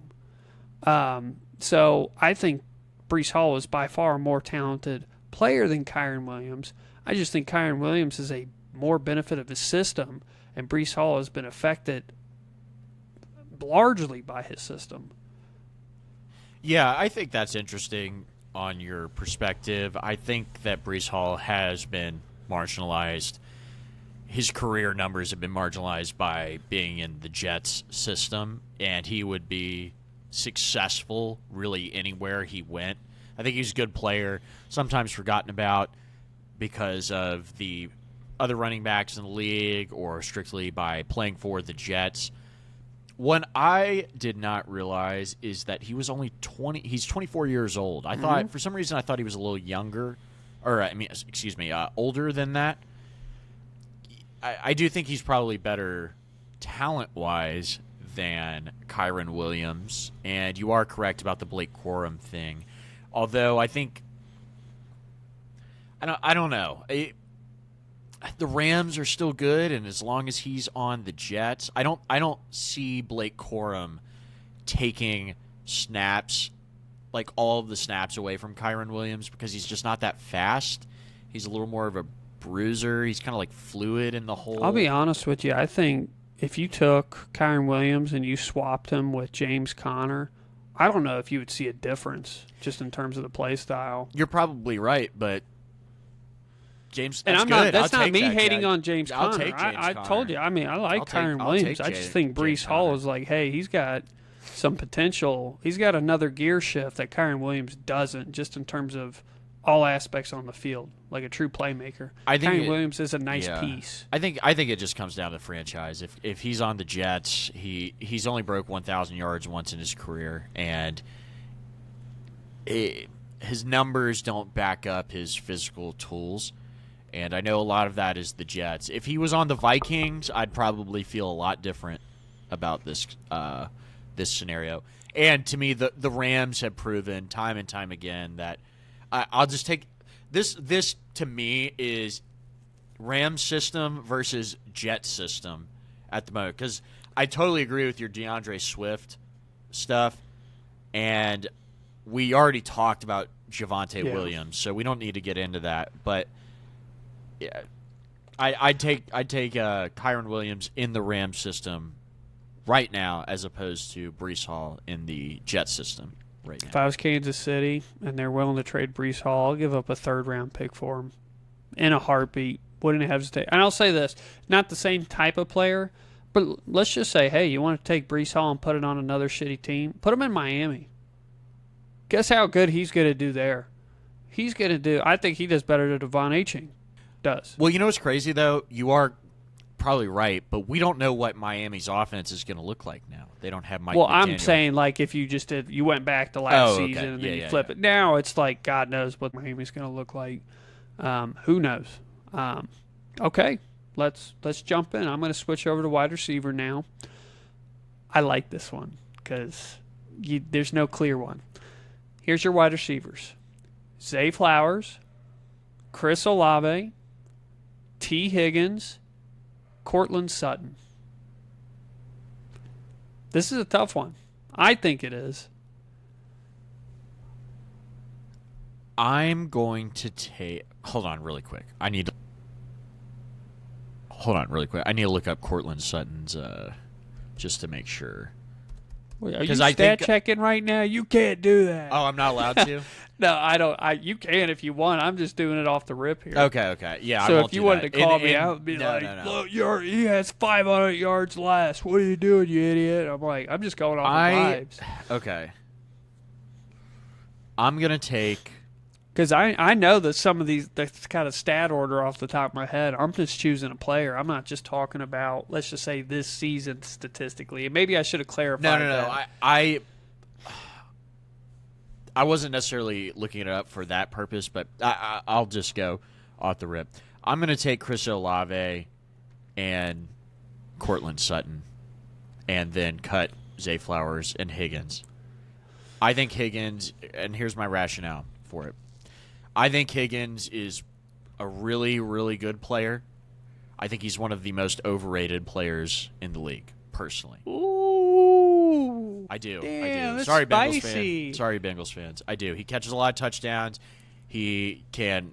So I think Brees Hall is by far a more talented player than Kyren Williams. I just think Kyren Williams is a more benefit of his system, and Brees Hall has been affected largely by his system. Yeah, I think that's interesting on your perspective. I think that Brees Hall has been marginalized. His career numbers have been marginalized by being in the Jets system, and he would be successful really anywhere he went. I think he's a good player, sometimes forgotten about because of the other running backs in the league or strictly by playing for the Jets. What I did not realize is that he was only 20. He's 24 years old. I thought, for some reason, I thought he was a little younger, older than that. I do think he's probably better talent-wise than Kyren Williams, and you are correct about the Blake Corum thing. Although I think, I don't know. The Rams are still good, and as long as he's on the Jets, I don't see Blake Corum taking snaps, like all of the snaps away from Kyren Williams, because he's just not that fast. He's a little more of a bruiser. He's kind of like fluid in the hole. I'll be honest with you. I think if you took Kyren Williams and you swapped him with James Conner, I don't know if you would see a difference just in terms of the play style. You're probably right, but James, and that's I'm not. good. That's I'll not take me that hating guy. on James I'll Conner. take James I Conner. told you. I mean, I like Kyren I'll Williams. take I just think Brees James Hall Conner. is like, hey, he's got some potential. He's got another gear shift that Kyren Williams doesn't, just in terms of all aspects on the field, like a true playmaker. I think Kyren Williams is a nice piece. I think it just comes down to franchise. If he's on the Jets, he's only broke 1,000 yards once in his career, and his numbers don't back up his physical tools. And I know a lot of that is the Jets. If he was on the Vikings, I'd probably feel a lot different about this scenario. And to me, the Rams have proven time and time again that I'll just take this. This to me is Rams system versus Jet system at the moment, because I totally agree with your DeAndre Swift stuff, and we already talked about Javonte Williams, so we don't need to get into that. But yeah, I'd take Kyren Williams in the Rams system right now as opposed to Brees Hall in the Jet system right now. If I was Kansas City and they're willing to trade Brees Hall, I'll give up a 3rd-round pick for him in a heartbeat. Wouldn't hesitate. And I'll say this, not the same type of player, but let's just say, hey, you want to take Brees Hall and put it on another shitty team? Put him in Miami. Guess how good he's going to do there? I think he does better than Devon Aching does. Well, you know what's crazy, though? You are probably right, but we don't know what Miami's offense is going to look like now. They don't have Mike McDaniel. I'm saying, like, if you went back to last season and then you flip it. Now it's like God knows what Miami's going to look like. Who knows? Okay, let's jump in. I'm going to switch over to wide receiver now. I like this one because there's no clear one. Here's your wide receivers: Zay Flowers, Chris Olave, T. Higgins, Cortland Sutton. This is a tough one. I think it is. I'm going to take. Hold on, really quick. I need to look up Cortland Sutton's just to make sure. Wait, are you stat checking right now? You can't do that. Oh, I'm not allowed to. No, I don't. You can if you want. I'm just doing it off the rip here. Okay. Yeah. So I won't if you do wanted that. to call me out and be like, "Look, he has 500 yards less. What are you doing, you idiot?" I'm like, I'm just going off the vibes. Okay. I'm gonna take. Because I know that some of these, the kind of stat order off the top of my head, I'm just choosing a player. I'm not just talking about, let's just say, this season statistically. And maybe I should have clarified that. No. I wasn't necessarily looking it up for that purpose, but I'll just go off the rip. I'm going to take Chris Olave and Cortland Sutton and then cut Zay Flowers and Higgins. I think Higgins, and here's my rationale for it. I think Higgins is a really, really good player. I think he's one of the most overrated players in the league, personally. Ooh. I do. Damn, Sorry, spicy. Bengals fans. Sorry, Bengals fans. I do. He catches a lot of touchdowns. He can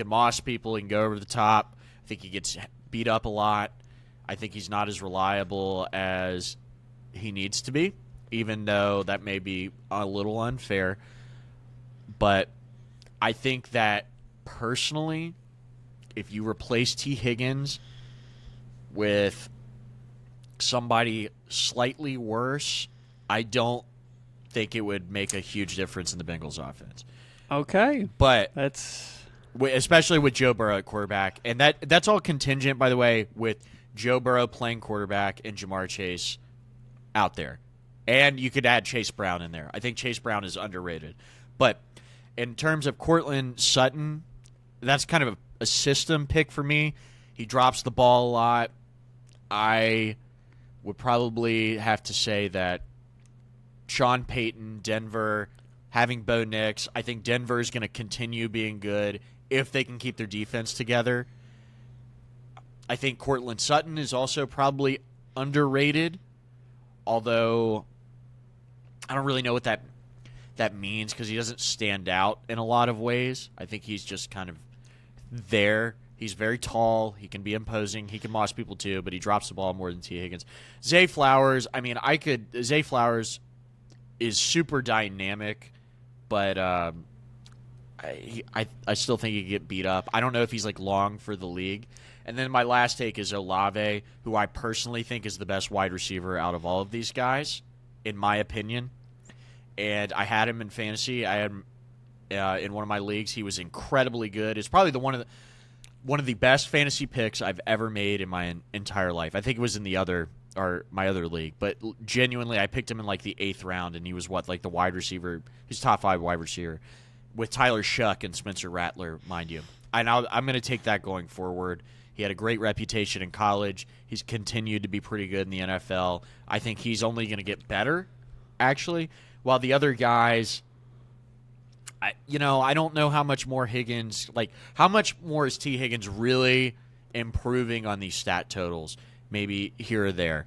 moss people. He can go over the top. I think he gets beat up a lot. I think he's not as reliable as he needs to be, even though that may be a little unfair. But I think that personally, if you replace T. Higgins with somebody slightly worse, I don't think it would make a huge difference in the Bengals offense. Okay. But that's especially with Joe Burrow at quarterback, and that's all contingent, by the way, with Joe Burrow playing quarterback and Jamar Chase out there. And you could add Chase Brown in there. I think Chase Brown is underrated. But in terms of Cortland Sutton, that's kind of a system pick for me. He drops the ball a lot. I would probably have to say that Sean Payton, Denver, having Bo Nix, I think Denver is going to continue being good if they can keep their defense together. I think Cortland Sutton is also probably underrated, although I don't really know what that means because he doesn't stand out in a lot of ways. I think he's just kind of there. He's very tall. He can be imposing. He can moss people too, but he drops the ball more than T. Higgins. Zay Flowers, Zay Flowers is super dynamic, but I still think he could get beat up. I don't know if he's like long for the league. And then my last take is Olave, who I personally think is the best wide receiver out of all of these guys, in my opinion. And I had him in fantasy. I had him in one of my leagues. He was incredibly good. It's probably one of the best fantasy picks I've ever made in my entire life. I think it was in my other league, but genuinely, I picked him in like the 8th round, and he was the wide receiver. He's top 5 wide receiver with Tyler Shuck and Spencer Rattler, mind you. And I'm going to take that going forward. He had a great reputation in college. He's continued to be pretty good in the NFL. I think he's only going to get better, actually. While the other guys, I don't know how much more Higgins, how much more is T. Higgins really improving on these stat totals, maybe here or there.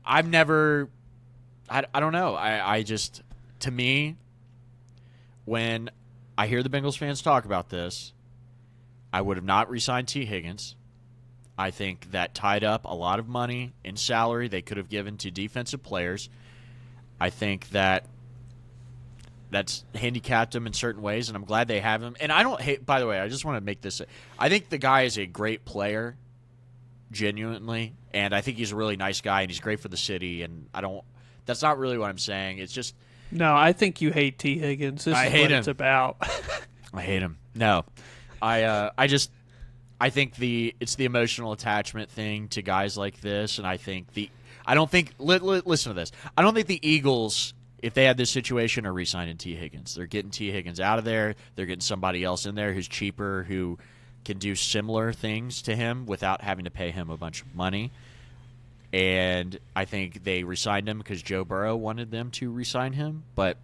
I don't know. I just, to me, when I hear the Bengals fans talk about this, I would have not re-signed T. Higgins. I think that tied up a lot of money in salary they could have given to defensive players. I think that's handicapped him in certain ways, and I'm glad they have him. And I don't hate, by the way, I just want to make this. I think the guy is a great player, genuinely, and I think he's a really nice guy, and he's great for the city, and that's not really what I'm saying. It's just. No, I think you hate T. Higgins. This is what it's about. I hate him. No. I think it's the emotional attachment thing to guys like this, and listen to this. I don't think the Eagles, if they had this situation, are re-signing T. Higgins. They're getting T. Higgins out of there. They're getting somebody else in there who's cheaper, who can do similar things to him without having to pay him a bunch of money. And I think they re-signed him because Joe Burrow wanted them to re-sign him. But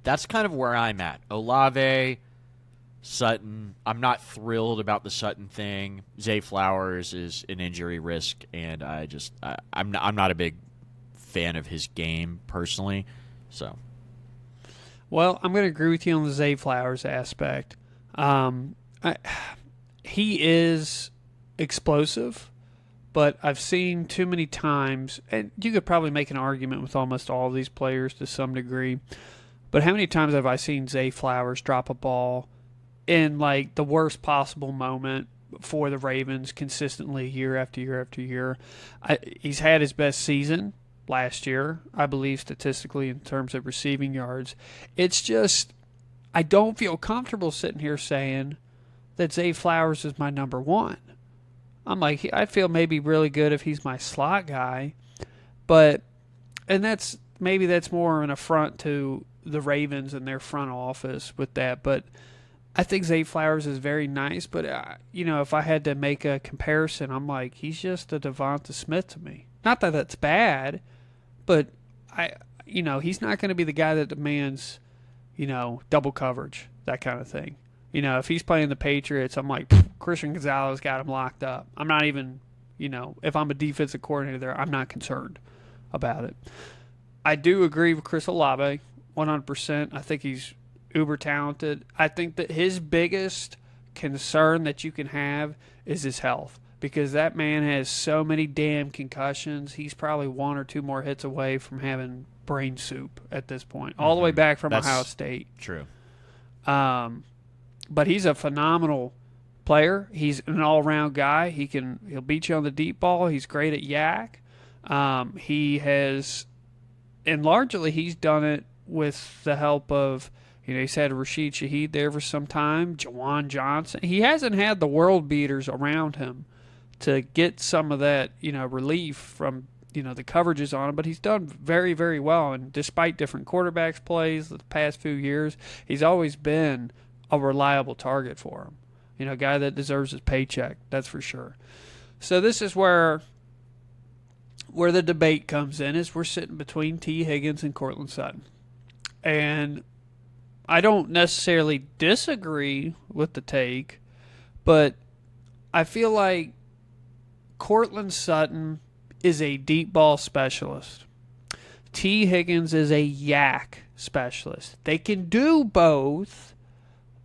that's kind of where I'm at. Olave, Sutton, I'm not thrilled about the Sutton thing. Zay Flowers is an injury risk, and I'm not a big fan of his game personally. So, Well, I'm going to agree with you on the Zay Flowers aspect. He is explosive, but I've seen too many times, and you could probably make an argument with almost all of these players to some degree, but how many times have I seen Zay Flowers drop a ball in like the worst possible moment for the Ravens consistently year after year after year? He's had his best season last year, I believe, statistically in terms of receiving yards. It's just, I don't feel comfortable sitting here saying that Zay Flowers is my number one. I'm like, I feel maybe really good if he's my slot guy, but, and that's more an affront to the Ravens and their front office with that, but I think Zay Flowers is very nice, but, if I had to make a comparison, I'm like, he's just a Devonta Smith to me. Not that that's bad, but he's not going to be the guy that demands, double coverage, that kind of thing. If he's playing the Patriots, I'm like, Christian Gonzalez got him locked up. I'm not even, if I'm a defensive coordinator there, I'm not concerned about it. I do agree with Chris Olave 100%. I think he's uber talented. I think that his biggest concern that you can have is his health, because that man has so many damn concussions. He's probably one or two more hits away from having brain soup at this point, all the way back from Ohio State. True. But he's a phenomenal player. He's an all-around guy. He'll beat you on the deep ball. He's great at yak. He has, and largely he's done it with the help of, he's had Rashid Shaheed there for some time, Jawan Johnson. He hasn't had the world beaters around him to get some of that, relief from, the coverages on him, but he's done very, very well. And despite different quarterbacks' plays the past few years, he's always been a reliable target for him. A guy that deserves his paycheck, that's for sure. So this is where the debate comes in, is we're sitting between T. Higgins and Courtland Sutton. And I don't necessarily disagree with the take, but I feel like Courtland Sutton is a deep ball specialist. T. Higgins is a yak specialist. They can do both,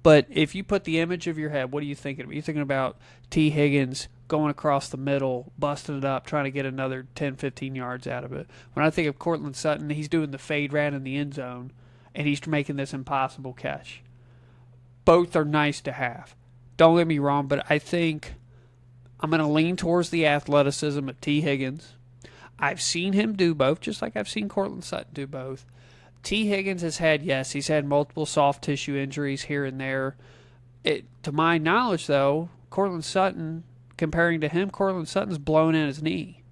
but if you put the image of your head, what are you thinking of? You're thinking about T. Higgins going across the middle, busting it up, trying to get another 10, 15 yards out of it. When I think of Courtland Sutton, he's doing the fade route in the end zone, and he's making this impossible catch. Both are nice to have. Don't get me wrong, but I think I'm going to lean towards the athleticism of T. Higgins. I've seen him do both, just like I've seen Courtland Sutton do both. T. Higgins he's had multiple soft tissue injuries here and there. To my knowledge, though, Courtland Sutton, comparing to him, Courtland Sutton's blown in his knee.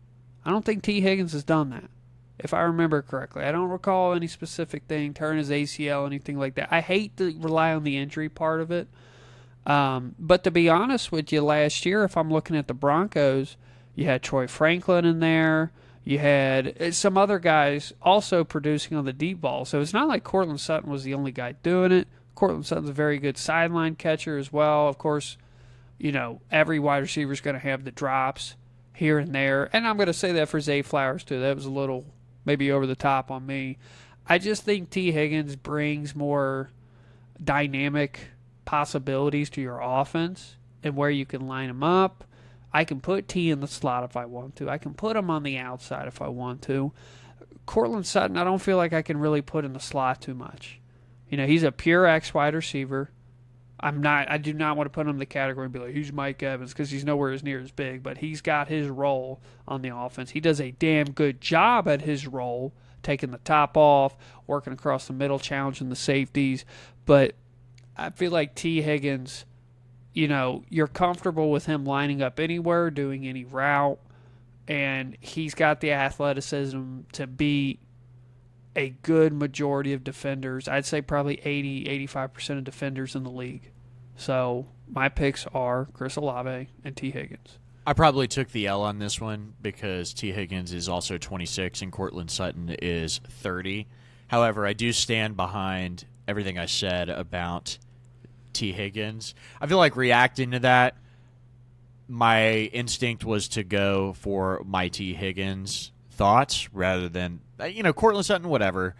I don't think T. Higgins has done that, if I remember correctly. I don't recall any specific thing, turn his ACL, anything like that. I hate to rely on the injury part of it. But to be honest with you, last year, if I'm looking at the Broncos, you had Troy Franklin in there. You had some other guys also producing on the deep ball. So it's not like Courtland Sutton was the only guy doing it. Courtland Sutton's a very good sideline catcher as well. Of course, every wide receiver is going to have the drops here and there. And I'm going to say that for Zay Flowers, too. That was a little maybe over the top on me. I just think T. Higgins brings more dynamic possibilities to your offense and where you can line them up. I can put T in the slot if I want to. I can put him on the outside if I want to. Courtland Sutton, I don't feel like I can really put in the slot too much. He's a pure X wide receiver. I do not want to put him in the category and be like, he's Mike Evans, because he's nowhere as near as big, but he's got his role on the offense. He does a damn good job at his role, taking the top off, working across the middle, challenging the safeties. But I feel like T. Higgins, you're comfortable with him lining up anywhere, doing any route, and he's got the athleticism to beat a good majority of defenders. I'd say probably 80-85% of defenders in the league. So my picks are Chris Olave and T. Higgins. I probably took the L on this one because T. Higgins is also 26 and Courtland Sutton is 30. However, I do stand behind everything I said about T. Higgins. I feel like reacting to that, my instinct was to go for my T. Higgins thoughts rather than, Courtland Sutton, whatever.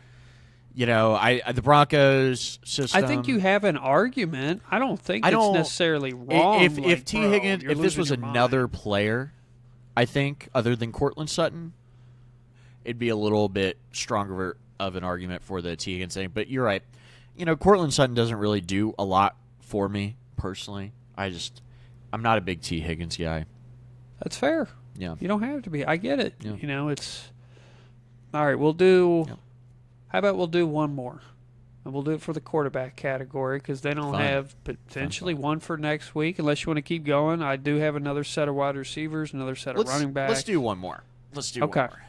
The Broncos system. I think you have an argument. I don't think it's necessarily wrong. If T. Higgins, if this was another mind. player, I think other than Cortland Sutton, it'd be a little bit stronger of an argument for the T. Higgins thing. But you're right. Cortland Sutton doesn't really do a lot for me personally. I'm not a big T. Higgins guy. That's fair. Yeah. You don't have to be. I get it. Yeah. It's all right. We'll do. Yeah. How about we'll do one more, and we'll do it for the quarterback category because then I'll have potentially one for next week. Unless you want to keep going, I do have another set of wide receivers, another set of running backs. Let's do one more. One more.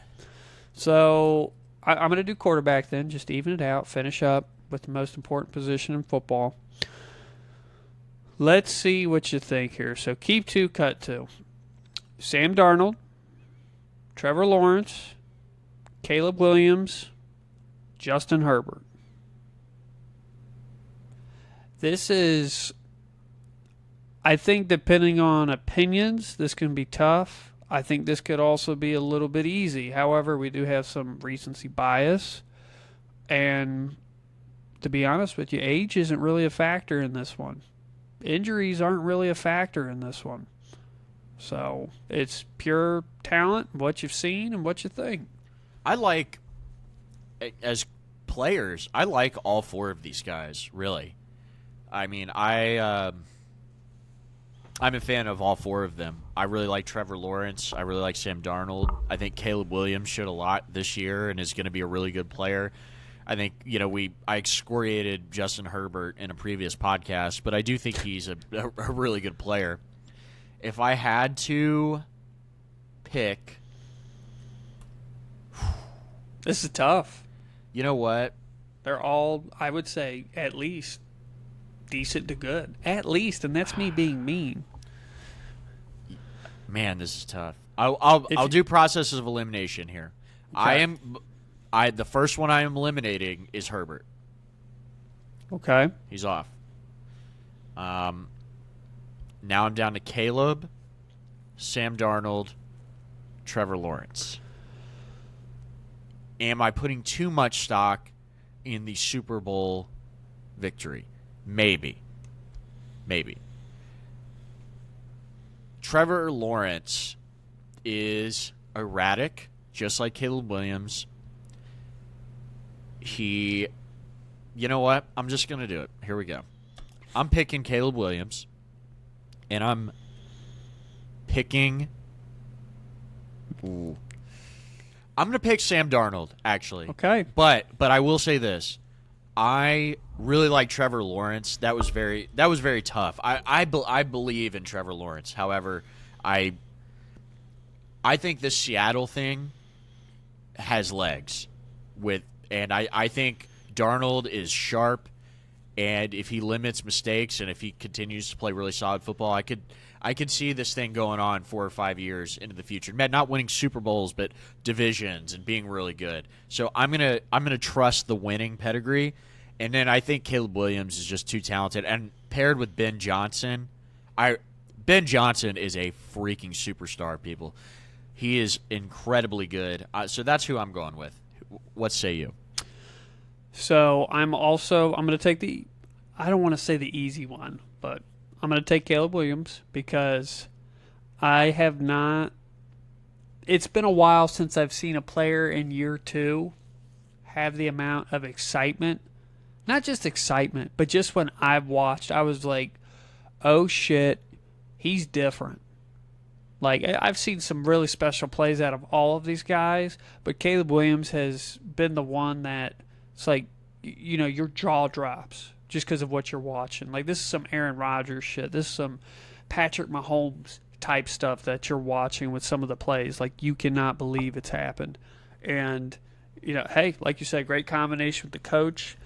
So I'm going to do quarterback then, just to even it out, finish up with the most important position in football. Let's see what you think here. So keep 2, cut 2. Sam Darnold, Trevor Lawrence, Caleb Williams, Justin Herbert. This is, I think, depending on opinions, this can be tough. I think this could also be a little bit easy. However, we do have some recency bias. And to be honest with you, age isn't really a factor in this one. Injuries aren't really a factor in this one. So it's pure talent, what you've seen, and what you think. As players, I like all 4 of these guys, really. I mean, I'm a fan of all 4 of them. I really like Trevor Lawrence. I really like Sam Darnold. I think Caleb Williams showed a lot this year and is going to be a really good player. I think, I excoriated Justin Herbert in a previous podcast, but I do think he's a really good player. If I had to pick... This is tough. You know what? They're all, I would say, at least decent to good. At least, and that's me being mean. Man, this is tough. I'll do processes of elimination here. Okay. The first one I am eliminating is Herbert. Okay. He's off. Now I'm down to Caleb, Sam Darnold, Trevor Lawrence. Am I putting too much stock in the Super Bowl victory? Maybe. Trevor Lawrence is erratic, just like Caleb Williams. You know what? I'm just going to do it. Here we go. I'm picking Caleb Williams, and I'm picking... Ooh. I'm going to pick Sam Darnold, actually. Okay. But I will say this. I really like Trevor Lawrence. That was very tough. I believe in Trevor Lawrence. However, I think this Seattle thing has legs and I think Darnold is sharp, and if he limits mistakes and if he continues to play really solid football, I could see this thing going on 4 or 5 years into the future. Not winning Super Bowls, but divisions and being really good. So I'm gonna trust the winning pedigree, and then I think Caleb Williams is just too talented. And paired with Ben Johnson, Ben Johnson is a freaking superstar. People, he is incredibly good. So that's who I'm going with. What say you? So I'm going to take I don't want to say the easy one, but I'm going to take Caleb Williams because I have not. It's been a while since I've seen a player in year 2 have the amount of excitement. Not just excitement, but just when I've watched, I was like, oh shit, he's different. Like, I've seen some really special plays out of all of these guys, but Caleb Williams has been the one that it's like, your jaw drops just because of what you're watching. Like, this is some Aaron Rodgers shit. This is some Patrick Mahomes type stuff that you're watching with some of the plays. Like, you cannot believe it's happened. And, hey, like you said, great combination with the coach.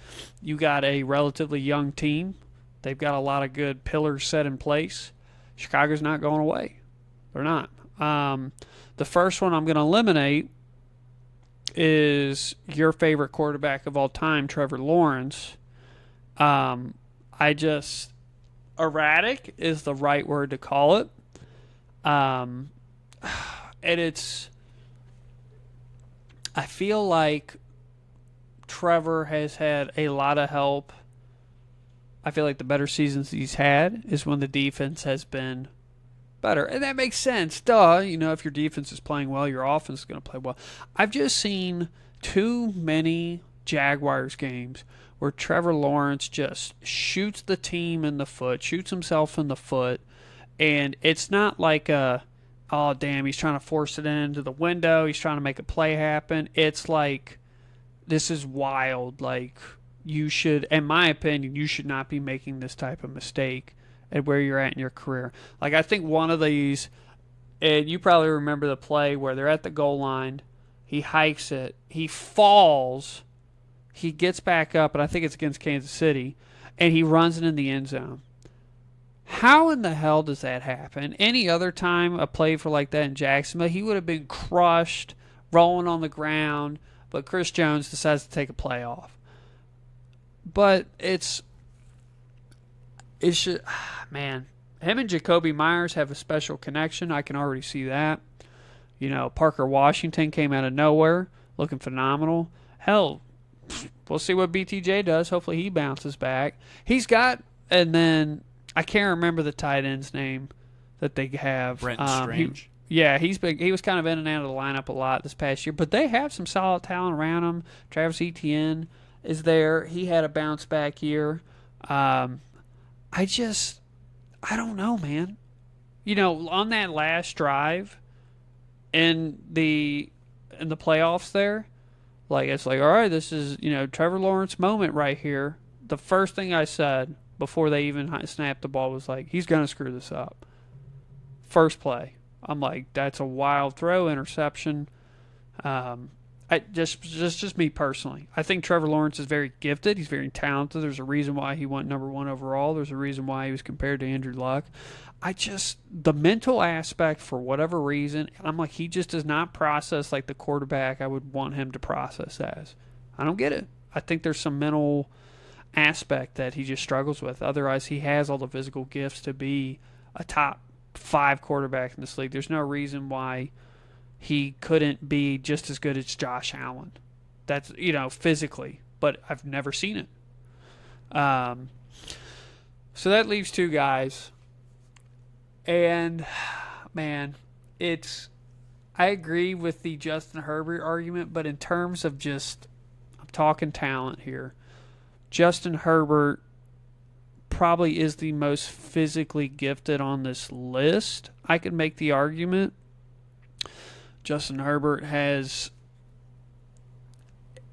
You got a relatively young team. They've got a lot of good pillars set in place. Chicago's not going away. They're not. The first one I'm going to eliminate is your favorite quarterback of all time, Trevor Lawrence. Erratic is the right word to call it. And I feel like Trevor has had a lot of help. I feel like the better seasons he's had is when the defense has been better. And that makes sense. Duh. If your defense is playing well, your offense is going to play well. I've just seen too many Jaguars games where Trevor Lawrence just shoots the team in the foot, shoots himself in the foot, and it's not like oh, damn, he's trying to force it into the window, he's trying to make a play happen. It's like, this is wild. Like, you should, in my opinion, you should not be making this type of mistake at where you're at in your career. Like, I think one of these, and you probably remember the play where they're at the goal line, he hikes it, he falls, he gets back up, and I think it's against Kansas City, and he runs it in the end zone. How in the hell does that happen? Any other time a play for like that in Jacksonville, he would have been crushed, rolling on the ground, but Chris Jones decides to take a play off. But it should, man, him and Jacoby Myers have a special connection. I can already see that. Parker Washington came out of nowhere, looking phenomenal. Hell, we'll see what BTJ does. Hopefully he bounces back. And then I can't remember the tight end's name that they have. Brenton Strange. He was kind of in and out of the lineup a lot this past year, but they have some solid talent around him. Travis Etienne is there. He had a bounce back year. I don't know, man. On that last drive in the playoffs there, like, it's like, all right, this is, Trevor Lawrence moment right here. The first thing I said before they even snapped the ball was like, he's going to screw this up. First play. I'm like, that's a wild throw, interception. Just me personally. I think Trevor Lawrence is very gifted. He's very talented. There's a reason why he went number 1 overall. There's a reason why he was compared to Andrew Luck. The mental aspect, for whatever reason, I'm like, he just does not process like the quarterback I would want him to process as. I don't get it. I think there's some mental aspect that he just struggles with. Otherwise, he has all the physical gifts to be a top 5 quarterback in this league. There's no reason why he couldn't be just as good as Josh Allen. That's, physically. But I've never seen it. So that leaves 2 guys. And, man, I agree with the Justin Herbert argument, but in terms of I'm talking talent here. Justin Herbert probably is the most physically gifted on this list. I could make the argument. Justin Herbert has,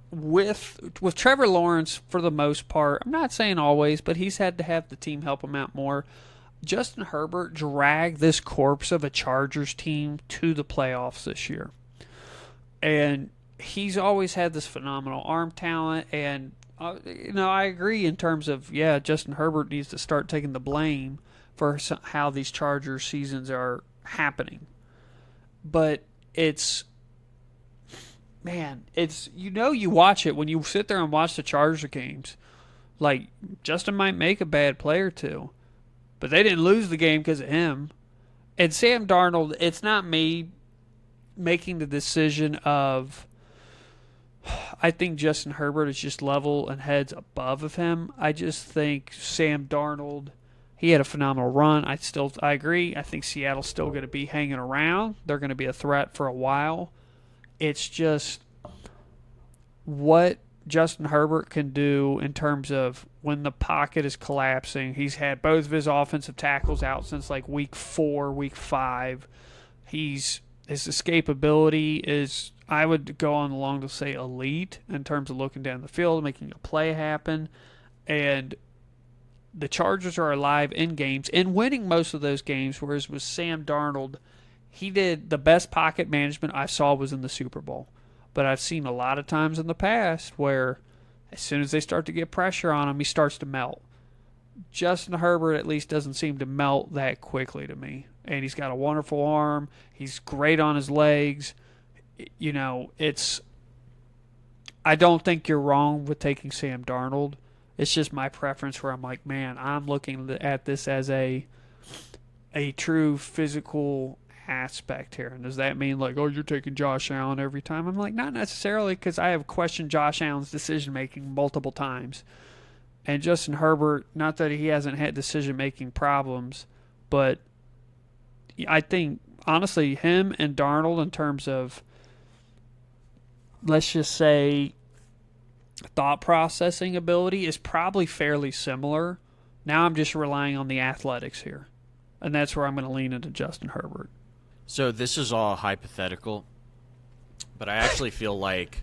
with Trevor Lawrence for the most part, I'm not saying always, but he's had to have the team help him out more. Justin Herbert dragged this corpse of a Chargers team to the playoffs this year. And he's always had this phenomenal arm talent, and I agree in terms of, Justin Herbert needs to start taking the blame for how these Chargers seasons are happening. But you watch it when you sit there and watch the Charger games. Like, Justin might make a bad play or two, but they didn't lose the game because of him. And Sam Darnold, it's not me making the decision of, I think Justin Herbert is just level and heads above of him. I just think Sam Darnold, he had a phenomenal run. I agree. I think Seattle's still going to be hanging around. They're going to be a threat for a while. It's just what Justin Herbert can do in terms of when the pocket is collapsing. He's had both of his offensive tackles out since like week 4, week 5. His escapability is, I would go on along to say, elite in terms of looking down the field, making a play happen. And the Chargers are alive in games and winning most of those games, whereas with Sam Darnold, he did the best pocket management I saw was in the Super Bowl. But I've seen a lot of times in the past where as soon as they start to get pressure on him, he starts to melt. Justin Herbert at least doesn't seem to melt that quickly to me. And he's got a wonderful arm. He's great on his legs. I don't think you're wrong with taking Sam Darnold. It's just my preference where I'm like, man, I'm looking at this as a true physical aspect here. And does that mean like, oh, you're taking Josh Allen every time? I'm like, not necessarily, because I have questioned Josh Allen's decision making multiple times. And Justin Herbert, not that he hasn't had decision making problems, but I think honestly him and Darnold in terms of, let's just say, thought processing ability is probably fairly similar. Now I'm just relying on the athletics here. And that's where I'm going to lean into Justin Herbert. So this is all hypothetical, but I actually feel like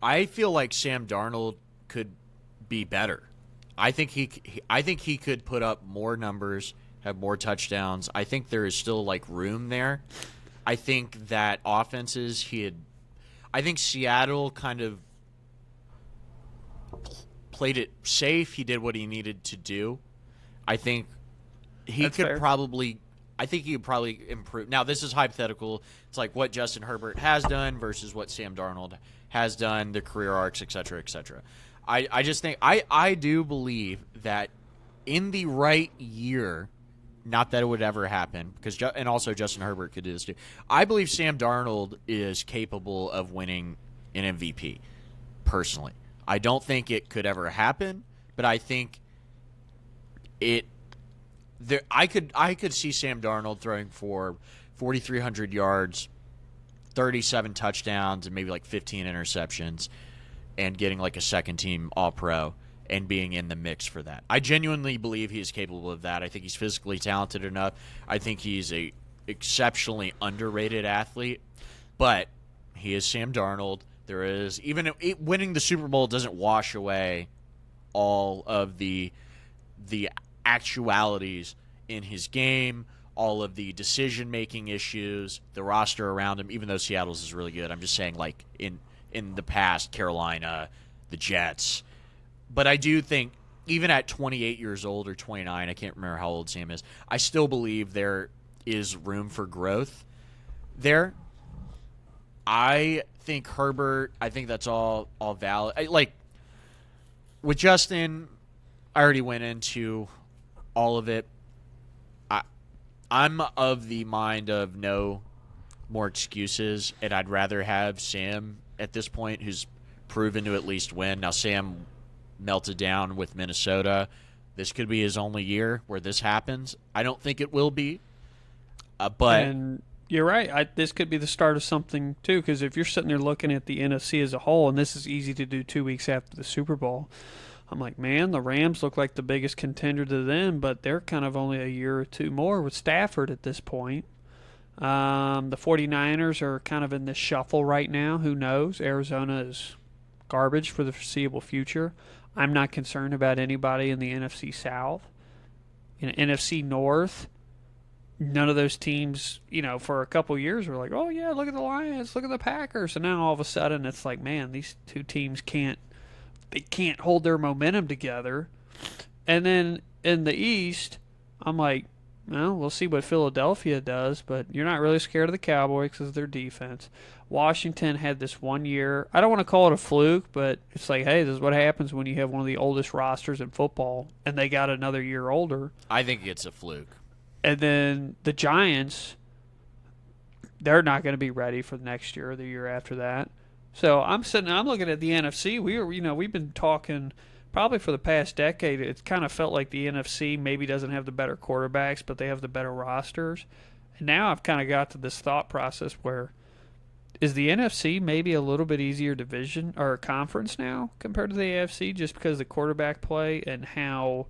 Sam Darnold could be better. I think he could put up more numbers, have more touchdowns. I think there is still like room there. I think that offenses I think Seattle kind of played it safe. He did what he needed to do. I think he could probably improve. Now, this is hypothetical. It's like what Justin Herbert has done versus what Sam Darnold has done, the career arcs, et cetera, et cetera. I just think I do believe that in the right year, not that it would ever happen, and also Justin Herbert could do this too. I believe Sam Darnold is capable of winning an MVP, personally. I don't think it could ever happen, but I think I could see Sam Darnold throwing for 4,300 yards, 37 touchdowns, and maybe like 15 interceptions, and getting like a second-team All-Pro and being in the mix for that. I genuinely believe he is capable of that. I think he's physically talented enough. I think he's a exceptionally underrated athlete, but he is Sam Darnold. There is winning the Super Bowl doesn't wash away all of the actualities in his game, all of the decision-making issues, the roster around him, even though Seattle's is really good. I'm just saying, like, in the past, Carolina, the Jets. But I do think, even at 28 years old or 29, I can't remember how old Sam is, I still believe there is room for growth there. I think Herbert, I think that's all valid. With Justin, I already went into all of it. I'm of the mind of no more excuses, and I'd rather have Sam at this point, who's proven to at least win. Now, Sam melted down with Minnesota. This could be his only year where this happens. I don't think it will be, but... And you're right. This could be the start of something, too, because if you're sitting there looking at the NFC as a whole, and this is easy to do 2 weeks after the Super Bowl, I'm like, man, the Rams look like the biggest contender to them, but they're kind of only a year or two more with Stafford at this point. The 49ers are kind of in this shuffle right now. Who knows? Arizona is garbage for the foreseeable future. I'm not concerned about anybody in the NFC South. In NFC North, none of those teams, for a couple years were like, oh, yeah, look at the Lions, look at the Packers. And now all of a sudden it's like, man, these two teams can't hold their momentum together. And then in the East, I'm like, well, we'll see what Philadelphia does, but you're not really scared of the Cowboys because of their defense. Washington had this 1 year. I don't want to call it a fluke, but it's like, hey, this is what happens when you have one of the oldest rosters in football, and they got another year older. I think it's a fluke. And then the Giants, they're not going to be ready for the next year or the year after that. So I'm looking at the NFC. We've been talking probably for the past decade. It's kind of felt like the NFC maybe doesn't have the better quarterbacks, but they have the better rosters. And now I've kind of got to this thought process where, is the NFC maybe a little bit easier division or conference now compared to the AFC, just because of the quarterback play and how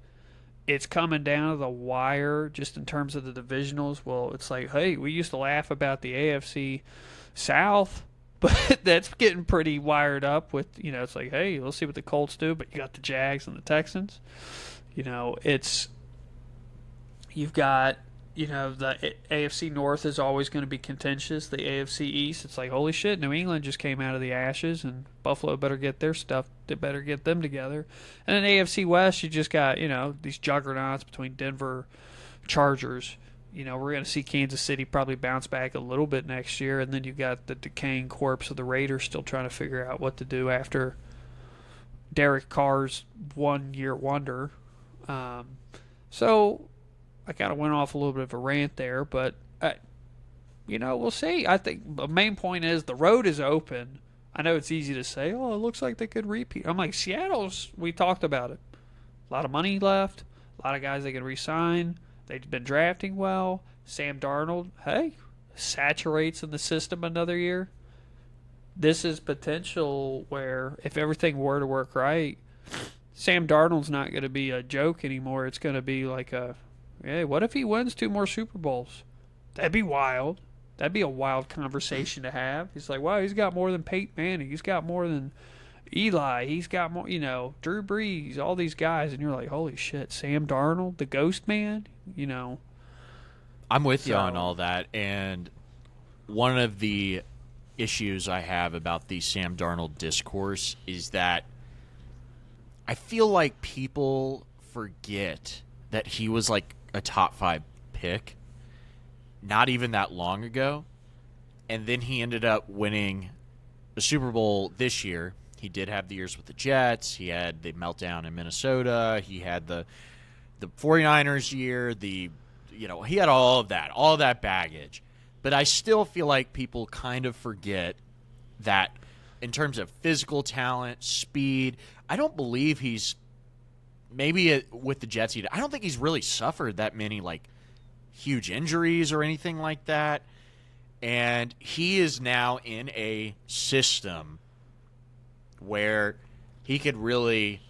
it's coming down to the wire just in terms of the divisionals? Well, it's like, hey, we used to laugh about the AFC South, but that's getting pretty wired up with, it's like, hey, let's see what the Colts do, but you got the Jags and the Texans. You've got, the AFC North is always going to be contentious. The AFC East, it's like, holy shit, New England just came out of the ashes, and Buffalo better get their stuff. They better get them together. And then AFC West, you just got, these juggernauts between Denver, Chargers. We're going to see Kansas City probably bounce back a little bit next year, and then you've got the decaying corpse of the Raiders still trying to figure out what to do after Derek Carr's 1 year wonder. So I kind of went off a little bit of a rant there, but We'll see. I think the main point is the road is open. I know it's easy to say, oh, it looks like they could repeat. I'm like, Seattle's, we talked about it. A lot of money left. A lot of guys they can re-sign. They've been drafting well. Sam Darnold, hey, saturates in the system another year. This is potential where if everything were to work right, Sam Darnold's not going to be a joke anymore. It's going to be like hey, what if he wins 2 more Super Bowls? That'd be wild. That'd be a wild conversation to have. He's like, wow, he's got more than Peyton Manning. He's got more than Eli. He's got more, Drew Brees, all these guys. And you're like, holy shit, Sam Darnold, the ghost man, I'm with you on all that. And one of the issues I have about the Sam Darnold discourse is that I feel like people forget that he was like a top 5 pick not even that long ago, and then he ended up winning the Super Bowl this year. He did have the years with the Jets. He had the meltdown in Minnesota. He had the 49ers year. He had all of that baggage. But I still feel like people kind of forget that in terms of physical talent, speed, I don't believe he's maybe with the Jets. I don't think he's really suffered that many huge injuries or anything like that. And he is now in a system where he could really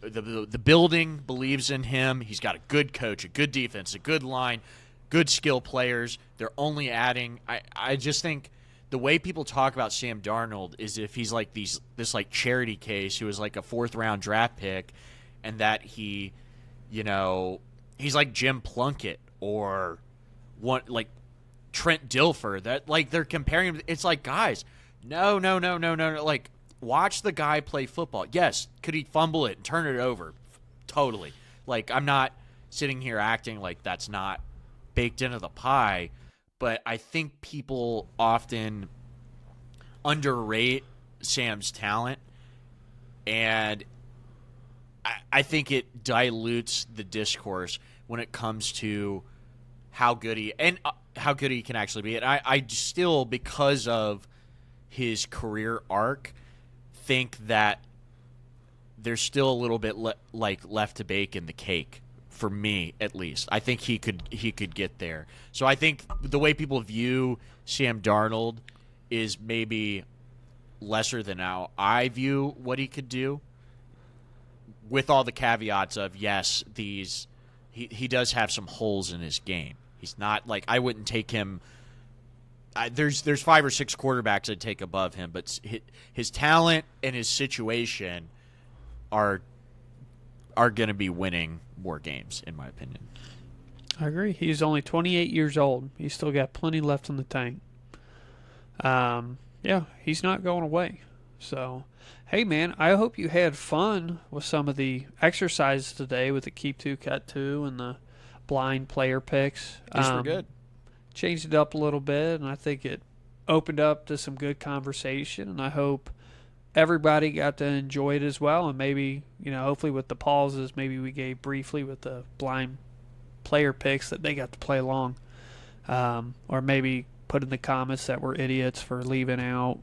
the building believes in him. He's got a good coach, a good defense, a good line, good skill players. They're only adding. I just think the way people talk about Sam Darnold is if he's like this charity case who was like a 4th-round draft pick, and that he's like Jim Plunkett or Trent Dilfer. That they're comparing him. It's like, guys, no. Watch the guy play football. Yes, could he fumble it and turn it over? Totally. I'm not sitting here acting like that's not baked into the pie, but I think people often underrate Sam's talent, and I think it dilutes the discourse when it comes to how good he can actually be. And I still, because of his career arc, think that there's still a little bit left to bake in the cake. For me, at least, I think he could get there. So I think the way people view Sam Darnold is maybe lesser than how I view what he could do. With all the caveats of, yes, he does have some holes in his game. He's not I wouldn't take him. There's 5 or 6 quarterbacks I'd take above him, but his talent and his situation are going to be winning more games, in my opinion. I agree. He's only 28 years old. He's still got plenty left in the tank. Yeah, he's not going away. So, hey, man, I hope you had fun with some of the exercises today with the keep 2, cut 2, and the blind player picks. These were good. Changed it up a little bit, and I think it opened up to some good conversation, and I hope everybody got to enjoy it as well. And maybe, hopefully with the pauses, maybe we gave briefly with the blind player picks that they got to play along. Or maybe put in the comments that we're idiots for leaving out,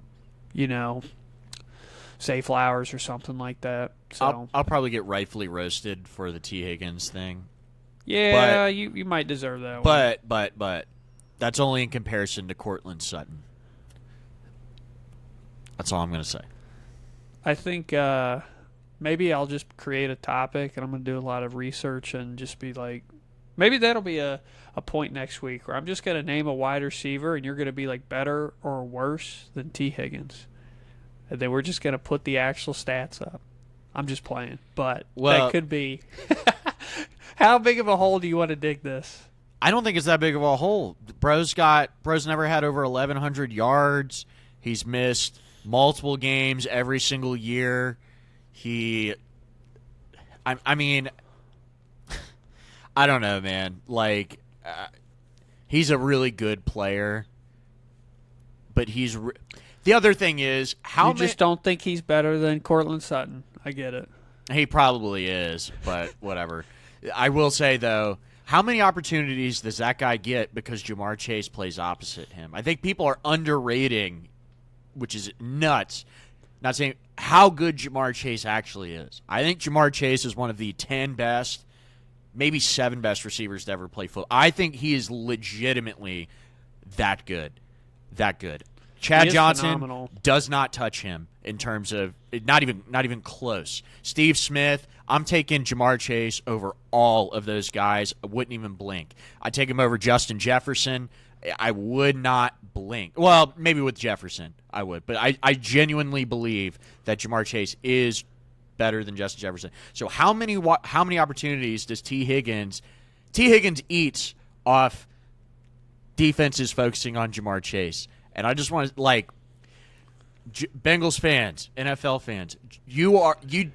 Say Flowers or something like that. So I'll probably get rightfully roasted for the T. Higgins thing. Yeah, but you might deserve that one. But that's only in comparison to Cortland Sutton. That's all I'm going to say. I think maybe I'll just create a topic, and I'm going to do a lot of research and just be like, maybe that'll be a point next week where I'm just going to name a wide receiver, and you're going to be like better or worse than T. Higgins. And then we're just going to put the actual stats up. I'm just playing, but that could be. How big of a hole do you want to dig this? I don't think it's that big of a hole. Bro's never had over 1,100 yards. He's missed multiple games every single year. I mean, I don't know, man. He's a really good player, but the other thing is you just don't think he's better than Cortland Sutton. I get it. He probably is, but whatever. I will say, though, How many opportunities does that guy get because Jamar Chase plays opposite him? I think people are underrating, which is nuts. Not saying how good Jamar Chase actually is. I think Jamar Chase is one of the 10 best, maybe 7 best receivers to ever play football. I think he is legitimately that good. That good. Chad Johnson phenomenal. Does not touch him in terms of not even close. Steve Smith, I'm taking Jamar Chase over all of those guys. I wouldn't even blink. I'd take him over Justin Jefferson. I would not blink. Well, maybe with Jefferson I would, but I genuinely believe that Jamar Chase is better than Justin Jefferson. So how many opportunities does T. Higgins eats off defenses focusing on Jamar Chase? And I just want to, like, Bengals fans, NFL fans, you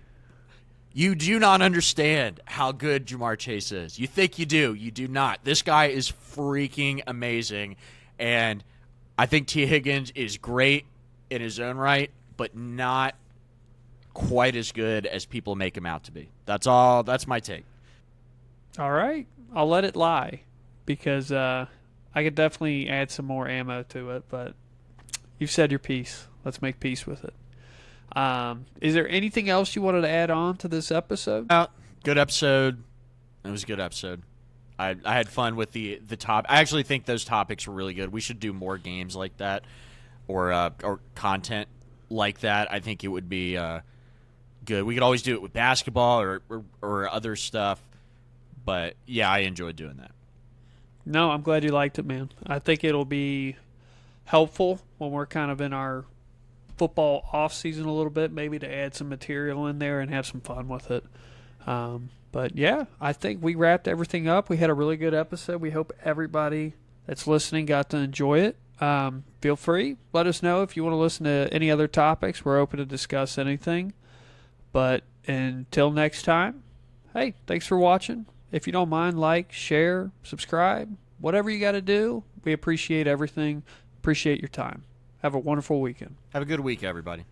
do not understand how good Jamar Chase is. You think you do. You do not. This guy is freaking amazing. And I think T. Higgins is great in his own right, but not quite as good as people make him out to be. That's all. That's my take. All right. I'll let it lie because I could definitely add some more ammo to it, but you've said your piece. Let's make peace with it. Is there anything else you wanted to add on to this episode? Good episode. It was a good episode. I had fun with the top. I actually think those topics were really good. We should do more games like that or content like that. I think it would be good. We could always do it with basketball or other stuff. But, yeah, I enjoyed doing that. No, I'm glad you liked it, man. I think it'll be helpful when we're kind of in our football off season a little bit, maybe to add some material in there and have some fun with it. But yeah, I think we wrapped everything up. We had a really good episode. We hope everybody that's listening got to enjoy it. Feel free. Let us know if you want to listen to any other topics. We're open to discuss anything. But until next time, hey, thanks for watching. If you don't mind, like, share, subscribe, whatever you got to do. We appreciate everything. Appreciate your time. Have a wonderful weekend. Have a good week, everybody.